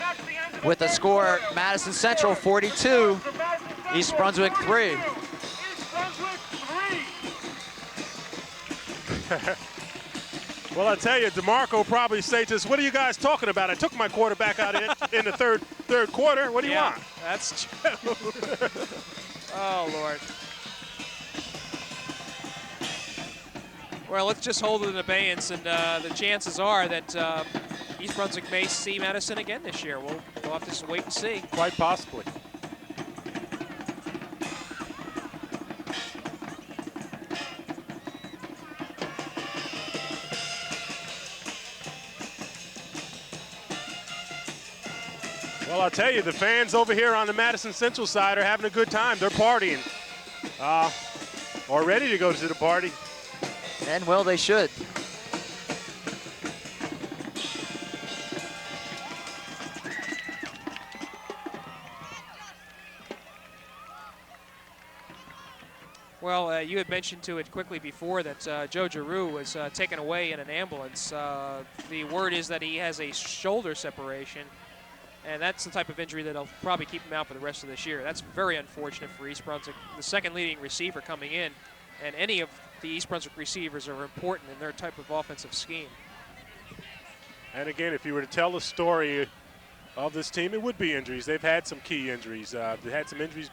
with the score Madison Central 42, East Brunswick 3. Well, I tell you, DeMarco probably say to us, "What are you guys talking about? I took my quarterback out in the third quarter. What do you want?" That's true. Oh, Lord. Well, let's just hold it in abeyance, and the chances are that East Brunswick may see Madison again this year. We'll have to just wait and see. Quite possibly. Well, I'll tell you, the fans over here on the Madison Central side are having a good time. They're partying, or ready to go to the party. And well, they should. Well, you had mentioned to it quickly before that Joe Giroux was taken away in an ambulance. The word is that he has a shoulder separation, and that's the type of injury that'll probably keep him out for the rest of this year. That's very unfortunate for East Brunswick. The second leading receiver coming in, and any of the East Brunswick receivers are important in their type of offensive scheme. And again, if you were to tell the story of this team, it would be injuries. They've had some key injuries. They had some injuries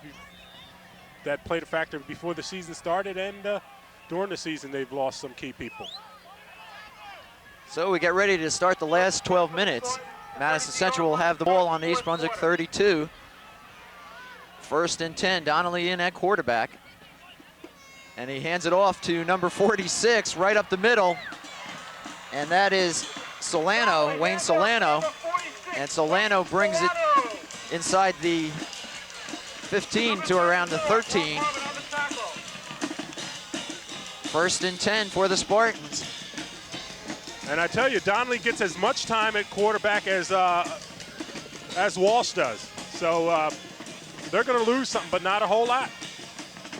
that played a factor before the season started, and during the season they've lost some key people. So we get ready to start the last 12 minutes. Madison Central will have the ball on the East Brunswick 32. 1st and 10, Donnelly in at quarterback. And he hands it off to number 46, right up the middle. And that is Solano, Wayne Solano. And Solano brings it inside the 15 to around the 13. 1st and 10 for the Spartans. And I tell you, Donnelly gets as much time at quarterback as Walsh does. So they're going to lose something, but not a whole lot.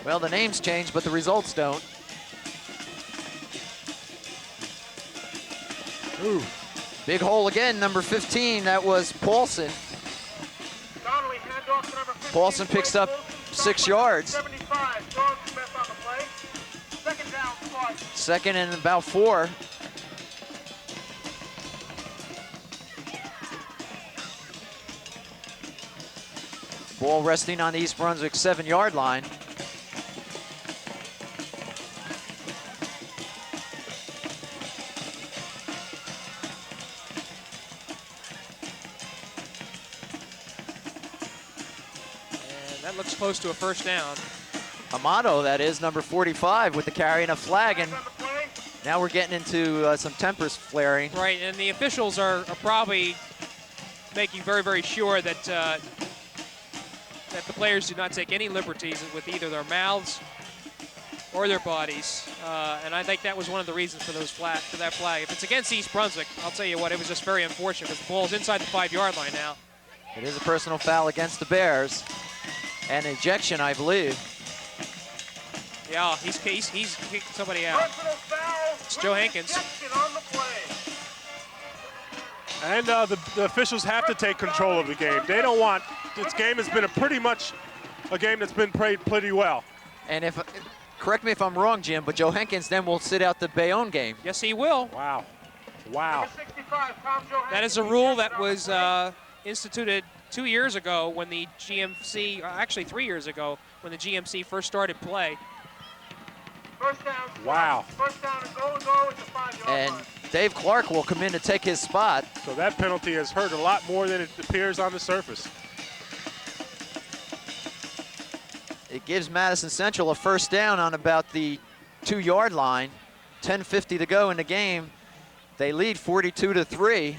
Well, the names change, but the results don't. Ooh. Big hole again, number 15, that was Paulson. Paulson picks up 6 yards. 2nd and about 4. Ball resting on the East Brunswick 7-yard line. And that looks close to a 1st down. Amato, that is, number 45, with the carry and a flag, and now we're getting into some tempers flaring. Right, and the officials are probably making very, very sure that that the players do not take any liberties with either their mouths or their bodies. And I think that was one of the reasons for that flag. If it's against East Brunswick, I'll tell you what, it was just very unfortunate because the ball's inside the 5-yard line now. It is a personal foul against the Bears. And ejection, I believe. Yeah, he's kicked somebody out. It's Joe Hankins. And the officials have to take control of the game. They don't want this game has been pretty much a game that's been played pretty well. And correct me if I'm wrong, Jim, but Joe Henkins then will sit out the Bayonne game. Yes, he will. Wow. Wow. Number 65, Tom Johansson. That is a rule that was instituted 2 years ago when the GMC, actually 3 years ago, when the GMC first started play. First down. Wow. First down and goal to go at the 5-yard And line. Dave Clark will come in to take his spot. So that penalty has hurt a lot more than it appears on the surface. It gives Madison Central a first down on about the 2-yard line. 10:50 to go in the game. They lead 42-3.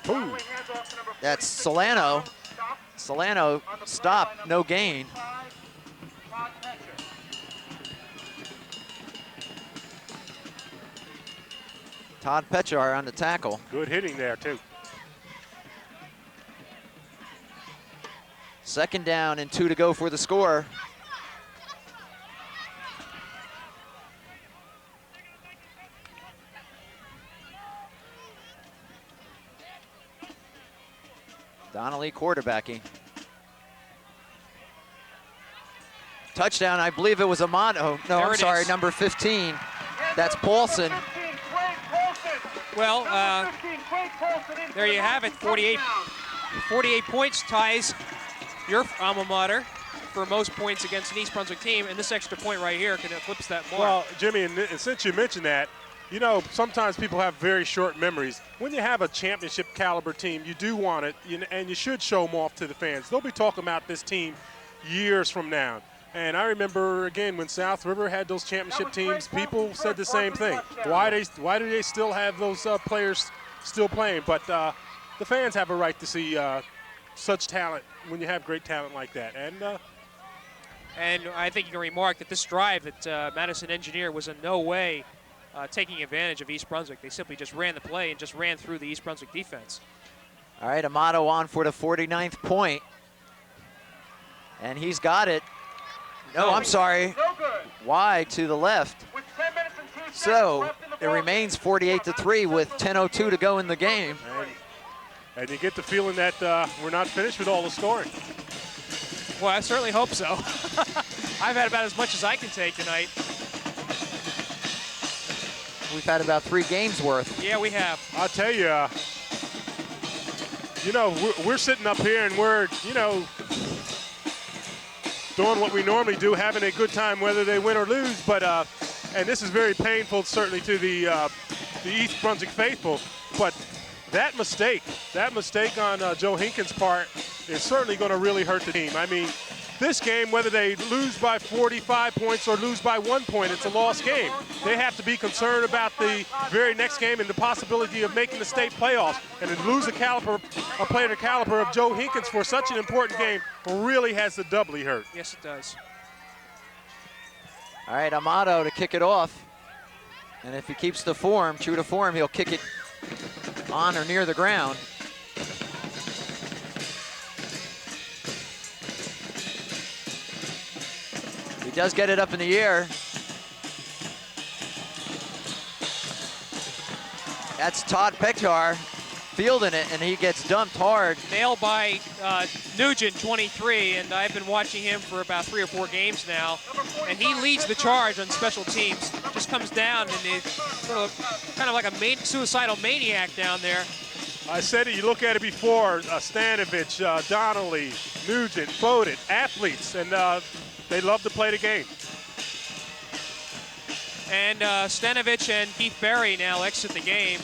Ooh. That's Solano. Solano stopped, no gain. Todd Petchar on the tackle. Good hitting there, too. Second down and 2 to go for the score. Donnelly quarterbacking. Touchdown, I believe it was Amato. No, There I'm it sorry, is. number 15. That's Paulson. Well, there you have it, 48 points ties your alma mater for most points against an East Brunswick team, and this extra point right here can eclipse that mark. Well, Jimmy, and since you mentioned that, you know, sometimes people have very short memories. When you have a championship caliber team, you do want it, and you should show them off to the fans. They'll be talking about this team years from now. And I remember, again, when South River had those championship teams, people said the same thing. Why do they still have those players still playing? But the fans have a right to see such talent when you have great talent like that. And I think you can remark that this drive that Madison Engineer was in no way taking advantage of East Brunswick. They simply just ran the play and just ran through the East Brunswick defense. All right, Amato on for the 49th point. And he's got it. No, I'm sorry. No good. Wide to the left. With 10 minutes and 2 seconds So left in the it ball remains game. 48-3 with 10:02 to go in the game. And you get the feeling that we're not finished with all the scoring. Well, I certainly hope so. I've had about as much as I can take tonight. We've had about 3 games worth. Yeah, we have. I'll tell you, you know, we're sitting up here and we're, you know, doing what we normally do, having a good time whether they win or lose. But and this is very painful, certainly to the East Brunswick faithful. But that mistake on Joe Hinkins' part is certainly going to really hurt the team. I mean, this game, whether they lose by 45 points or lose by 1 point, it's a lost game. They have to be concerned about the very next game and the possibility of making the state playoffs. And to lose a player the caliber of Joe Hinkins for such an important game really has to doubly hurt. Yes, it does. All right, Amato to kick it off. And if he keeps the form, true to form, he'll kick it on or near the ground. He does get it up in the air. That's Todd Pektar fielding it, and he gets dumped hard. Nailed by Nugent, 23, and I've been watching him for about 3 or 4 games now, and he leads the charge on special teams. Just comes down and is sort of kind of like a suicidal maniac down there. I said it, you look at it before, Stanovich, Donnelly, Nugent, Bowden, athletes, and they love to play the game. And Stanovich and Keith Berry now exit the game.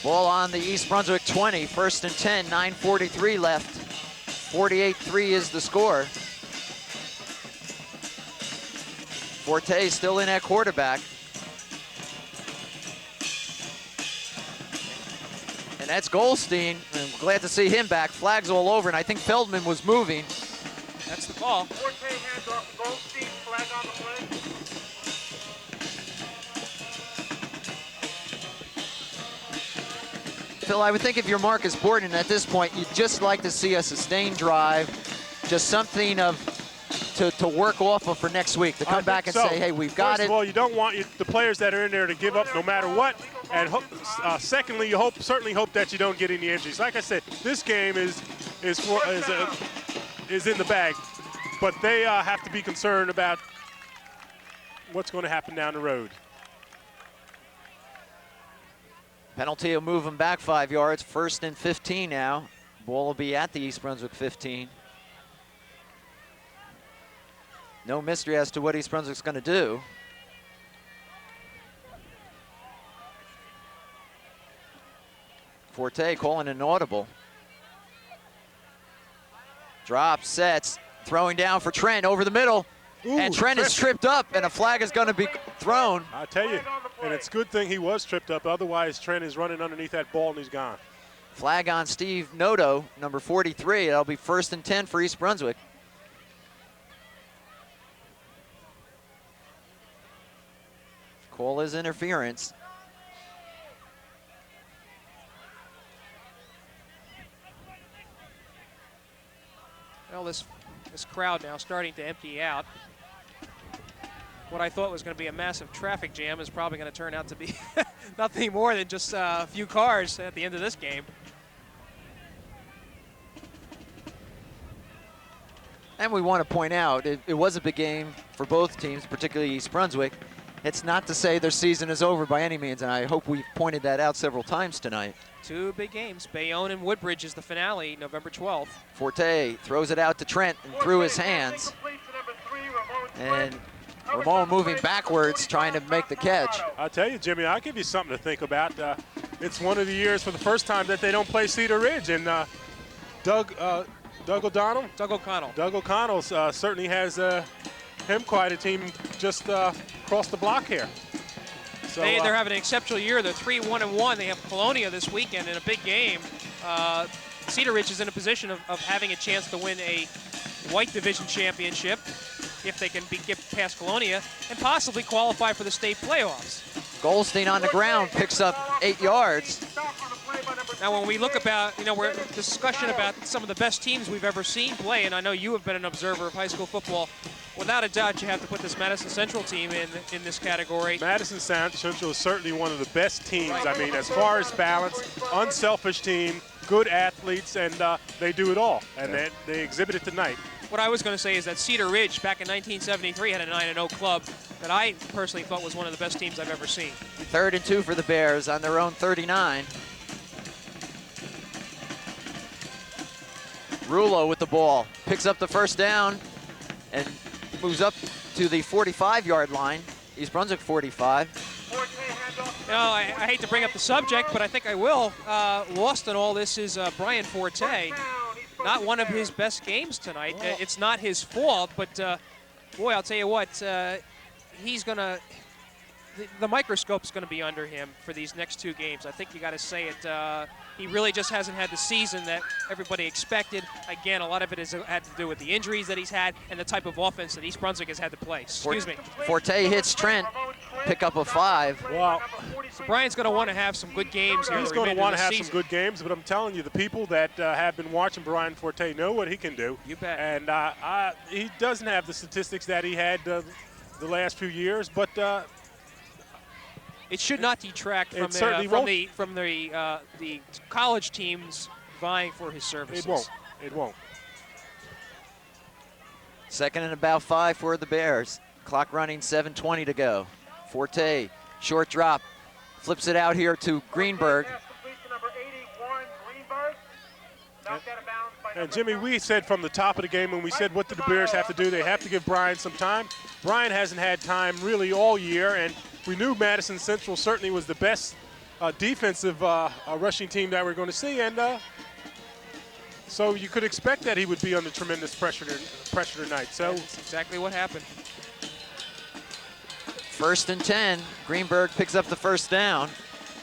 Ball on the East Brunswick 20, 1st and 10, 9:43 left. 48-3 is the score. Forte still in at quarterback. And that's Goldstein. I'm glad to see him back. Flags all over, and I think Feldman was moving. That's the call. Forte hands off to Goldstein, flag on the play. Phil, I would think if you're Marcus Borden at this point, you'd just like to see a sustained drive, just something of to work off of for next week, to come back and say, hey, we've got it. First of all, you don't want the players that are in there to give up no matter what. And secondly, you certainly hope that you don't get any injuries. Like I said, this game is in the bag, but they have to be concerned about what's going to happen down the road. Penalty will move them back 5 yards. 1st and 15 now. Ball will be at the East Brunswick 15. No mystery as to what East Brunswick's going to do. Forte calling an audible. Drops, sets, throwing down for Trent over the middle. Ooh, and Trent is tripped up, and a flag is going to be thrown. I tell you, and it's a good thing he was tripped up. Otherwise, Trent is running underneath that ball, and he's gone. Flag on Steve Noto, number 43. That'll be 1st and 10 for East Brunswick. Call is interference. Well, this crowd now starting to empty out. What I thought was going to be a massive traffic jam is probably going to turn out to be nothing more than just a few cars at the end of this game. And we want to point out, it was a big game for both teams, particularly East Brunswick. It's not to say their season is over by any means, and I hope we've pointed that out several times tonight. 2 big games. Bayonne and Woodbridge is the finale, November 12th. Forte throws it out to Trent and through his hands. And Ramon moving backwards, trying to make the catch. I'll tell you, Jimmy, I'll give you something to think about. It's one of the years for the first time that they don't play Cedar Ridge, and Doug O'Donnell? Doug O'Connell. Doug O'Connell certainly has him quite a team just across the block here. So, they're having an exceptional year. They're 3-1-1. They have Colonia this weekend in a big game. Cedar Ridge is in a position of having a chance to win a white division championship if they can get past Colonia and possibly qualify for the state playoffs. Goldstein on the ground picks up 8 yards. Now, when we look about, we're discussion about some of the best teams we've ever seen play, and I know you have been an observer of high school football. Without a doubt, you have to put this Madison Central team in this category. Madison Central is certainly one of the best teams. I mean, as far as balance, unselfish team, good athletes, and they do it all, and they exhibit it tonight. What I was going to say is that Cedar Ridge, back in 1973, had a 9-0 club that I personally thought was one of the best teams I've ever seen. 3rd and 2 for the Bears on their own 39. Rulo with the ball, picks up the 1st down and moves up to the 45-yard line. East Brunswick 45. I hate to bring up the subject, but I think I will. Lost in all this is Brian Forte. Not one of his best games tonight. It's not his fault, but boy, I'll tell you what, he's going to, the microscope's going to be under him for these next 2 games. I think you got to say it. He really just hasn't had the season that everybody expected. Again, a lot of it has had to do with the injuries that he's had and the type of offense that East Brunswick has had to play. Excuse me. Forte hits Trent, pick up a 5. Wow. So Brian's going to want to have some good games here. He's going to want to have some good games, but I'm telling you, the people that have been watching Brian Forte know what he can do. You bet. And he doesn't have the statistics that he had the last few years, but it should not detract from the college teams vying for his services. It won't. It won't. 2nd and about 5 for the Bears. Clock running, 7:20 to go. Forte, short drop, flips it out here to Greenberg. And Jimmy, we said from the top of the game when we said what did the Bears have to do, they have to give Brian some time. Brian hasn't had time really all year, and we knew Madison Central certainly was the best defensive rushing team that we're going to see, and so you could expect that he would be under tremendous pressure tonight. So that's exactly what happened. 1st and 10. Greenberg picks up the 1st down.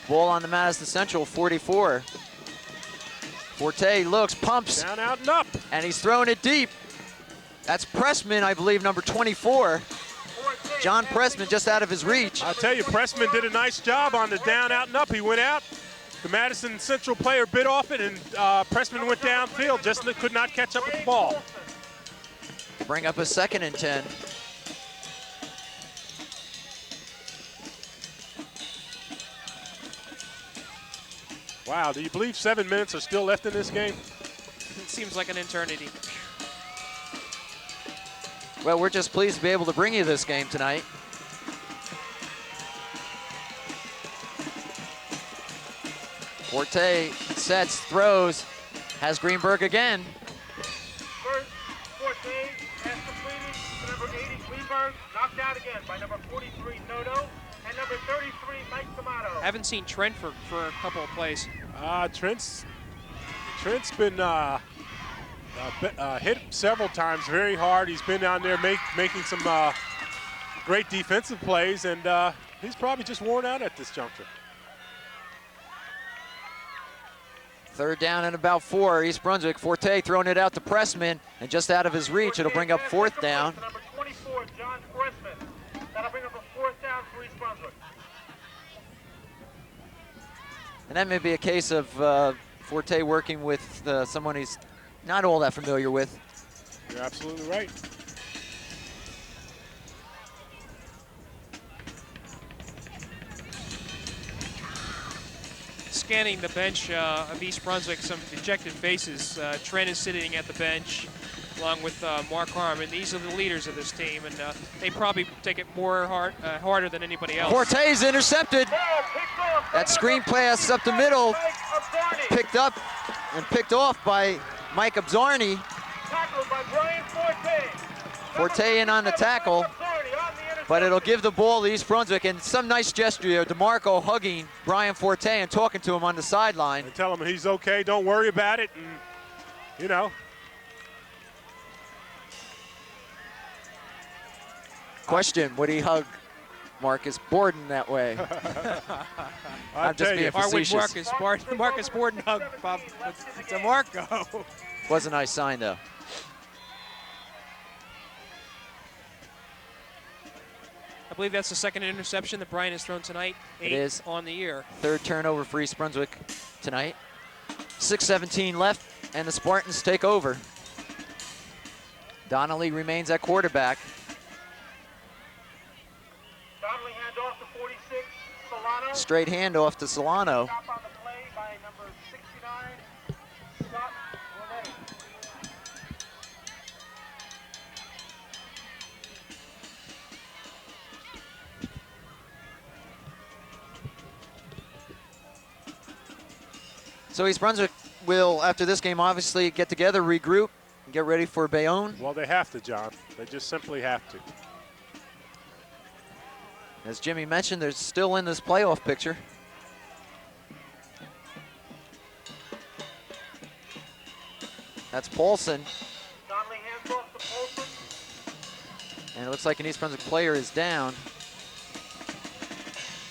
Ball on the Madison Central 44. Forte looks, pumps. Down, out, and up. And he's throwing it deep. That's Pressman, I believe, number 24. John Pressman just out of his reach. I'll tell you, Pressman did a nice job on the down, out, and up. He went out. The Madison Central player bit off it, and Pressman went downfield, just could not catch up with the ball. bring up a 2nd and 10. Wow, do you believe 7 minutes are still left in this game? It seems like an eternity. Well, we're just pleased to be able to bring you this game tonight. Forte sets, throws, has Greenberg again. First, Forte has completed to number 80, Greenberg, knocked out again by number 43, Noto, and number 33, Mike Tomato. Haven't seen Trent for a couple of plays. Trent's been hit several times very hard. He's been down there making some great defensive plays, and he's probably just worn out at this juncture. 3rd down and about 4. East Brunswick. Forte throwing it out to Pressman, and just out of his reach, it'll bring up 4th down. Number 24, John Pressman. That'll bring up a 4th down for East Brunswick. And that may be a case of Forte working with someone he's not all that familiar with. You're absolutely right. Scanning the bench of East Brunswick, some dejected faces. Trent is sitting at the bench along with Mark Harmon. These are the leaders of this team, and they probably take it harder than anybody else. Forte's intercepted. That screen pass up the middle, picked up and picked off by Mike Abzarni. Tackled by Brian Forte. Forte in on the tackle, but it'll give the ball to East Brunswick, and some nice gesture there. DeMarco hugging Brian Forte and talking to him on the sideline. And tell him he's okay, don't worry about it, and you know. Question, would he hug Marcus Borden that way? I'm just being facetious. Marcus Borden hug Bob DeMarco. Was a nice sign, though. I believe that's the 2nd interception that Brian has thrown tonight. 8 It is. on the year. 3rd turnover for East Brunswick tonight. 6:17 left, and the Spartans take over. Donnelly remains at quarterback. Donnelly handoff to 46, Solano. Straight handoff to Solano. Stop on the play by number 69, Scott Bonetti. So East Brunswick will, after this game, obviously get together, regroup, and get ready for Bayonne. Well, they have to, John. They just simply have to. As Jimmy mentioned, they're still in this playoff picture. That's Paulson. Donnelly hands off to Paulson. And it looks like an East Brunswick player is down.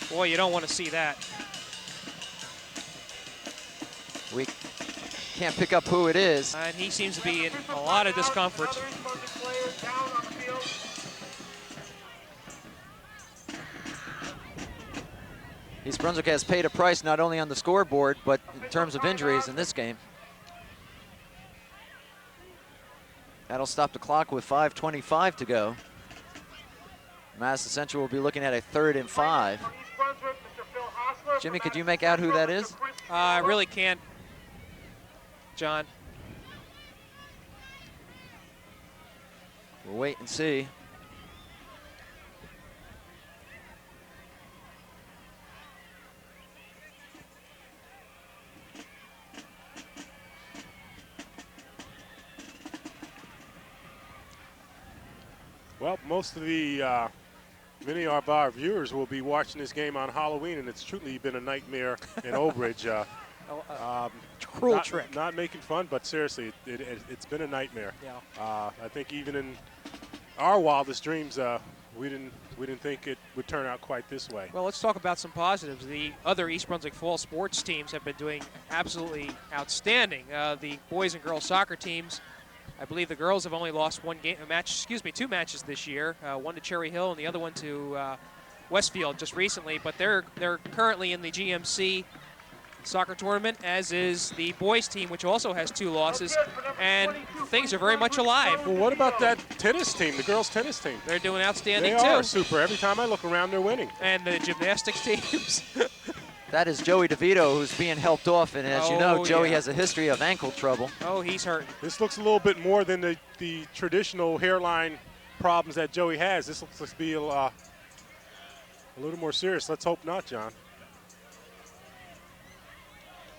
Boy, you don't want to see that. We can't pick up who it is. And he seems to be in a lot of discomfort. Another East Brunswick player down on the field. East Brunswick has paid a price not only on the scoreboard, but in terms of injuries in this game. That'll stop the clock with 5:25 to go. Madison Central will be looking at a 3rd and 5. For East Brunswick, Mr. Phil Hostler. Jimmy, could you make out who that is? I really can't, John. We'll wait and see. Well, most of the many of our viewers will be watching this game on Halloween, and it's truly been a nightmare in Old Bridge. Cruel trick. Not making fun, but seriously, it's been a nightmare. Yeah. I think even in our wildest dreams, we didn't think it would turn out quite this way. Well, let's talk about some positives. The other East Brunswick fall sports teams have been doing absolutely outstanding. The boys and girls soccer teams, I believe the girls have only lost two matches this year. One to Cherry Hill and the other one to Westfield just recently. But they're currently in the GMC soccer tournament, as is the boys team, which also has 2 losses, and things are very much alive. Well, what about that tennis team, the girls' tennis team? They're doing outstanding They are too. super. Every time I look around, they're winning. And the gymnastics teams. That is Joey DeVito, who's being helped off, and as you know, Oh, Joey yeah. has a history of ankle trouble. Oh, he's hurt. This looks a little bit more than the traditional hairline problems that Joey has. This looks to be a little more serious. Let's hope not, John.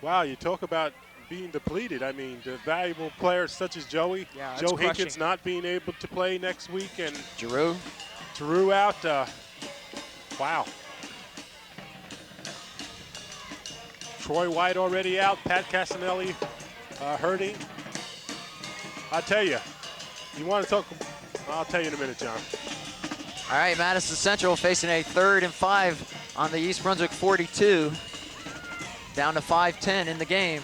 Wow, you talk about being depleted. I mean, the valuable players such as Joey, Yeah, it's Joe crushing. Hinkins not being able to play next week, and Giroux. out. Wow. Troy White already out. Pat Casanelli hurting. I tell you, you want to talk? I'll tell you in a minute, John. All right, Madison Central facing a 3rd and 5 on the East Brunswick 42. Down to 5:10 in the game.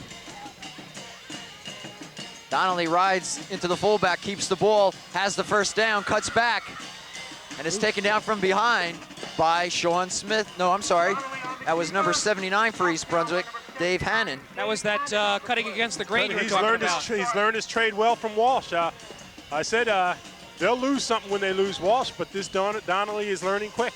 Donnelly rides into the fullback, keeps the ball, has the first down, cuts back, and is taken down from behind by Sean Smith. No, I'm sorry. That was number 79 for East Brunswick, Dave Hannon. That was that cutting against the grain you were He's talking learned about. he's learned his trade well from Walsh. I said they'll lose something when they lose Walsh, but this Donnelly is learning quick.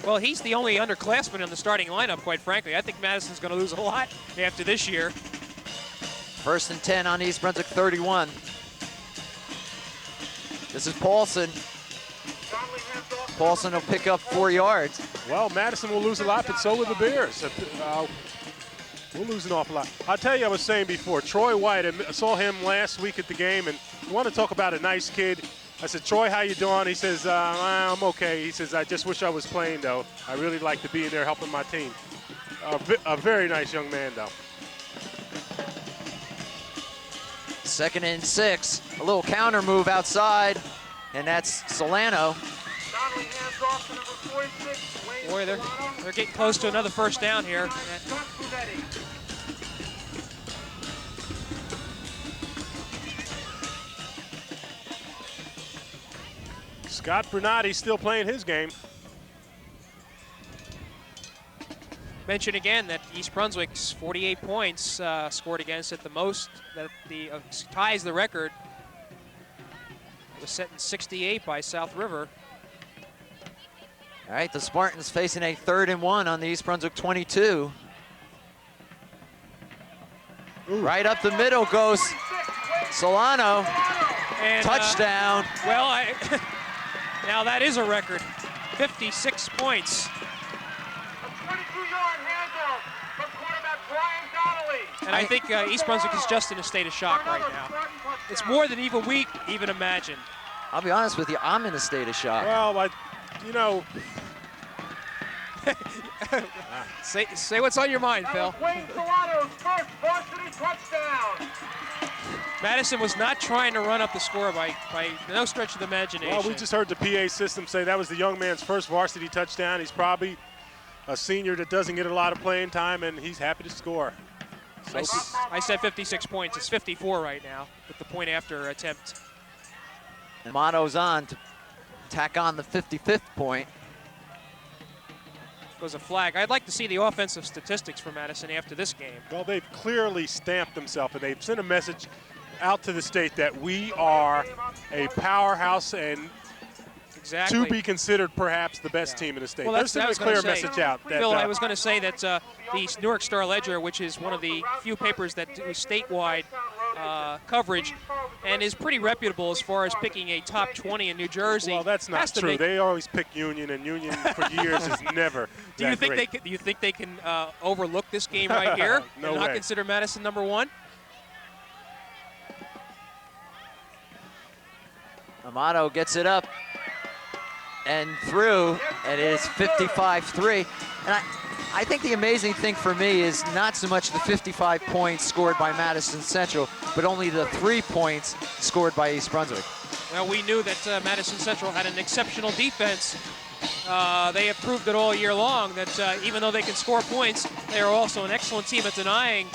Well, he's the only underclassman in the starting lineup, quite frankly. I think Madison's going to lose a lot after this year. 1st and 10 on East Brunswick 31. This is Paulson. Paulson will pick up 4 yards. Well, Madison will lose a lot, but so will the Bears. We'll lose an awful lot. I'll tell you, I was saying before, Troy White, I saw him last week at the game, and you want to talk about a nice kid. I said, Troy, how you doing? He says, I'm okay. He says, I just wish I was playing, though. I really like to be in there helping my team. A very nice young man, though. 2nd and 6. A little counter move outside, and that's Solano. Boy, they're getting close to another first down here. Scott Brunati still playing his game. Mention again that East Brunswick's 48 points scored against it, the most that ties the record. It was set in 68 by South River. All right, the Spartans facing a 3rd and 1 on the East Brunswick 22. Ooh. Right up the middle goes Solano. And, Touchdown. Well, now that is a record. 56 points. And I think East Brunswick is just in a state of shock right now. It's more than even we even imagined. I'll be honest with you, I'm in a state of shock. Well, you know. Say what's on your mind, Phil. Madison was not trying to run up the score by no stretch of the imagination. Well, we just heard the PA system say that was the young man's first varsity touchdown. He's probably a senior that doesn't get a lot of playing time, and he's happy to score. So I said 56 points. It's 54 right now with the point after attempt. And Motto's on to tack on the 55th point. Goes a flag. I'd like to see the offensive statistics for Madison after this game. Well, they've clearly stamped themselves, and they've sent a message out to the state that we are a powerhouse and Exactly. to be considered perhaps the best team in the state. Well, They're that's what I sending a was clear gonna say. message out. That, Phil, I was going to say that the Newark Star Ledger, which is one of the few papers that do statewide coverage and is pretty reputable as far as picking a top 20 in New Jersey. Well, that's not has to true. make- They always pick Union, and Union for years is never Do you that think great. do you think they can overlook this game right here No and not way. consider Madison number 1? Amato gets it up and through, and it is 55-3. And I think the amazing thing for me is not so much the 55 points scored by Madison Central, but only the 3 points scored by East Brunswick. Well, we knew that Madison Central had an exceptional defense. They have proved it all year long that even though they can score points, they are also an excellent team at denying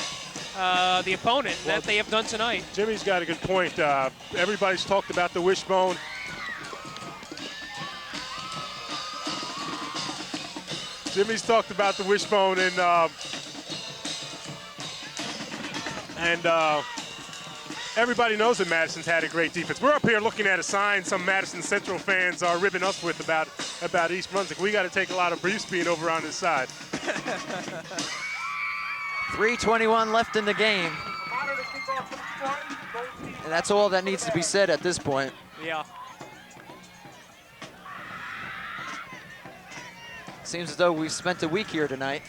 the opponent, and that they have done tonight. Jimmy's got a good point. Everybody's talked about the wishbone. Jimmy's talked about the wishbone and everybody knows that Madison's had a great defense. We're up here looking at a sign some Madison Central fans are ribbing us with about East Brunswick. We got to take a lot of briefs being over on this side. 3:21 left in the game. And that's all that needs to be said at this point. Yeah. Seems as though we've spent a week here tonight.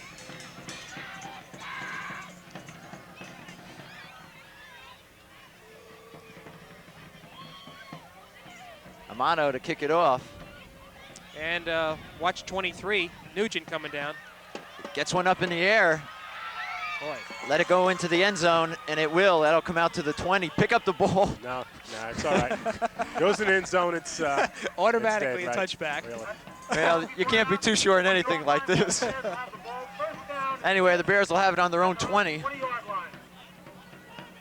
Amato to kick it off. And watch 23, Nugent coming down. Gets one up in the air. Boy. Let it go into the end zone, and it will. That'll come out to the 20. Pick up the ball. No, it's all right. Goes in the end zone, it's automatically it's a dead, touchback. Really. Well, you can't be too sure in anything like this. Anyway, the Bears will have it on their own 20. 20-yard line.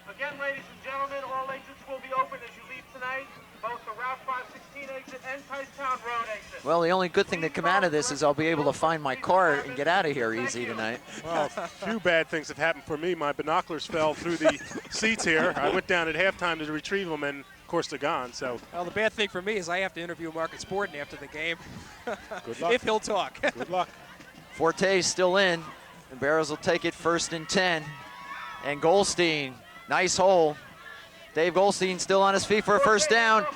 Again, ladies and gentlemen, all exits will be open as you leave tonight. Both the Route 516 exit and Ticetown Road exit. Well, the only good thing that come out of this is I'll be able to find my car and get out of here easy tonight. Well, a few bad things have happened for me. My binoculars fell through the seats here. I went down at halftime to retrieve them, and of course they're gone. So. Well, the bad thing for me is I have to interview Marcus Borden after the game. Good luck. If he'll talk. Good luck. Forte's still in. The Bears will take it 1st and 10. And Goldstein, nice hole. Dave Goldstein still on his feet for a first down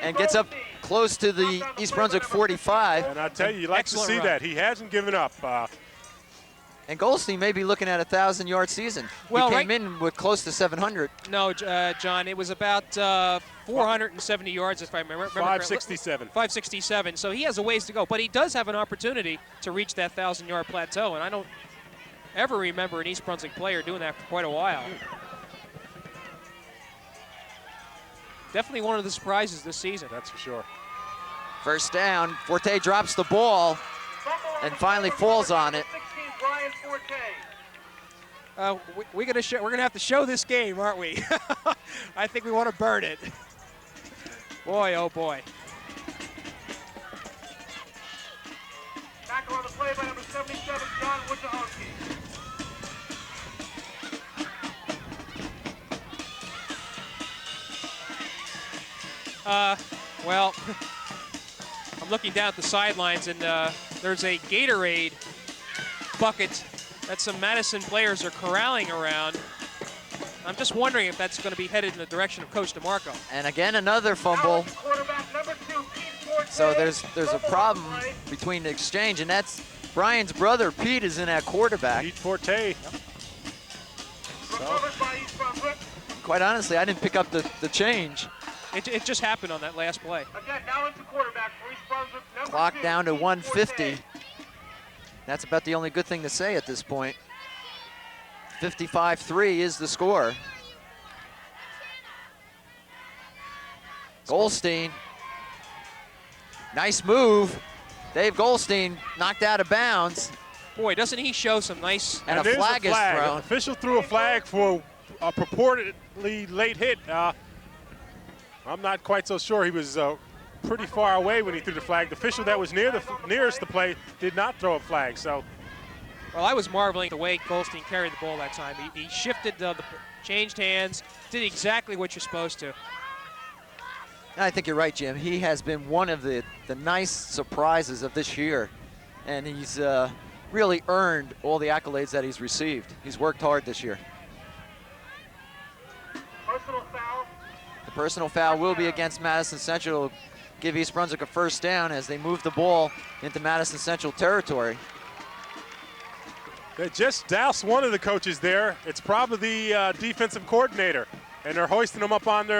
and gets up close to the East Brunswick 45. And I tell you like to see that. He hasn't given up. And Goldstein may be looking at a 1,000-yard season. Well, he came in with close to 700. No, John, it was about 470 yards, if I remember. 567. 567. So he has a ways to go, but he does have an opportunity to reach that 1,000-yard plateau, and I don't ever remember an East Brunswick player doing that for quite a while. Definitely one of the surprises this season. That's for sure. First down, Forte drops the ball and finally falls on it. We're gonna have to show this game, aren't we? I think we want to burn it. Boy, oh boy. Tackle on the play by number 77, John Wojciechowski. Well, I'm looking down at the sidelines, and there's a Gatorade bucket that some Madison players are corralling around. I'm just wondering if that's going to be headed in the direction of Coach DeMarco. And again, another fumble. So there's a problem between the exchange, and that's Brian's brother, Pete, is in at quarterback. Pete Forte. So. Quite honestly, I didn't pick up the change. It just happened on that last play. Again, now into quarterback for East Brunswick, Clock down to 150. That's about the only good thing to say at this point. 55-3 is the score. Goldstein. Nice move. Dave Goldstein knocked out of bounds. Boy, doesn't he show some nice... And a flag is thrown. An official threw a flag for a purportedly late hit. I'm not quite so sure. He was pretty far away when he threw the flag. The official that was nearest the play did not throw a flag. So, well, I was marveling the way Goldstein carried the ball that time. He shifted, changed hands, did exactly what you're supposed to. I think you're right, Jim. He has been one of the nice surprises of this year, and he's really earned all the accolades that he's received. He's worked hard this year. Personal foul. The personal foul will be against Madison Central. It'll give East Brunswick a first down as they move the ball into Madison Central territory. They just doused one of the coaches there. It's probably the defensive coordinator, and they're hoisting him up right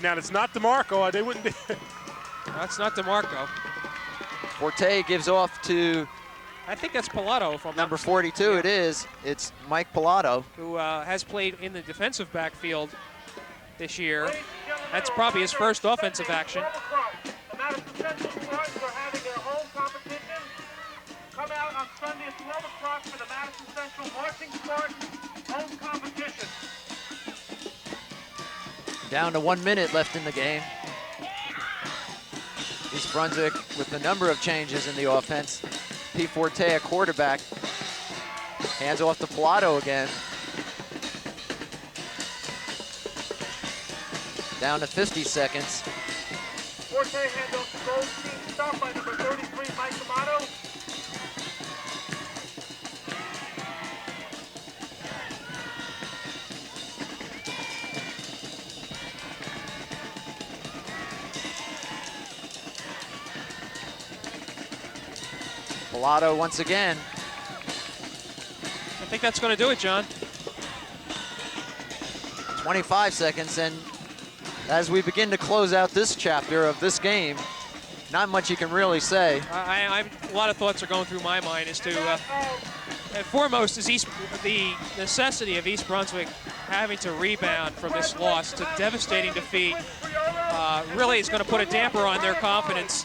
now. It's not DeMarco. They wouldn't be. That's not DeMarco. Forte gives off to, I think that's Pilato. If I'm number not 42. yeah. It is. It's Mike Pilato, who has played in the defensive backfield this year. That's probably his first offensive action. The Madison Central Spartans are having their home competition. Come out on Sunday at 12 o'clock for the Madison Central Marching Spartans home competition. Down to 1 minute left in the game. East Brunswick with a number of changes in the offense. P. Forte at quarterback. Hands off to Pilato again. Down to 50 seconds. Forte handoff to Goldstein, stopped by number 33, Mike Amato. Pilato once again. I think that's going to do it, John. 25 seconds, and as we begin to close out this chapter of this game, not much you can really say. A lot of thoughts are going through my mind as to, and foremost is the necessity of East Brunswick having to rebound from this loss to devastating defeat. Really is going to put a damper on their confidence.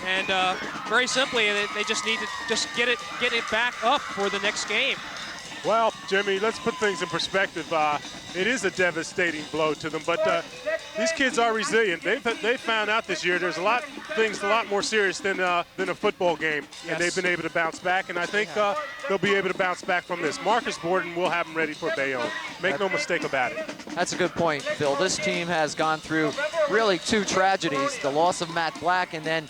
And very simply, they just need to just get it back up for the next game. Well, Jimmy, let's put things in perspective. It is a devastating blow to them, but these kids are resilient. They've found out this year there's a lot more serious than a football game, and they've been able to bounce back, and I think they'll be able to bounce back from this. Marcus Borden will have them ready for Bayonne. Make no mistake about it. That's a good point, Phil. This team has gone through really two tragedies, the loss of Matt Black, and then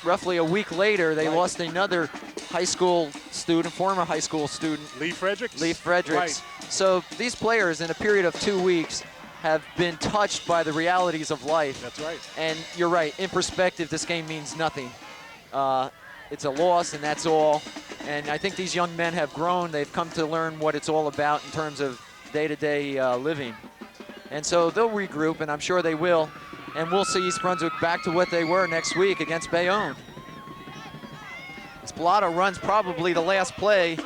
roughly a week later, they lost another high school student, former high school student. Lee Fredericks. Lee Fredericks. Right. So these players, in a period of 2 weeks, have been touched by the realities of life. That's right. And you're right, in perspective, this game means nothing. It's a loss, and that's all. And I think these young men have grown. They've come to learn what it's all about in terms of day-to-day living. And so they'll regroup, and I'm sure they will. And we'll see East Brunswick back to what they were next week against Bayonne. As Pilato runs probably the last play,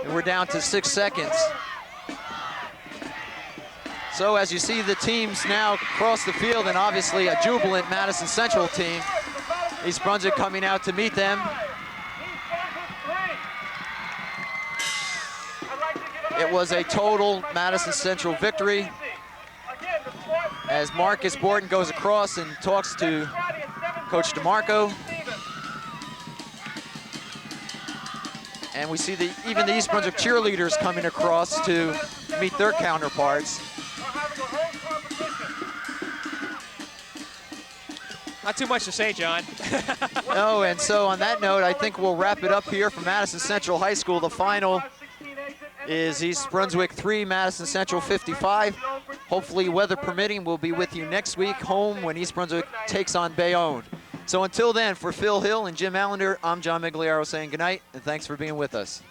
and we're down to 6 seconds. So as you see the teams now cross the field, and obviously a jubilant Madison Central team, East Brunswick coming out to meet them. It was a total Madison Central victory, as Marcus Borden goes across and talks to Coach DeMarco. And we see even the East Brunswick cheerleaders coming across to meet their counterparts. Not too much to say, John. No, and so on that note, I think we'll wrap it up here from Madison Central High School. The final is East Brunswick 3, Madison Central 55. Hopefully, weather permitting, we'll be with you next week home when East Brunswick takes on Bayonne. So until then, for Phil Hill and Jim Allinder, I'm John Meggiolaro saying goodnight, and thanks for being with us.